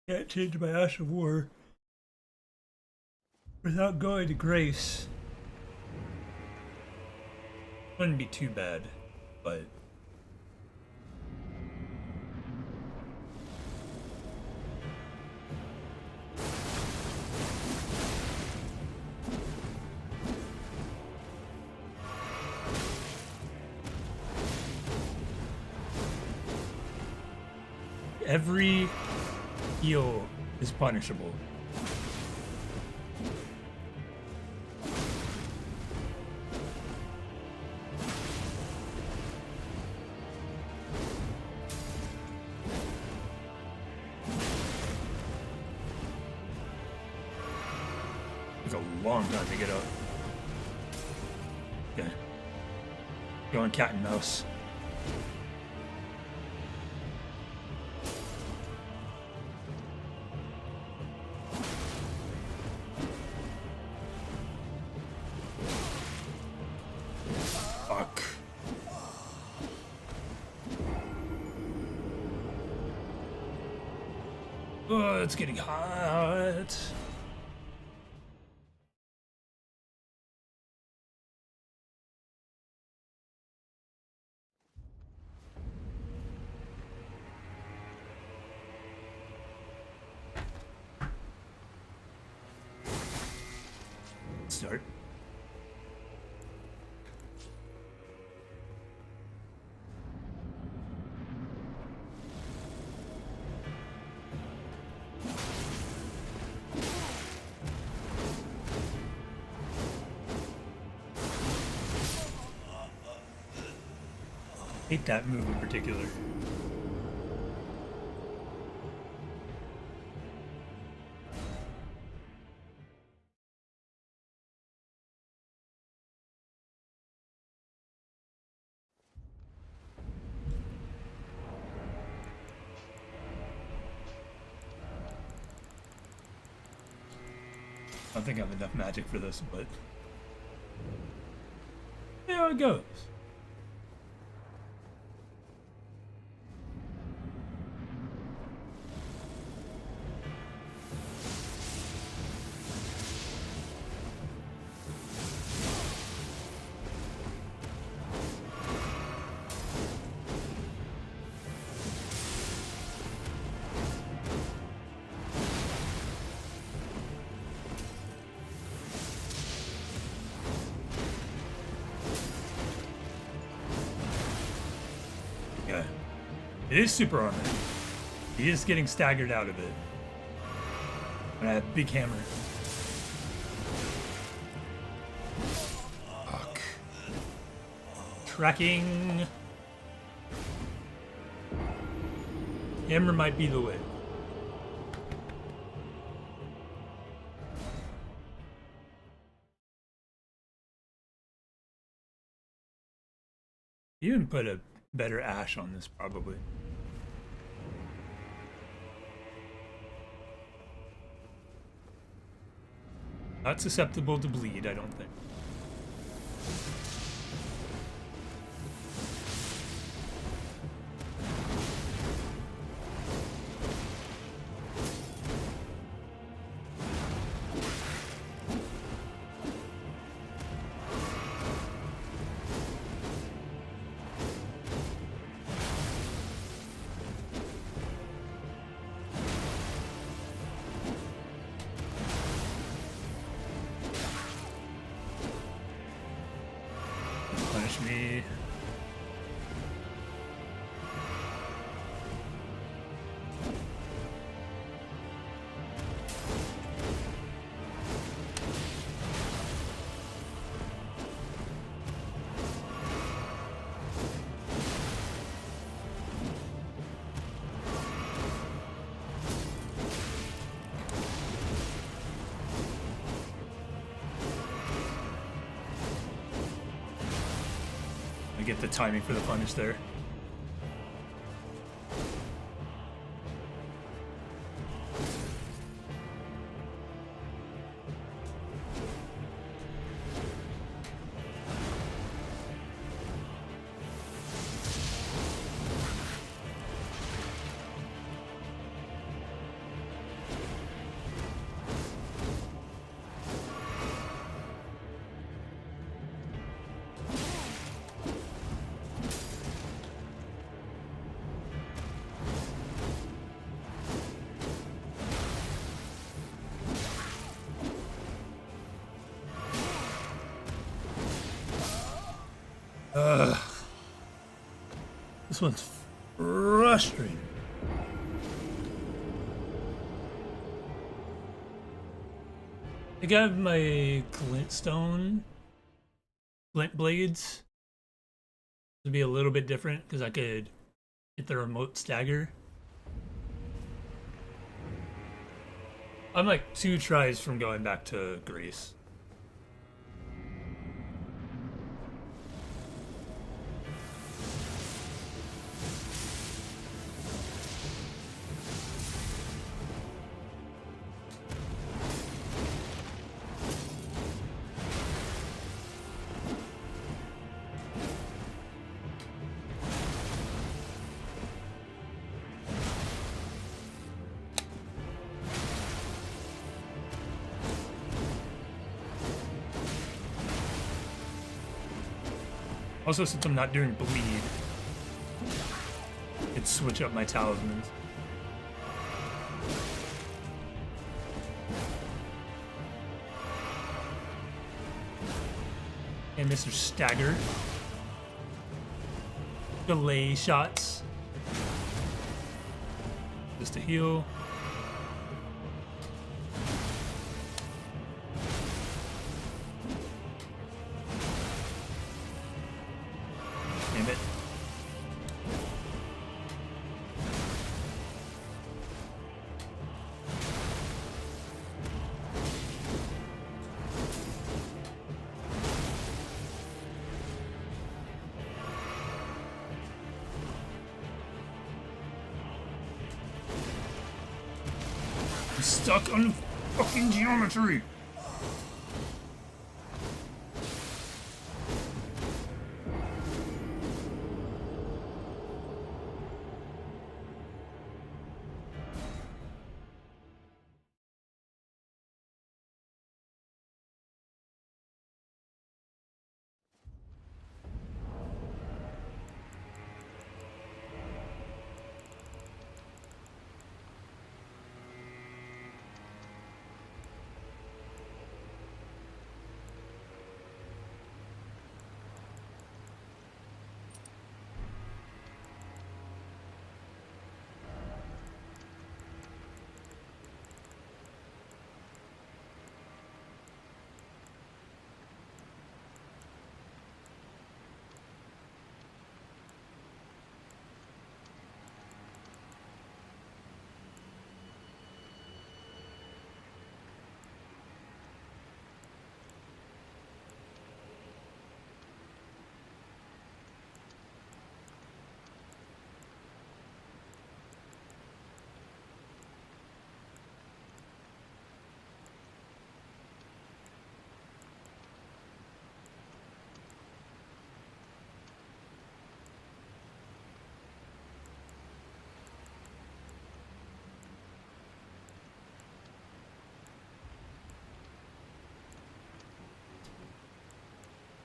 Can't change my Ash of War without going to Grace. Wouldn't be too bad, but every heal is punishable. Took a long time to get up. Okay. Going cat and mouse. Fuck. Oh, it's getting hot. Start. Hate that move in particular. I don't think I have enough magic for this, but there it goes. Yeah, it is super armor. He is getting staggered out of it. And I have big hammer. Fuck. Tracking. Hammer might be the way. You can put a better ash on this, probably. Not susceptible to bleed, I don't think. Punish me. I get the timing for the punish there. Ugh. This one's frustrating. I got my glintstone glint blades to be a little bit different because I could hit the remote stagger. I'm like 2 tries from going back to Greece. Also, since I'm not doing bleed, I could switch up my talismans. And Mr. Stagger. Delay shots. Just to heal. Damn it. I'm stuck on fucking geometry.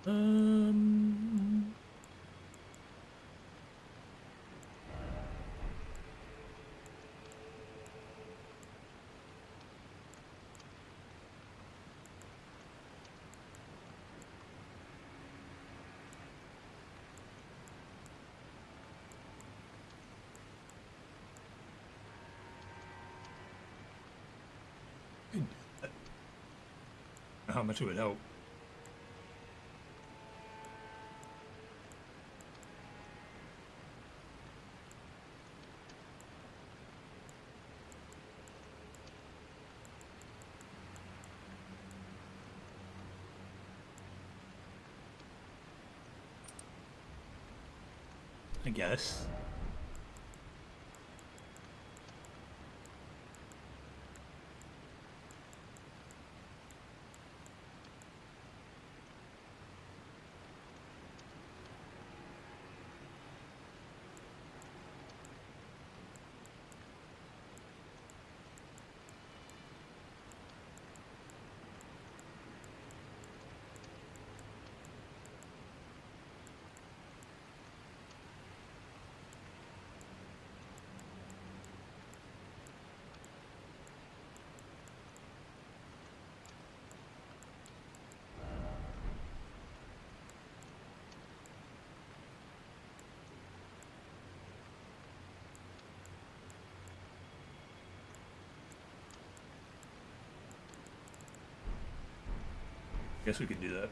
Um. How much it would help. I guess. Guess we could do that.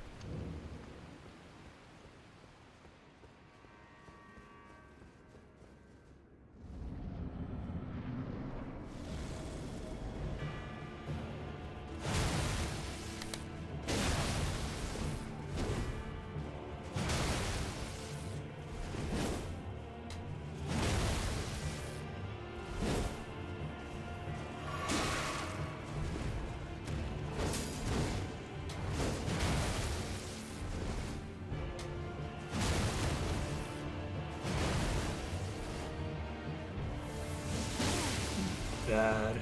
Bad.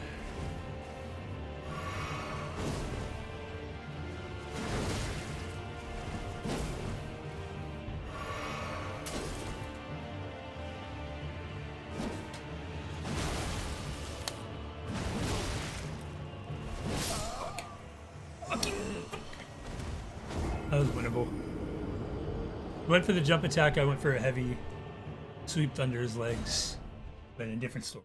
That was winnable. Went for the jump attack, I went for a heavy sweep under his legs, but in a different story.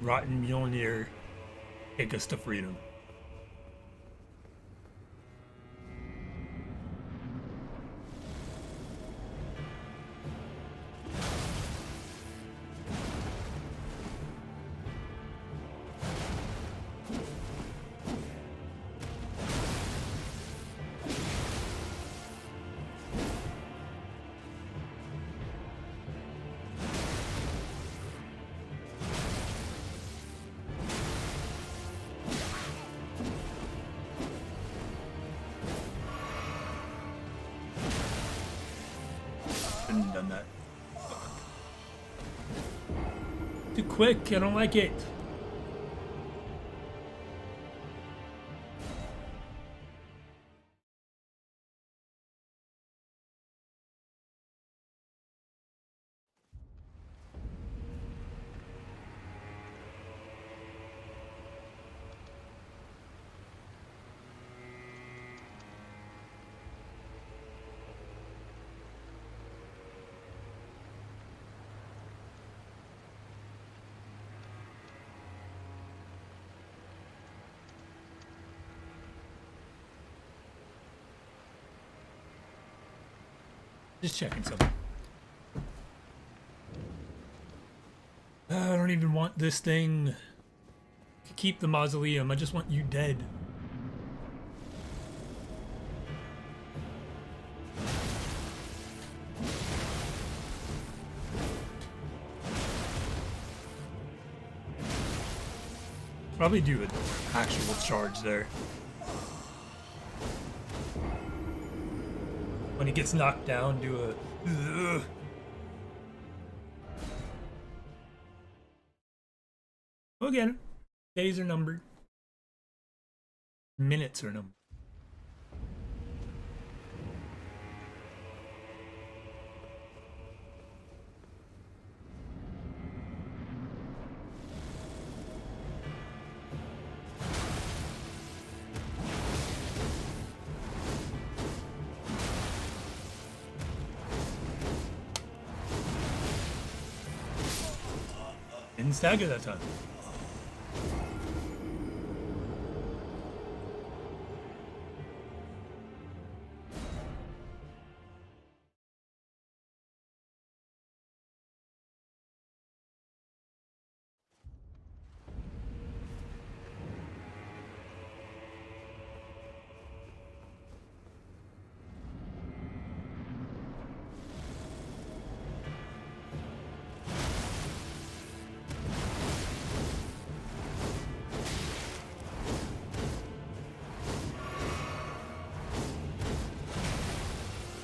Rotten Mjolnir, take us to freedom. Shouldn't have done that. Too quick, I don't like it. Just checking something. I don't even want this thing. Keep the mausoleum. I just want you dead. Probably do an actual charge there. When he gets knocked down, do a... Ugh. We'll get him. Days are numbered. Minutes are numbered. Didn't stagger that time.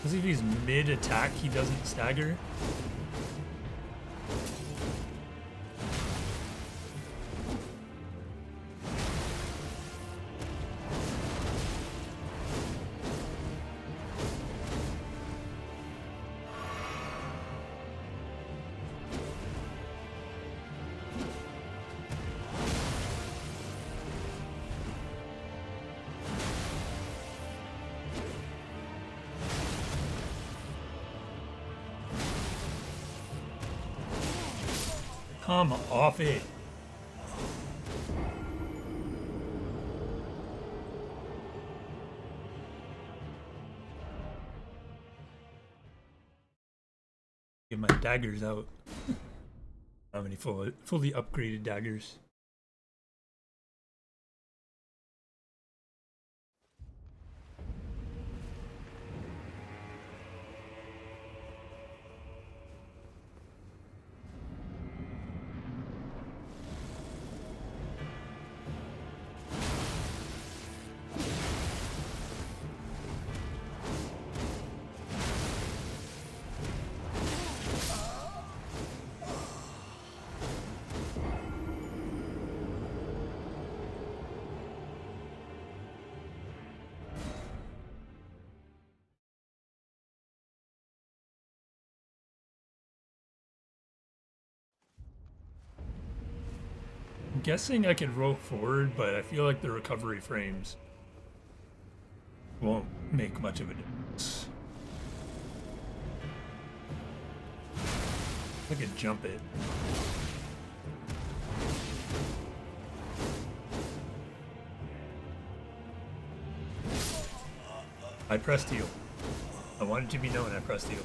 If he's mid-attack, he doesn't stagger. Come off it. Get my daggers out. How many fully upgraded daggers? I'm guessing I could roll forward, but I feel like the recovery frames won't make much of a difference. I could jump it. I pressed heal. I wanted to be known I pressed heal.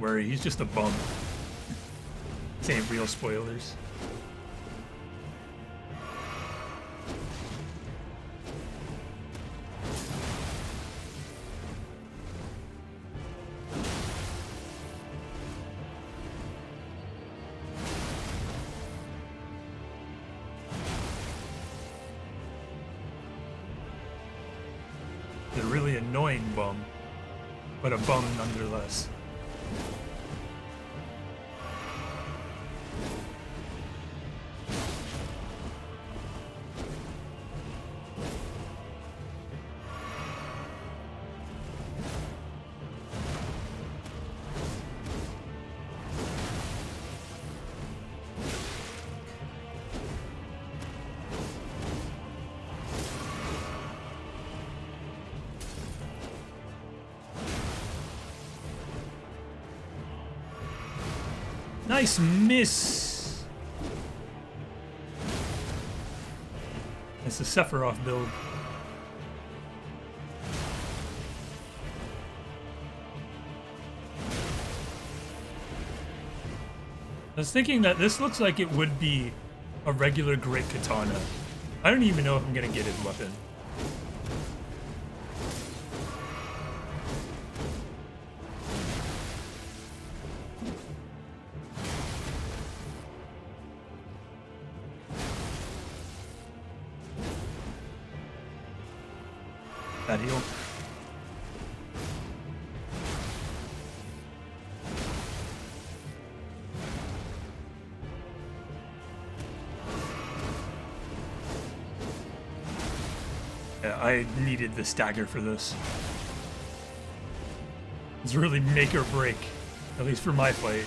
Don't worry, he's just a bum. This ain't real spoilers. A really annoying bum, but a bum nonetheless. Nice miss. It's a Sephiroth build. I was thinking that this looks like it would be a regular great katana. I don't even know if I'm gonna get his weapon. That heal. Yeah, I needed the stagger for this. It's really make or break, at least for my fight.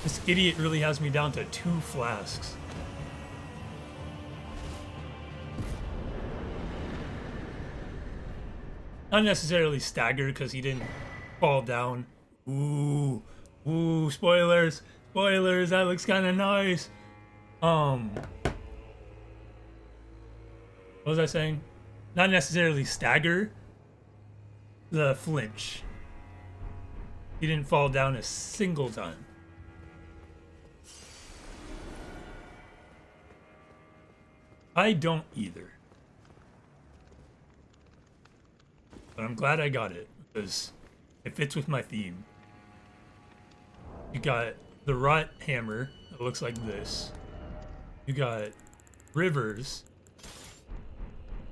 This idiot really has me down to 2 flasks. Not necessarily stagger because he didn't fall down. Ooh, spoilers, spoilers. That looks kind of nice. What was I saying? Not necessarily stagger. The flinch. He didn't fall down a single time. I don't either. But I'm glad I got it, because it fits with my theme. You got the rot hammer, that looks like this. You got rivers,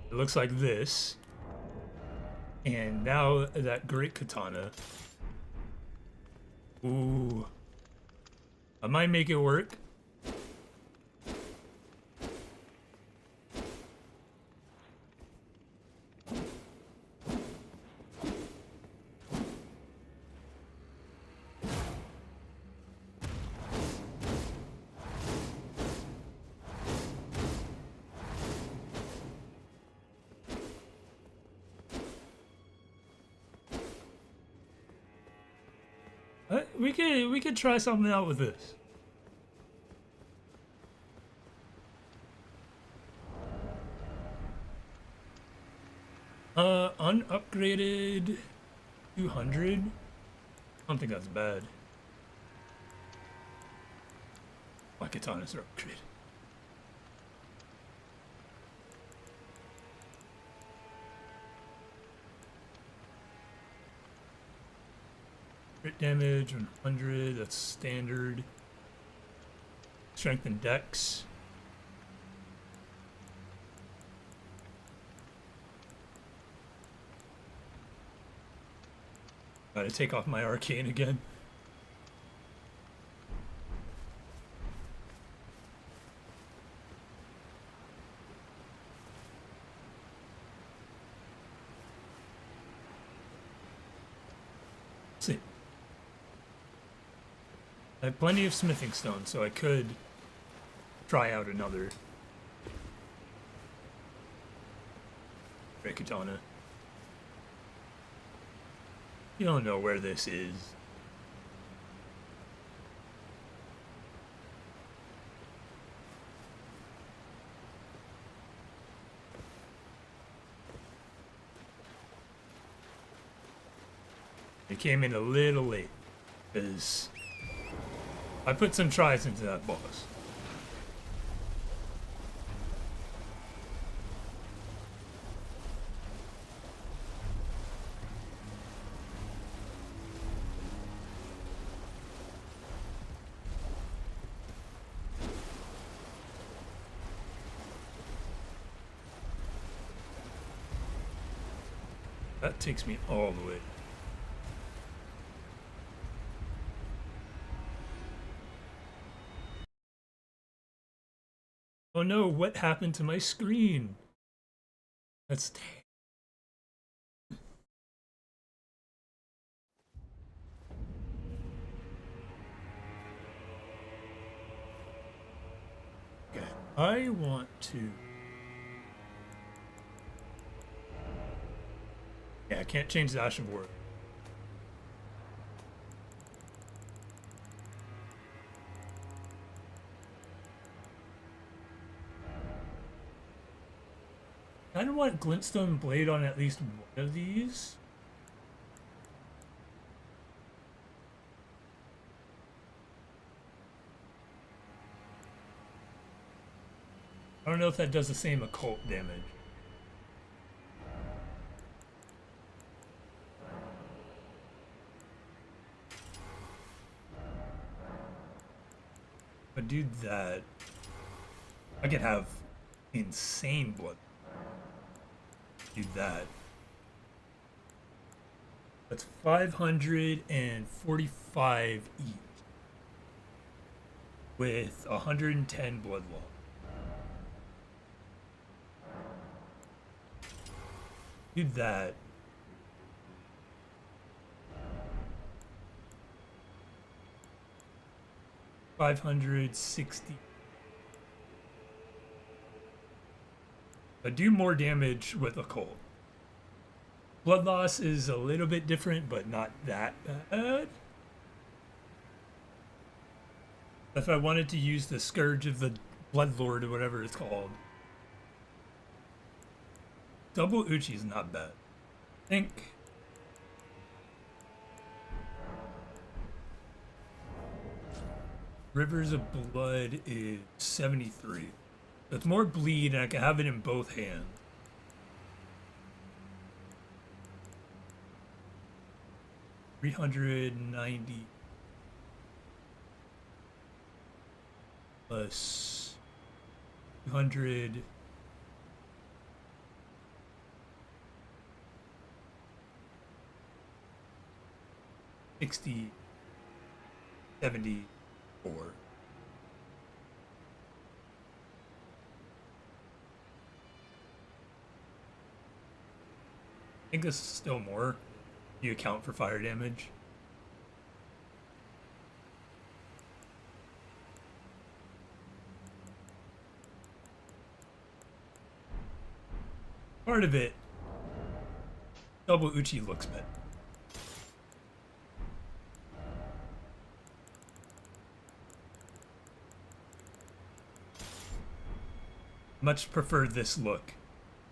it looks like this. And now that great katana. Ooh. I might make it work. We could try something out with this. Unupgraded 200. I don't think that's bad. My katanas are upgraded. Crit damage 100, that's standard. Strength and dex. Gotta take off my arcane again. Let's see. I have plenty of smithing stone, so I could try out another Great Katana. You don't know where this is. It came in a little late, because I put some tries into that boss. That takes me all the way. Oh no, what happened to my screen? That's okay. I want to. Yeah, I can't change the Ash of War. I kind of want Glintstone Blade on at least one of these. I don't know if that does the same occult damage. If I do that, I could have insane blood. Do that. That's 545 each. With 110 blood loss. Do that. $560. I do more damage with occult. Blood loss is a little bit different, but not that bad. If I wanted to use the Scourge of the Bloodlord or whatever it's called. Double Uchi is not bad. I think. Rivers of Blood is 73. So it's more bleed and I can have it in both hands. $390 plus 200. $60, $74. I think this is still more. You account for fire damage. Part of it, double Uchi looks better. Much prefer this look.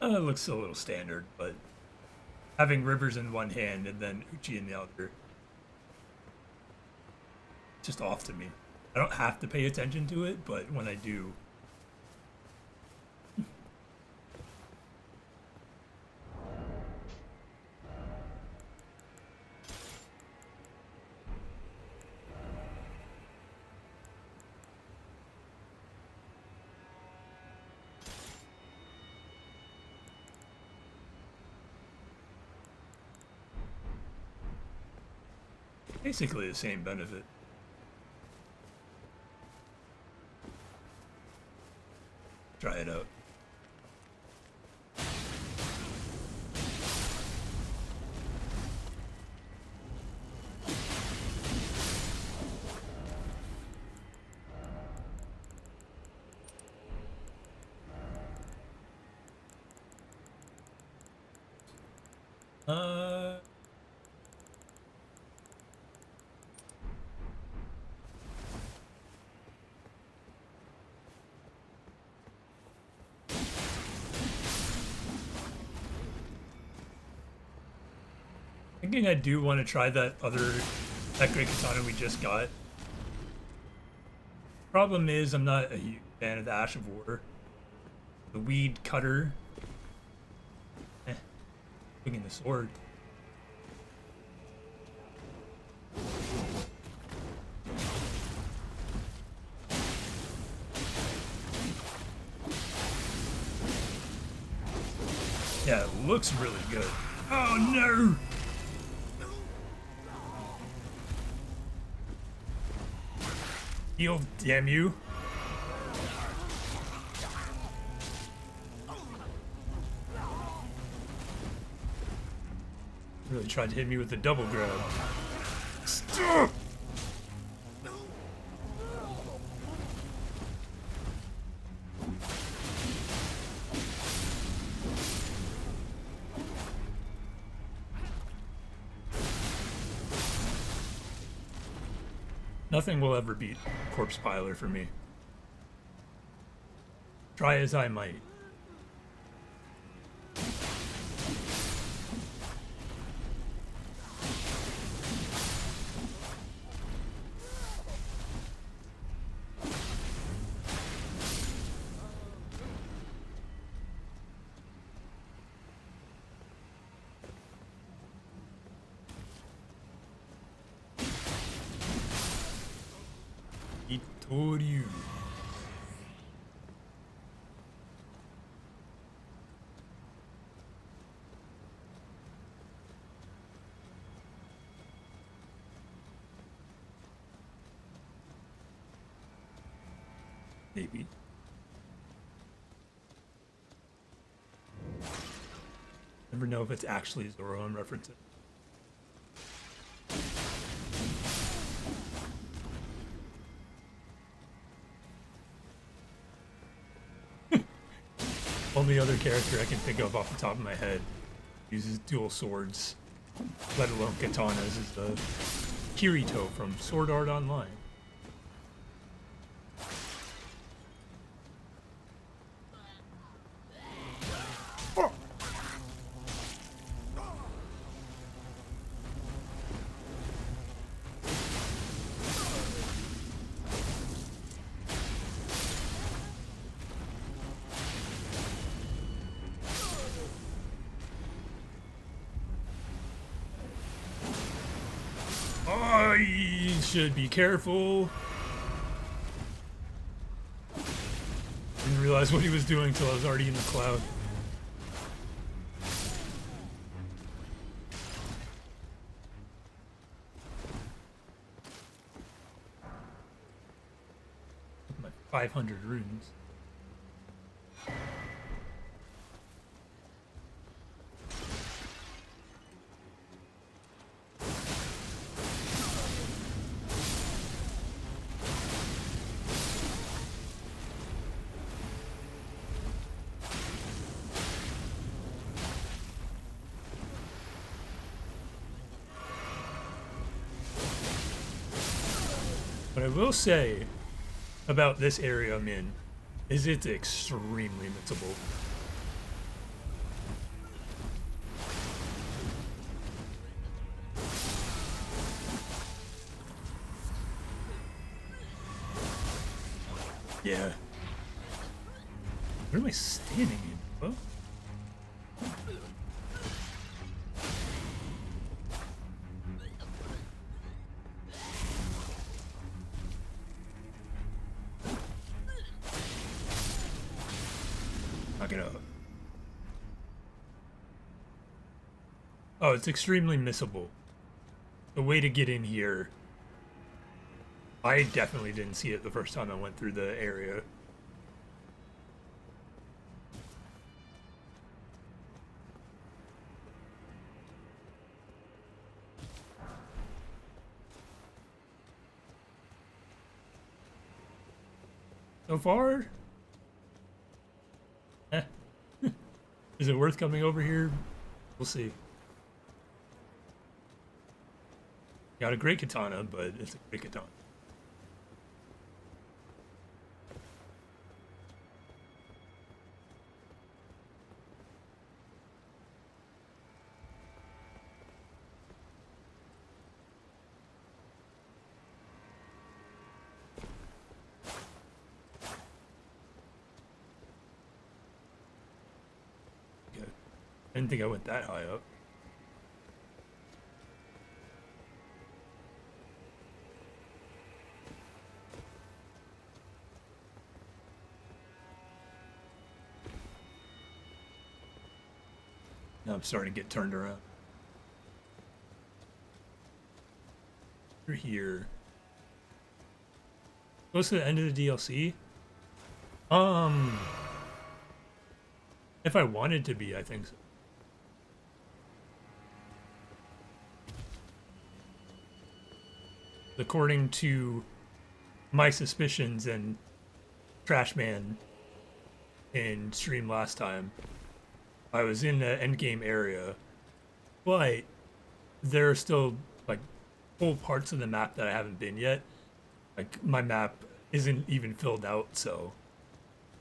It looks a little standard, but having rivers in one hand and then Uchi in the other, just off to me. I don't have to pay attention to it, but when I do, basically the same benefit. Try it out. Uh, Thinking I do want to try that great katana we just got. Problem is, I'm not a huge fan of the Ash of War. The weed cutter. Swinging the sword. Yeah, it looks really good. Oh no! Heal, damn you. Really tried to hit me with the double grab. Stop! Nothing will ever beat Corpse Piler for me. Try as I might. Itoriu. Maybe. Never know if it's actually Zoro I'm referencing. Only other character I can think of off the top of my head uses dual swords, let alone katanas, is the Kirito from Sword Art Online. I should be careful. Didn't realize what he was doing until I was already in the cloud. My 500 runes. What I will say about this area I'm in is it's extremely missable. Yeah. Where am I standing in? Oh. Knock it out. Oh, it's extremely missable. The way to get in here, I definitely didn't see it the first time I went through the area. So far, is it worth coming over here? We'll see. Got a great katana, but it's a great katana. Good. I didn't think I went that high up. Now I'm starting to get turned around. You're here. Close to the end of the DLC? If I wanted to be, I think so. According to my suspicions and Trashman in stream last time, I was in the endgame area, but there are still like whole parts of the map that I haven't been yet. Like my map isn't even filled out, so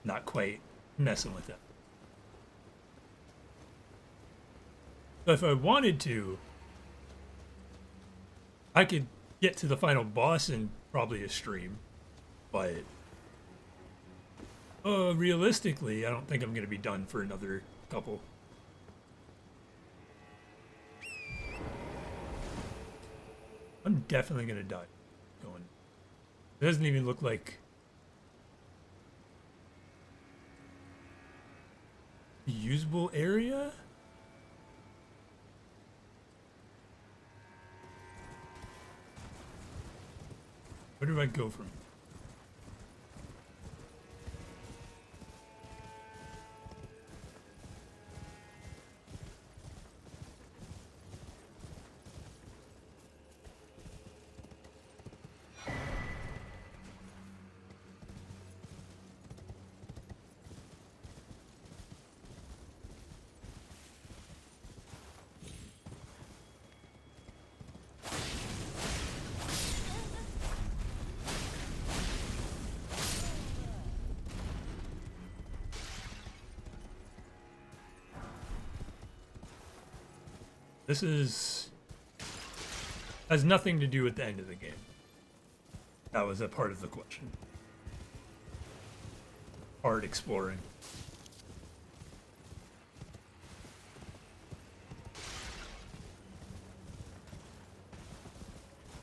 not quite messing with it. So if I wanted to, I could get to the final boss in probably a stream, but realistically, I don't think I'm gonna be done for another couple. I'm definitely gonna die going. It doesn't even look like a usable area. Where do I go from here? This has nothing to do with the end of the game. That was a part of the question. Hard exploring.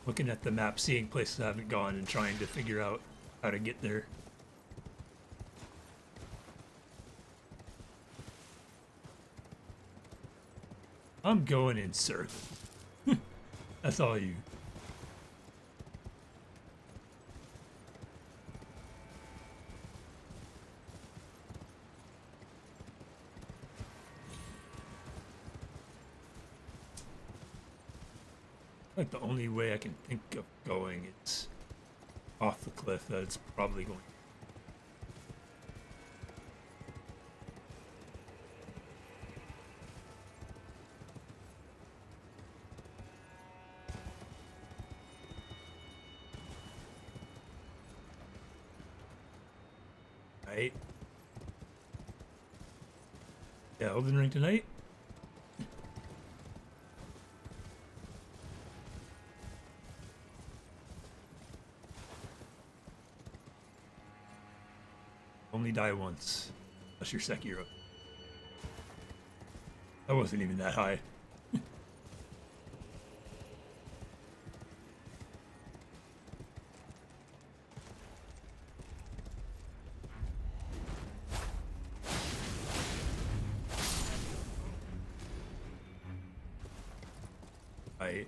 Looking at the map, seeing places I haven't gone, and trying to figure out how to get there. I'm going in circles. That's all you. Like the only way I can think of going is off the cliff. That's probably going. Right. Yeah, Elden Ring tonight. Only die once. That's your Sekiro. That wasn't even that high. Right.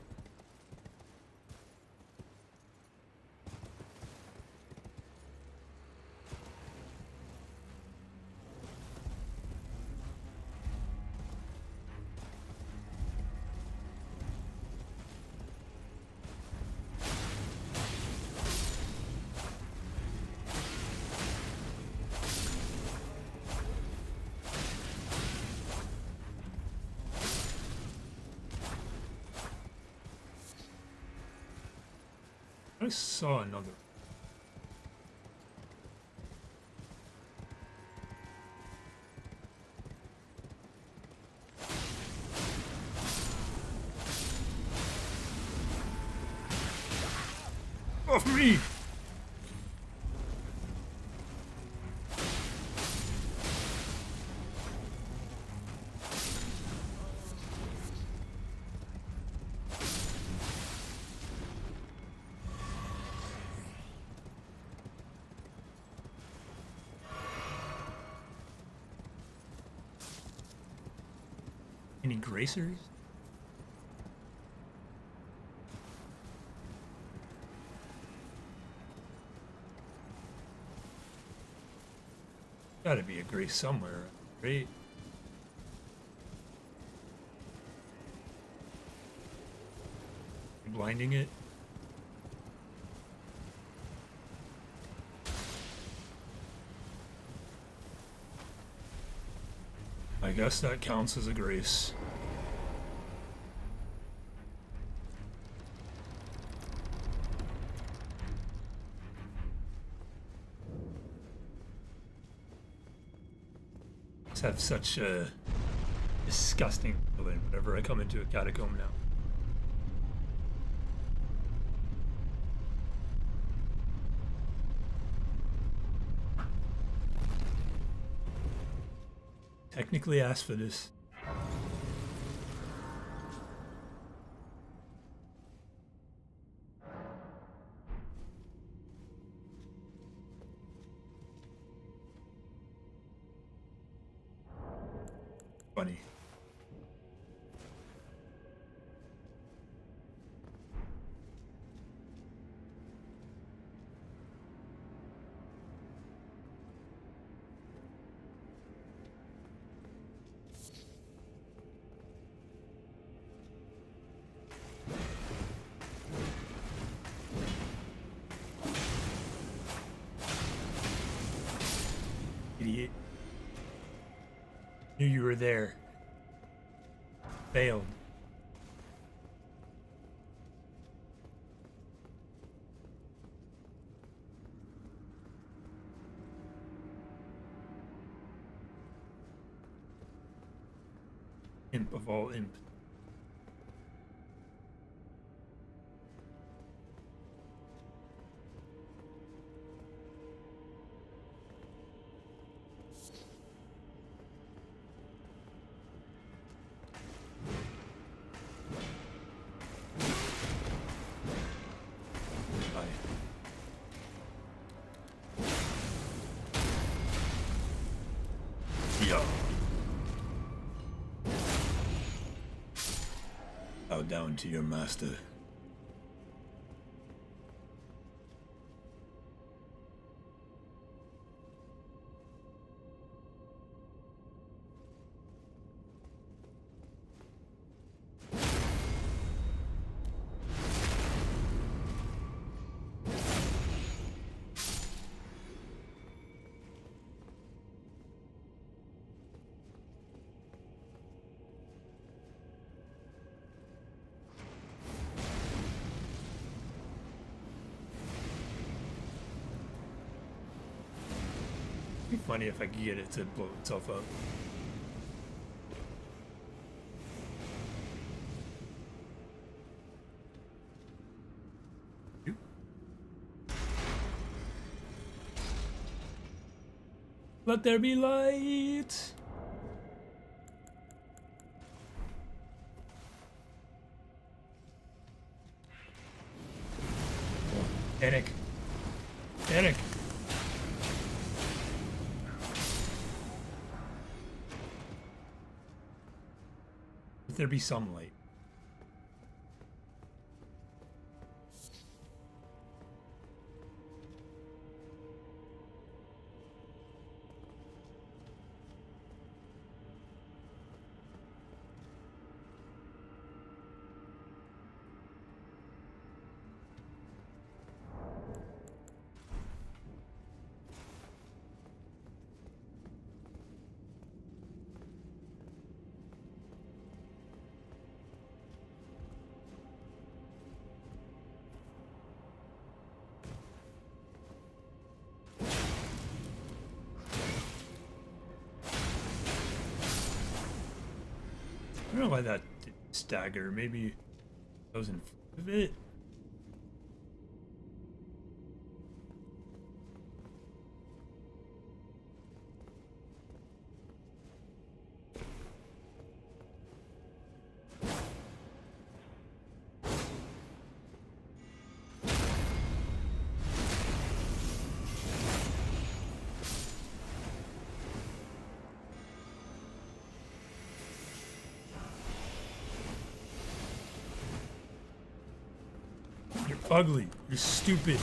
I saw another. Off me! Any gracers? Gotta be a grace somewhere, right? Blinding it? I guess that counts as a grace. Just have such a disgusting feeling whenever I come into a catacomb now. Technically asked for this. Funny. Idiot. Knew you were there. Failed. Imp of all imp. Bow down to your master. It'd be funny if I could get it to blow itself up. Let there be light! Panic. Panic. Let there be some light. I don't know why that didn't stagger. Maybe I was in front of it. You're ugly. You're stupid.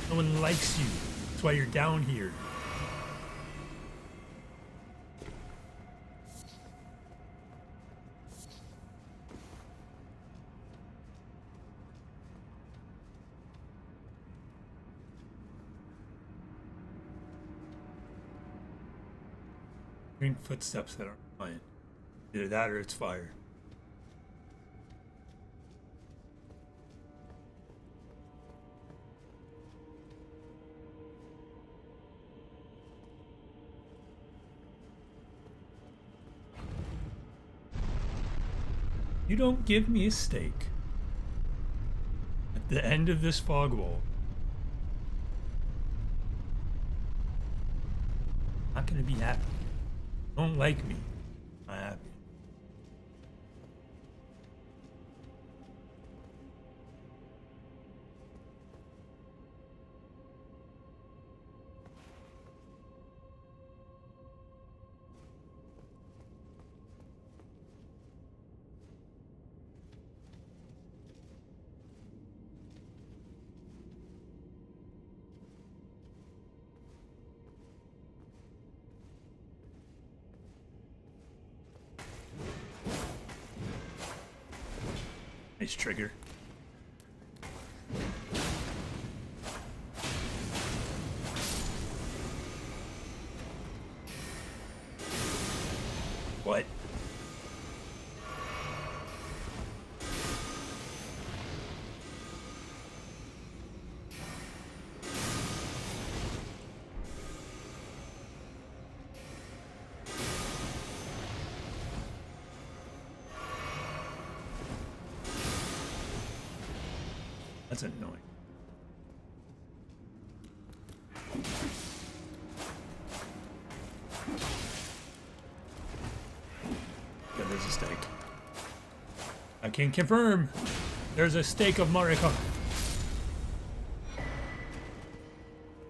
No one likes you. That's why you're down here. Hearing footsteps that aren't mine. Either that or it's fire. You don't give me a steak at the end of this fog wall. I'm not gonna be happy. You don't like me. I'm not happy. Nice trigger. What? That's annoying. Yeah, there's a stake. I can confirm. There's a stake of Marika.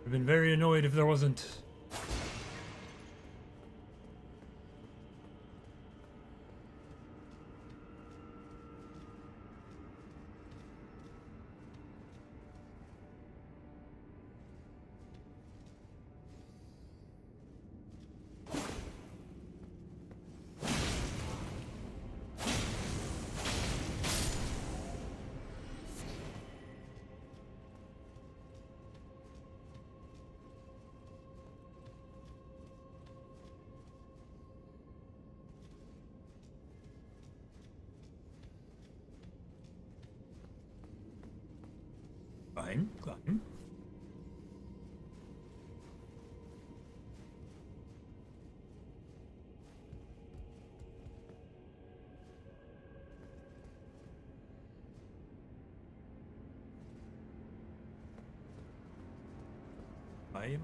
I've been very annoyed if there wasn't. Climb, climb. Climb.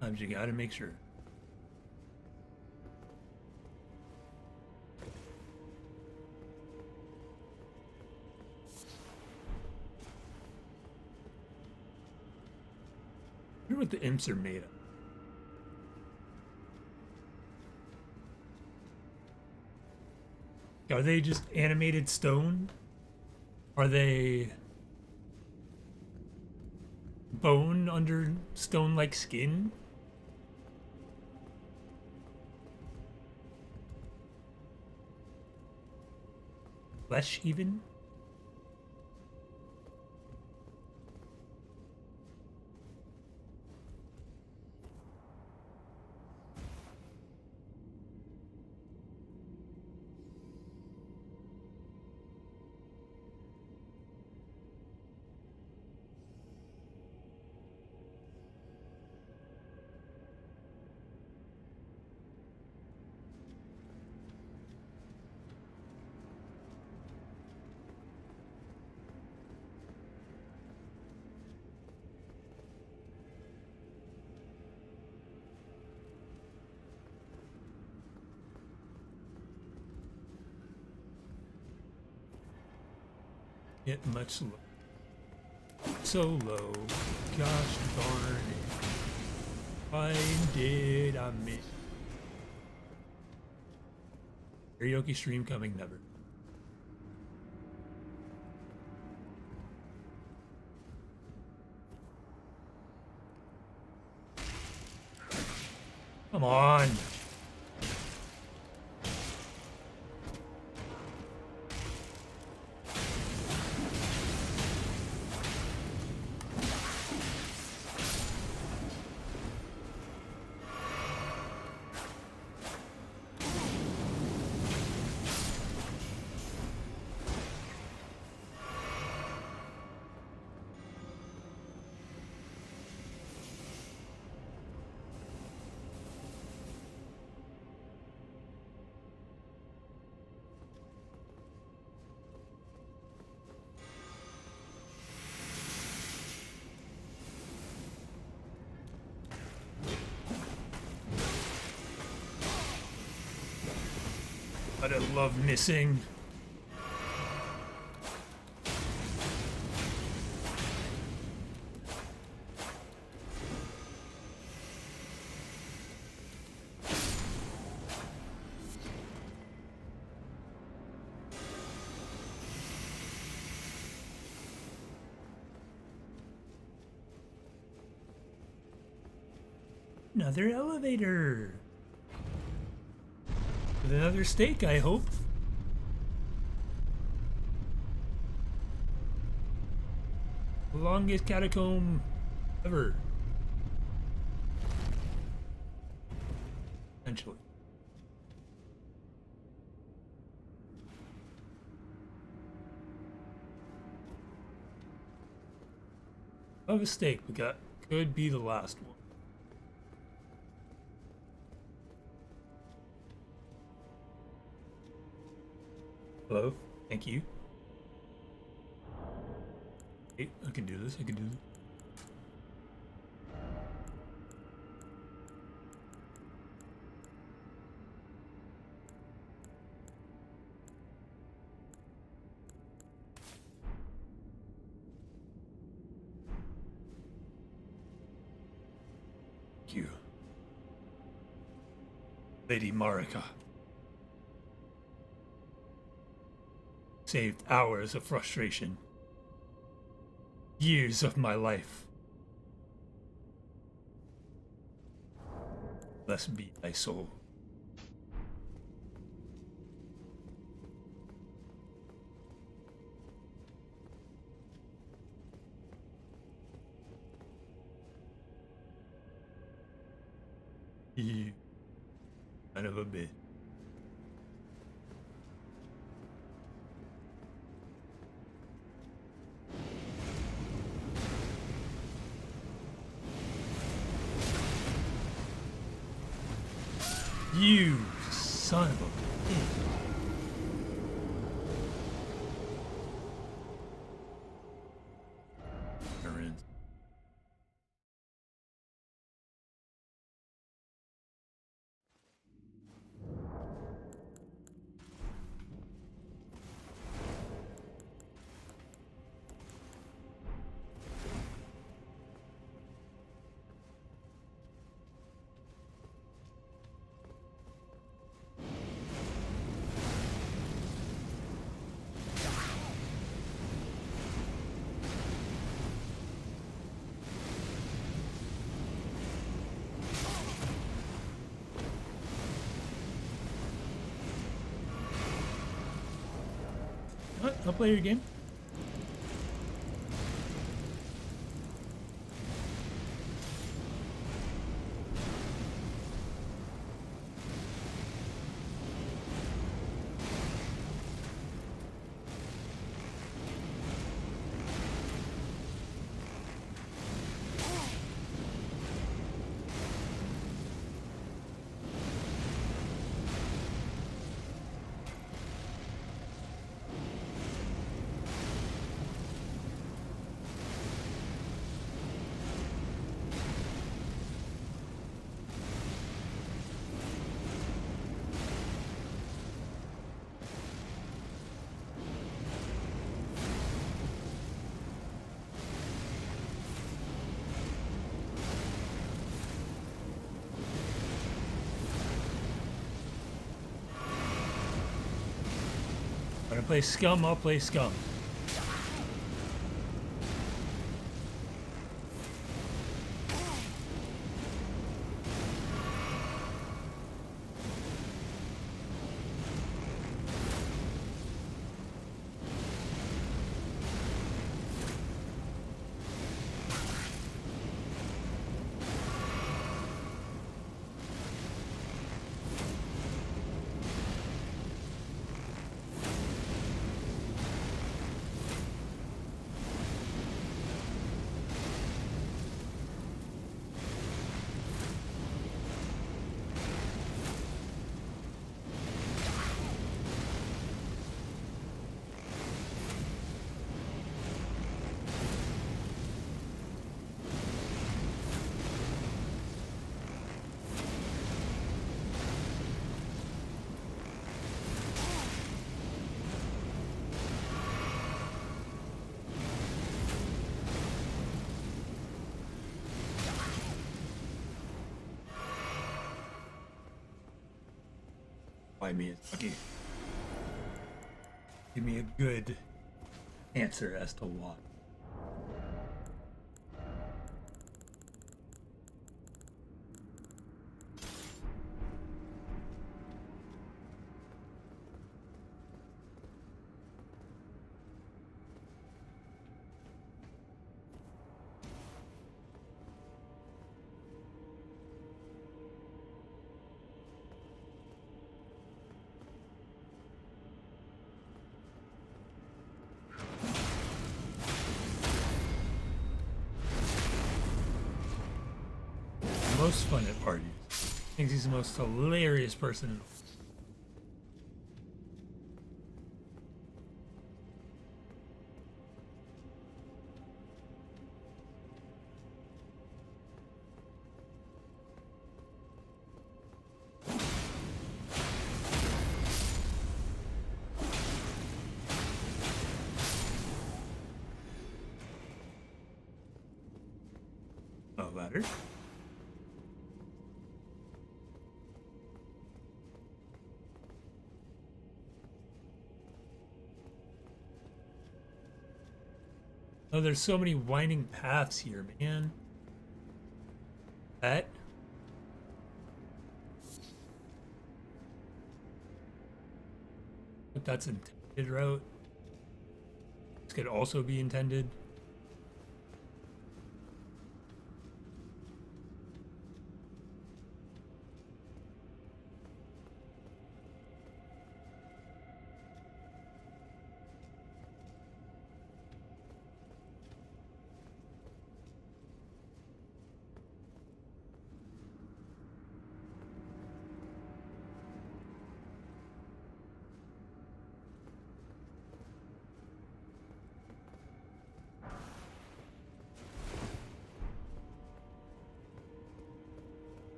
Sometimes you gotta make sure. I wonder what the imps are made of. Are they just animated stone? Are they bone under stone-like skin. Flesh, even. Get much low. So low. Gosh darn it. Why did I miss? Karaoke stream coming never. Come on. But I love missing. Another elevator. With another stake, I hope. The longest catacomb ever. Essentially. Of a stake we got. Could be the last one. Hello, thank you. Hey, I can do this, I can do this. Thank you. Lady Marika. Saved hours of frustration. Years of my life. Blessed be thy soul. You son of a bitch. You son of a bitch. Ignorance. I'll play your game. When I play Scum, I'll play Scum. Why me is lucky. Give me a good answer as to why. Most fun at parties. Thinks he's the most hilarious person in the world. Oh, ladder. Oh, there's so many winding paths here, man. That. But that's intended route. This could also be intended.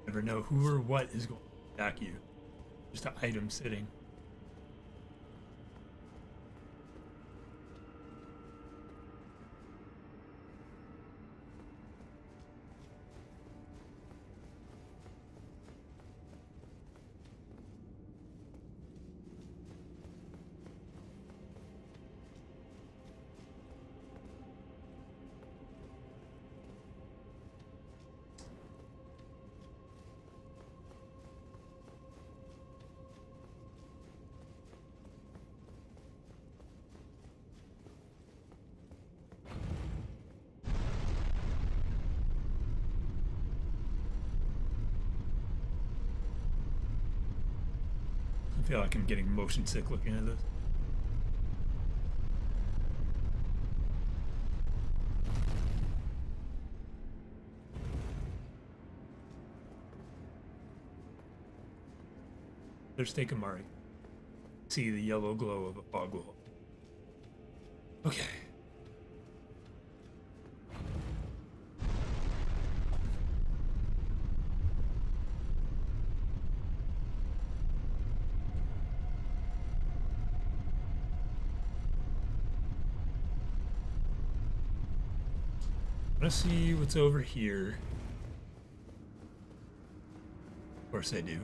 Never know who or what is going to attack you. Just an item sitting. I feel like I'm getting motion sick looking at this. There's Takamari. See the yellow glow of a fog wall. Okay. Let's see what's over here. Of course I do.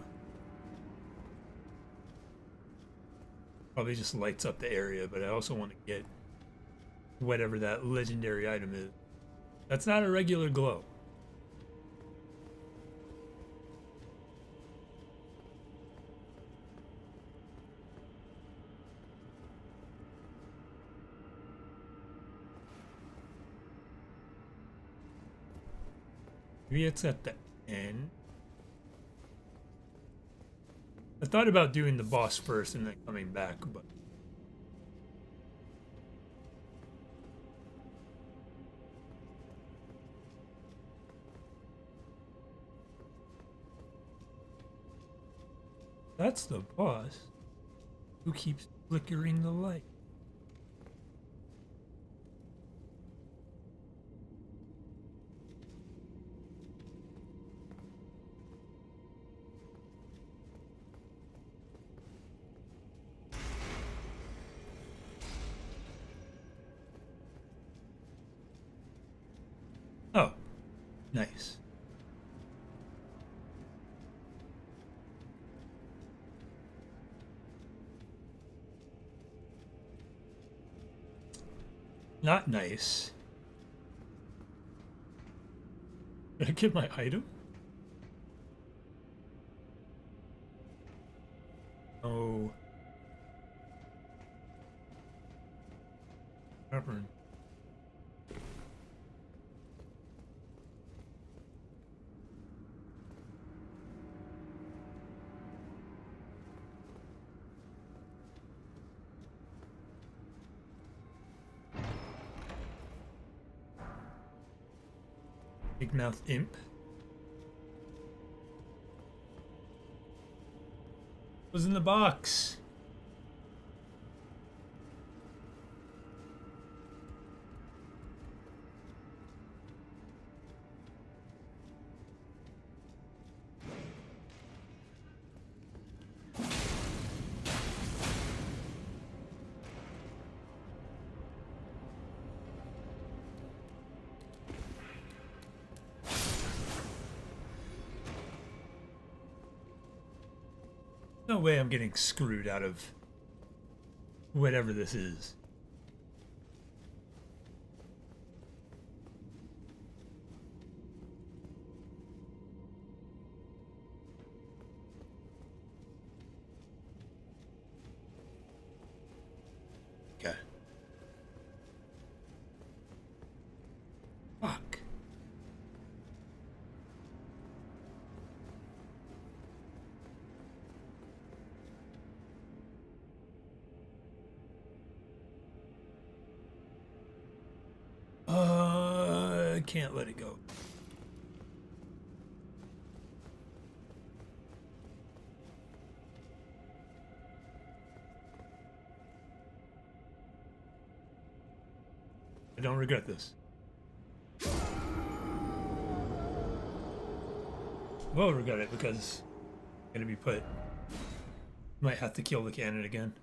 Probably just lights up the area, but I also want to get whatever that legendary item is. That's not a regular glow. Maybe it's at the end. I thought about doing the boss first and then coming back, but that's the boss who keeps flickering the light. Oh, nice. Not nice. Did I get my item? Oh. Cavern. Big mouth imp. Was in the box. No way I'm getting screwed out of whatever this is. Okay. Fuck. I can't let it go. I don't regret this. Will regret it because I'm gonna be put. Might have to kill the cannon again.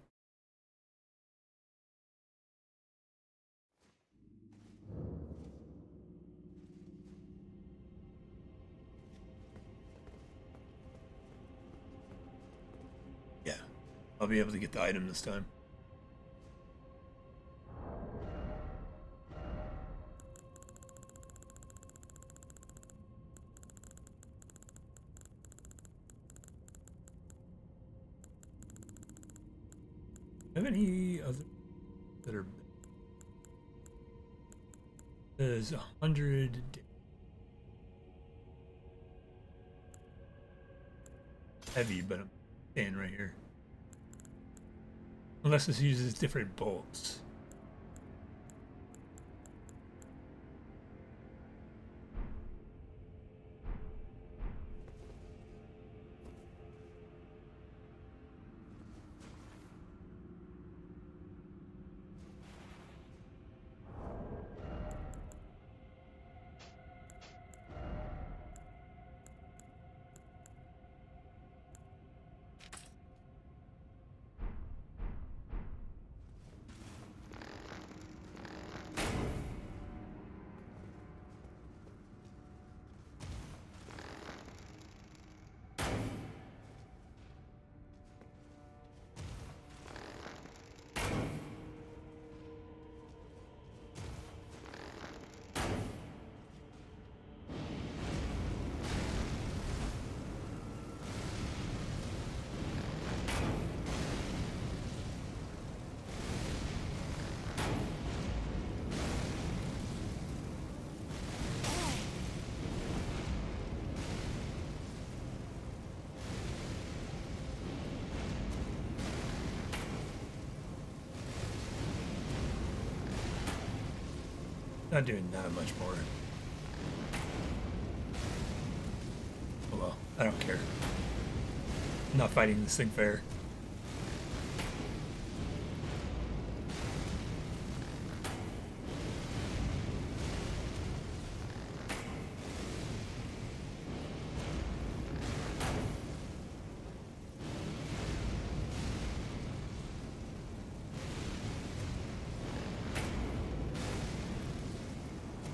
Yeah, I'll be able to get the item this time. Have any other that are? There's 100. Heavy, but I'm staying right here. Unless this uses different bolts. Not doing that much more. Oh well, I don't care. I'm not fighting this thing fair.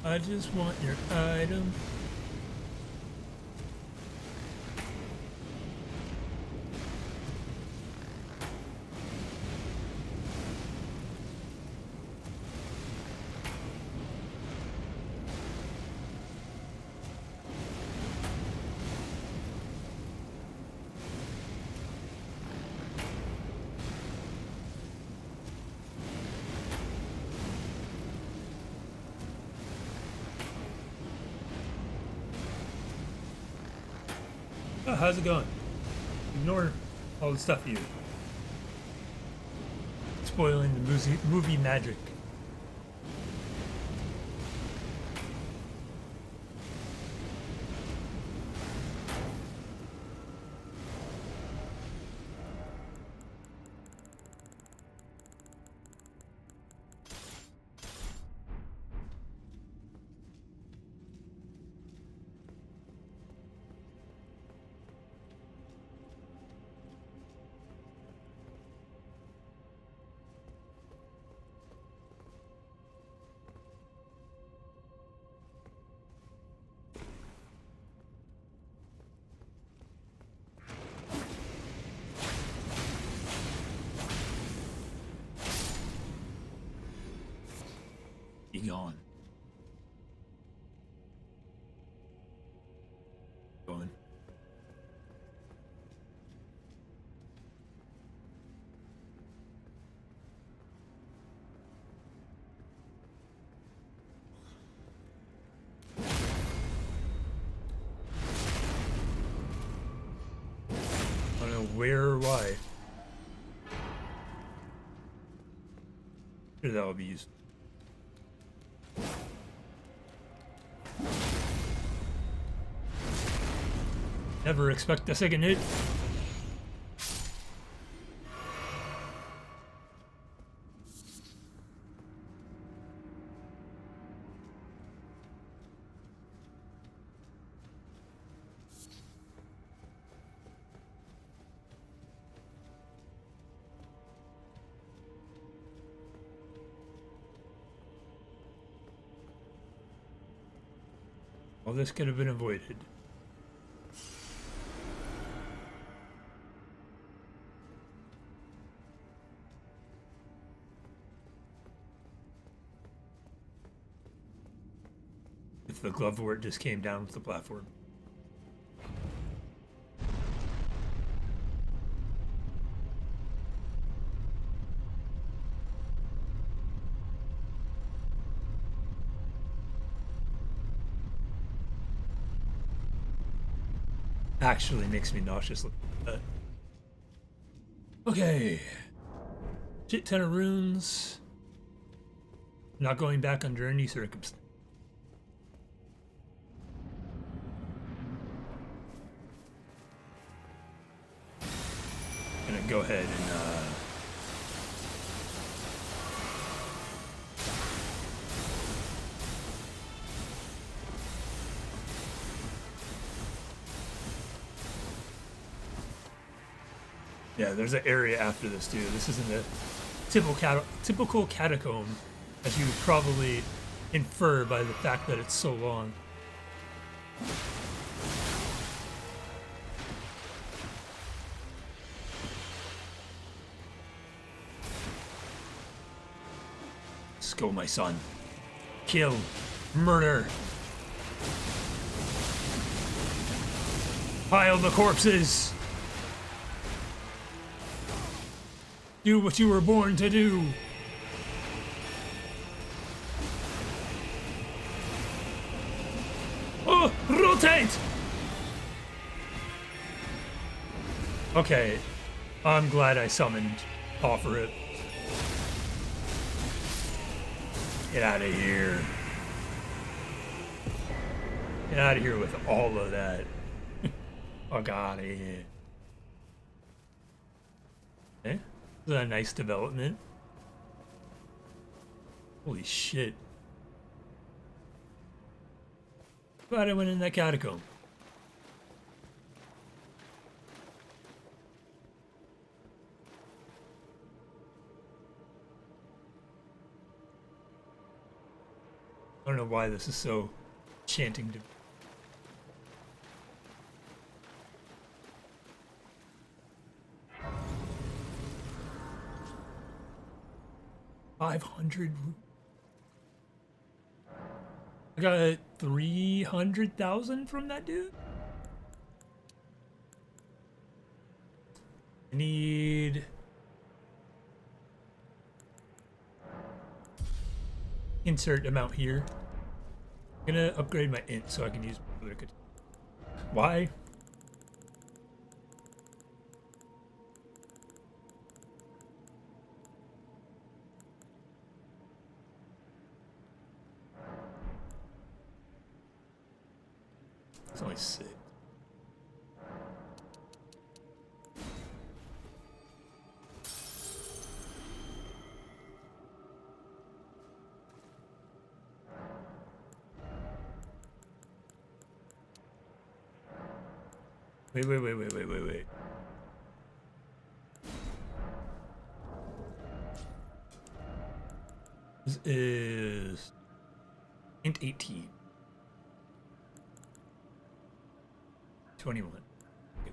I just want your item. Oh, how's it going? Ignore all the stuff you spoiling the movie magic. Be gone. Going. I don't know where or why. Sure, that will be used. Never expect a second hit. All this could have been avoided. If the glove wort just came down with the platform. Actually makes me nauseous looking at that. Okay. Shit ton of runes. Not going back under any circumstance. Gonna go ahead and yeah, there's an area after this too. This isn't a typical catacomb, as you would probably infer by the fact that it's so long. Let's go, my son. Kill. Murder. Pile the corpses. Do what you were born to do. Oh, rotate! Okay, I'm glad I summoned Offer It. Get out of here. Get out of here with all of that. Fuck out of here. Okay, this is a nice development. Holy shit. Glad I went in that catacomb. I don't know why this is so chanting to me. $500. I got 300,000 from that dude. I need insert amount here. I'm gonna upgrade my int so I can use why? It's only 6. Wait. This is int 18. 21. Okay.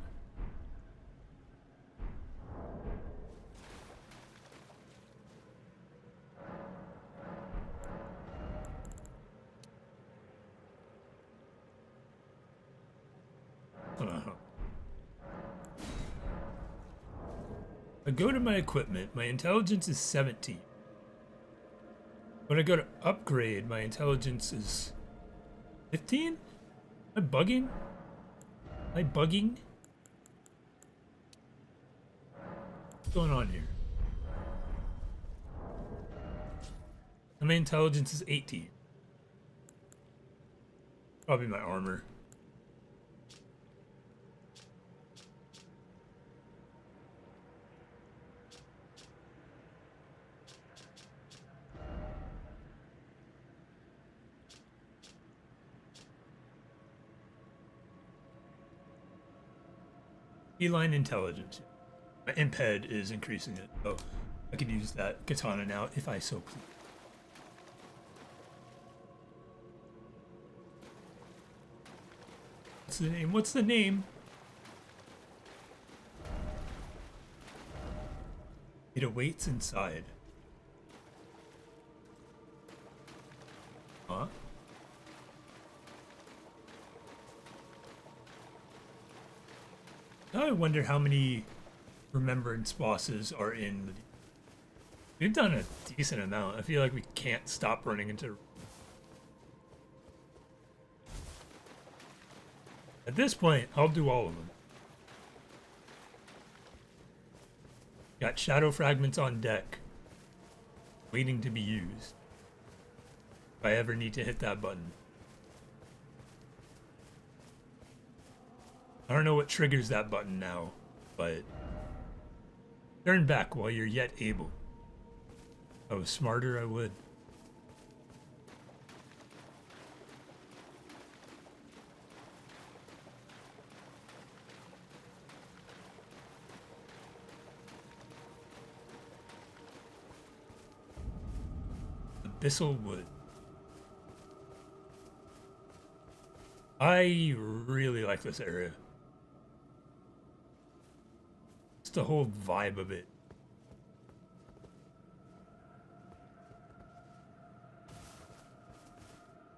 I go to my equipment, my intelligence is 17. When I go to upgrade, my intelligence is 15? Am I bugging? Am I bugging? What's going on here? And my intelligence is 18. Probably my armor. Feline intelligence. My imped is increasing it, so I can use that katana now if I so please. What's the name? What's the name? It awaits inside. Huh? Now I wonder how many remembrance bosses are in the... We've done a decent amount. I feel like we can't stop running into... At this point, I'll do all of them. Got shadow fragments on deck. waiting to be used. If I ever need to hit that button. I don't know what triggers that button now, but turn back while you're yet able. If I was smarter, I would. Abyssal Wood. I really like this area. It's the whole vibe of it.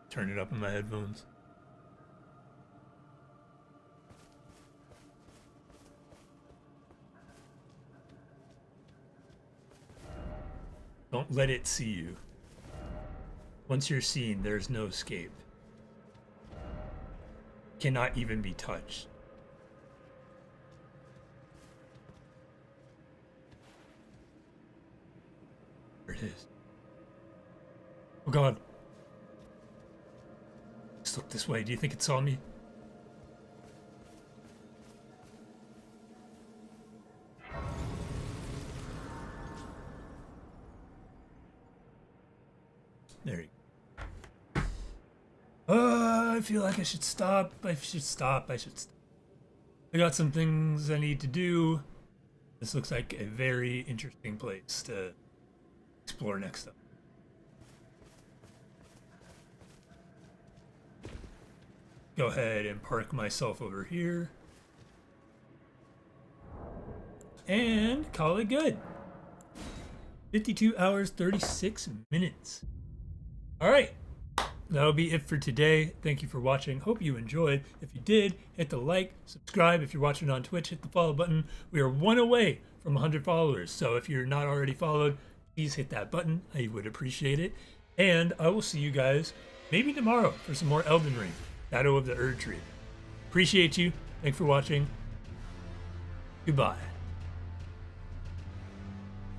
Turn it up in my headphones. Don't let it see you. Once you're seen, there's no escape. Cannot even be touched. There it is. Oh God. Just look this way. Do you think it saw me? There you go. I feel like I should stop. I should stop. I got some things I need to do. This looks like a very interesting place to explore next up. Go ahead and park myself over here. And call it good. 52 hours, 36 minutes. All right. That'll be it for today. Thank you for watching. Hope you enjoyed. If you did, hit the like, subscribe. If you're watching on Twitch, hit the follow button. We are one away from 100 followers. So if you're not already followed, please hit that button. I would appreciate it. And I will see you guys maybe tomorrow for some more Elden Ring. Shadow of the Erdtree. Appreciate you. Thanks for watching. Goodbye.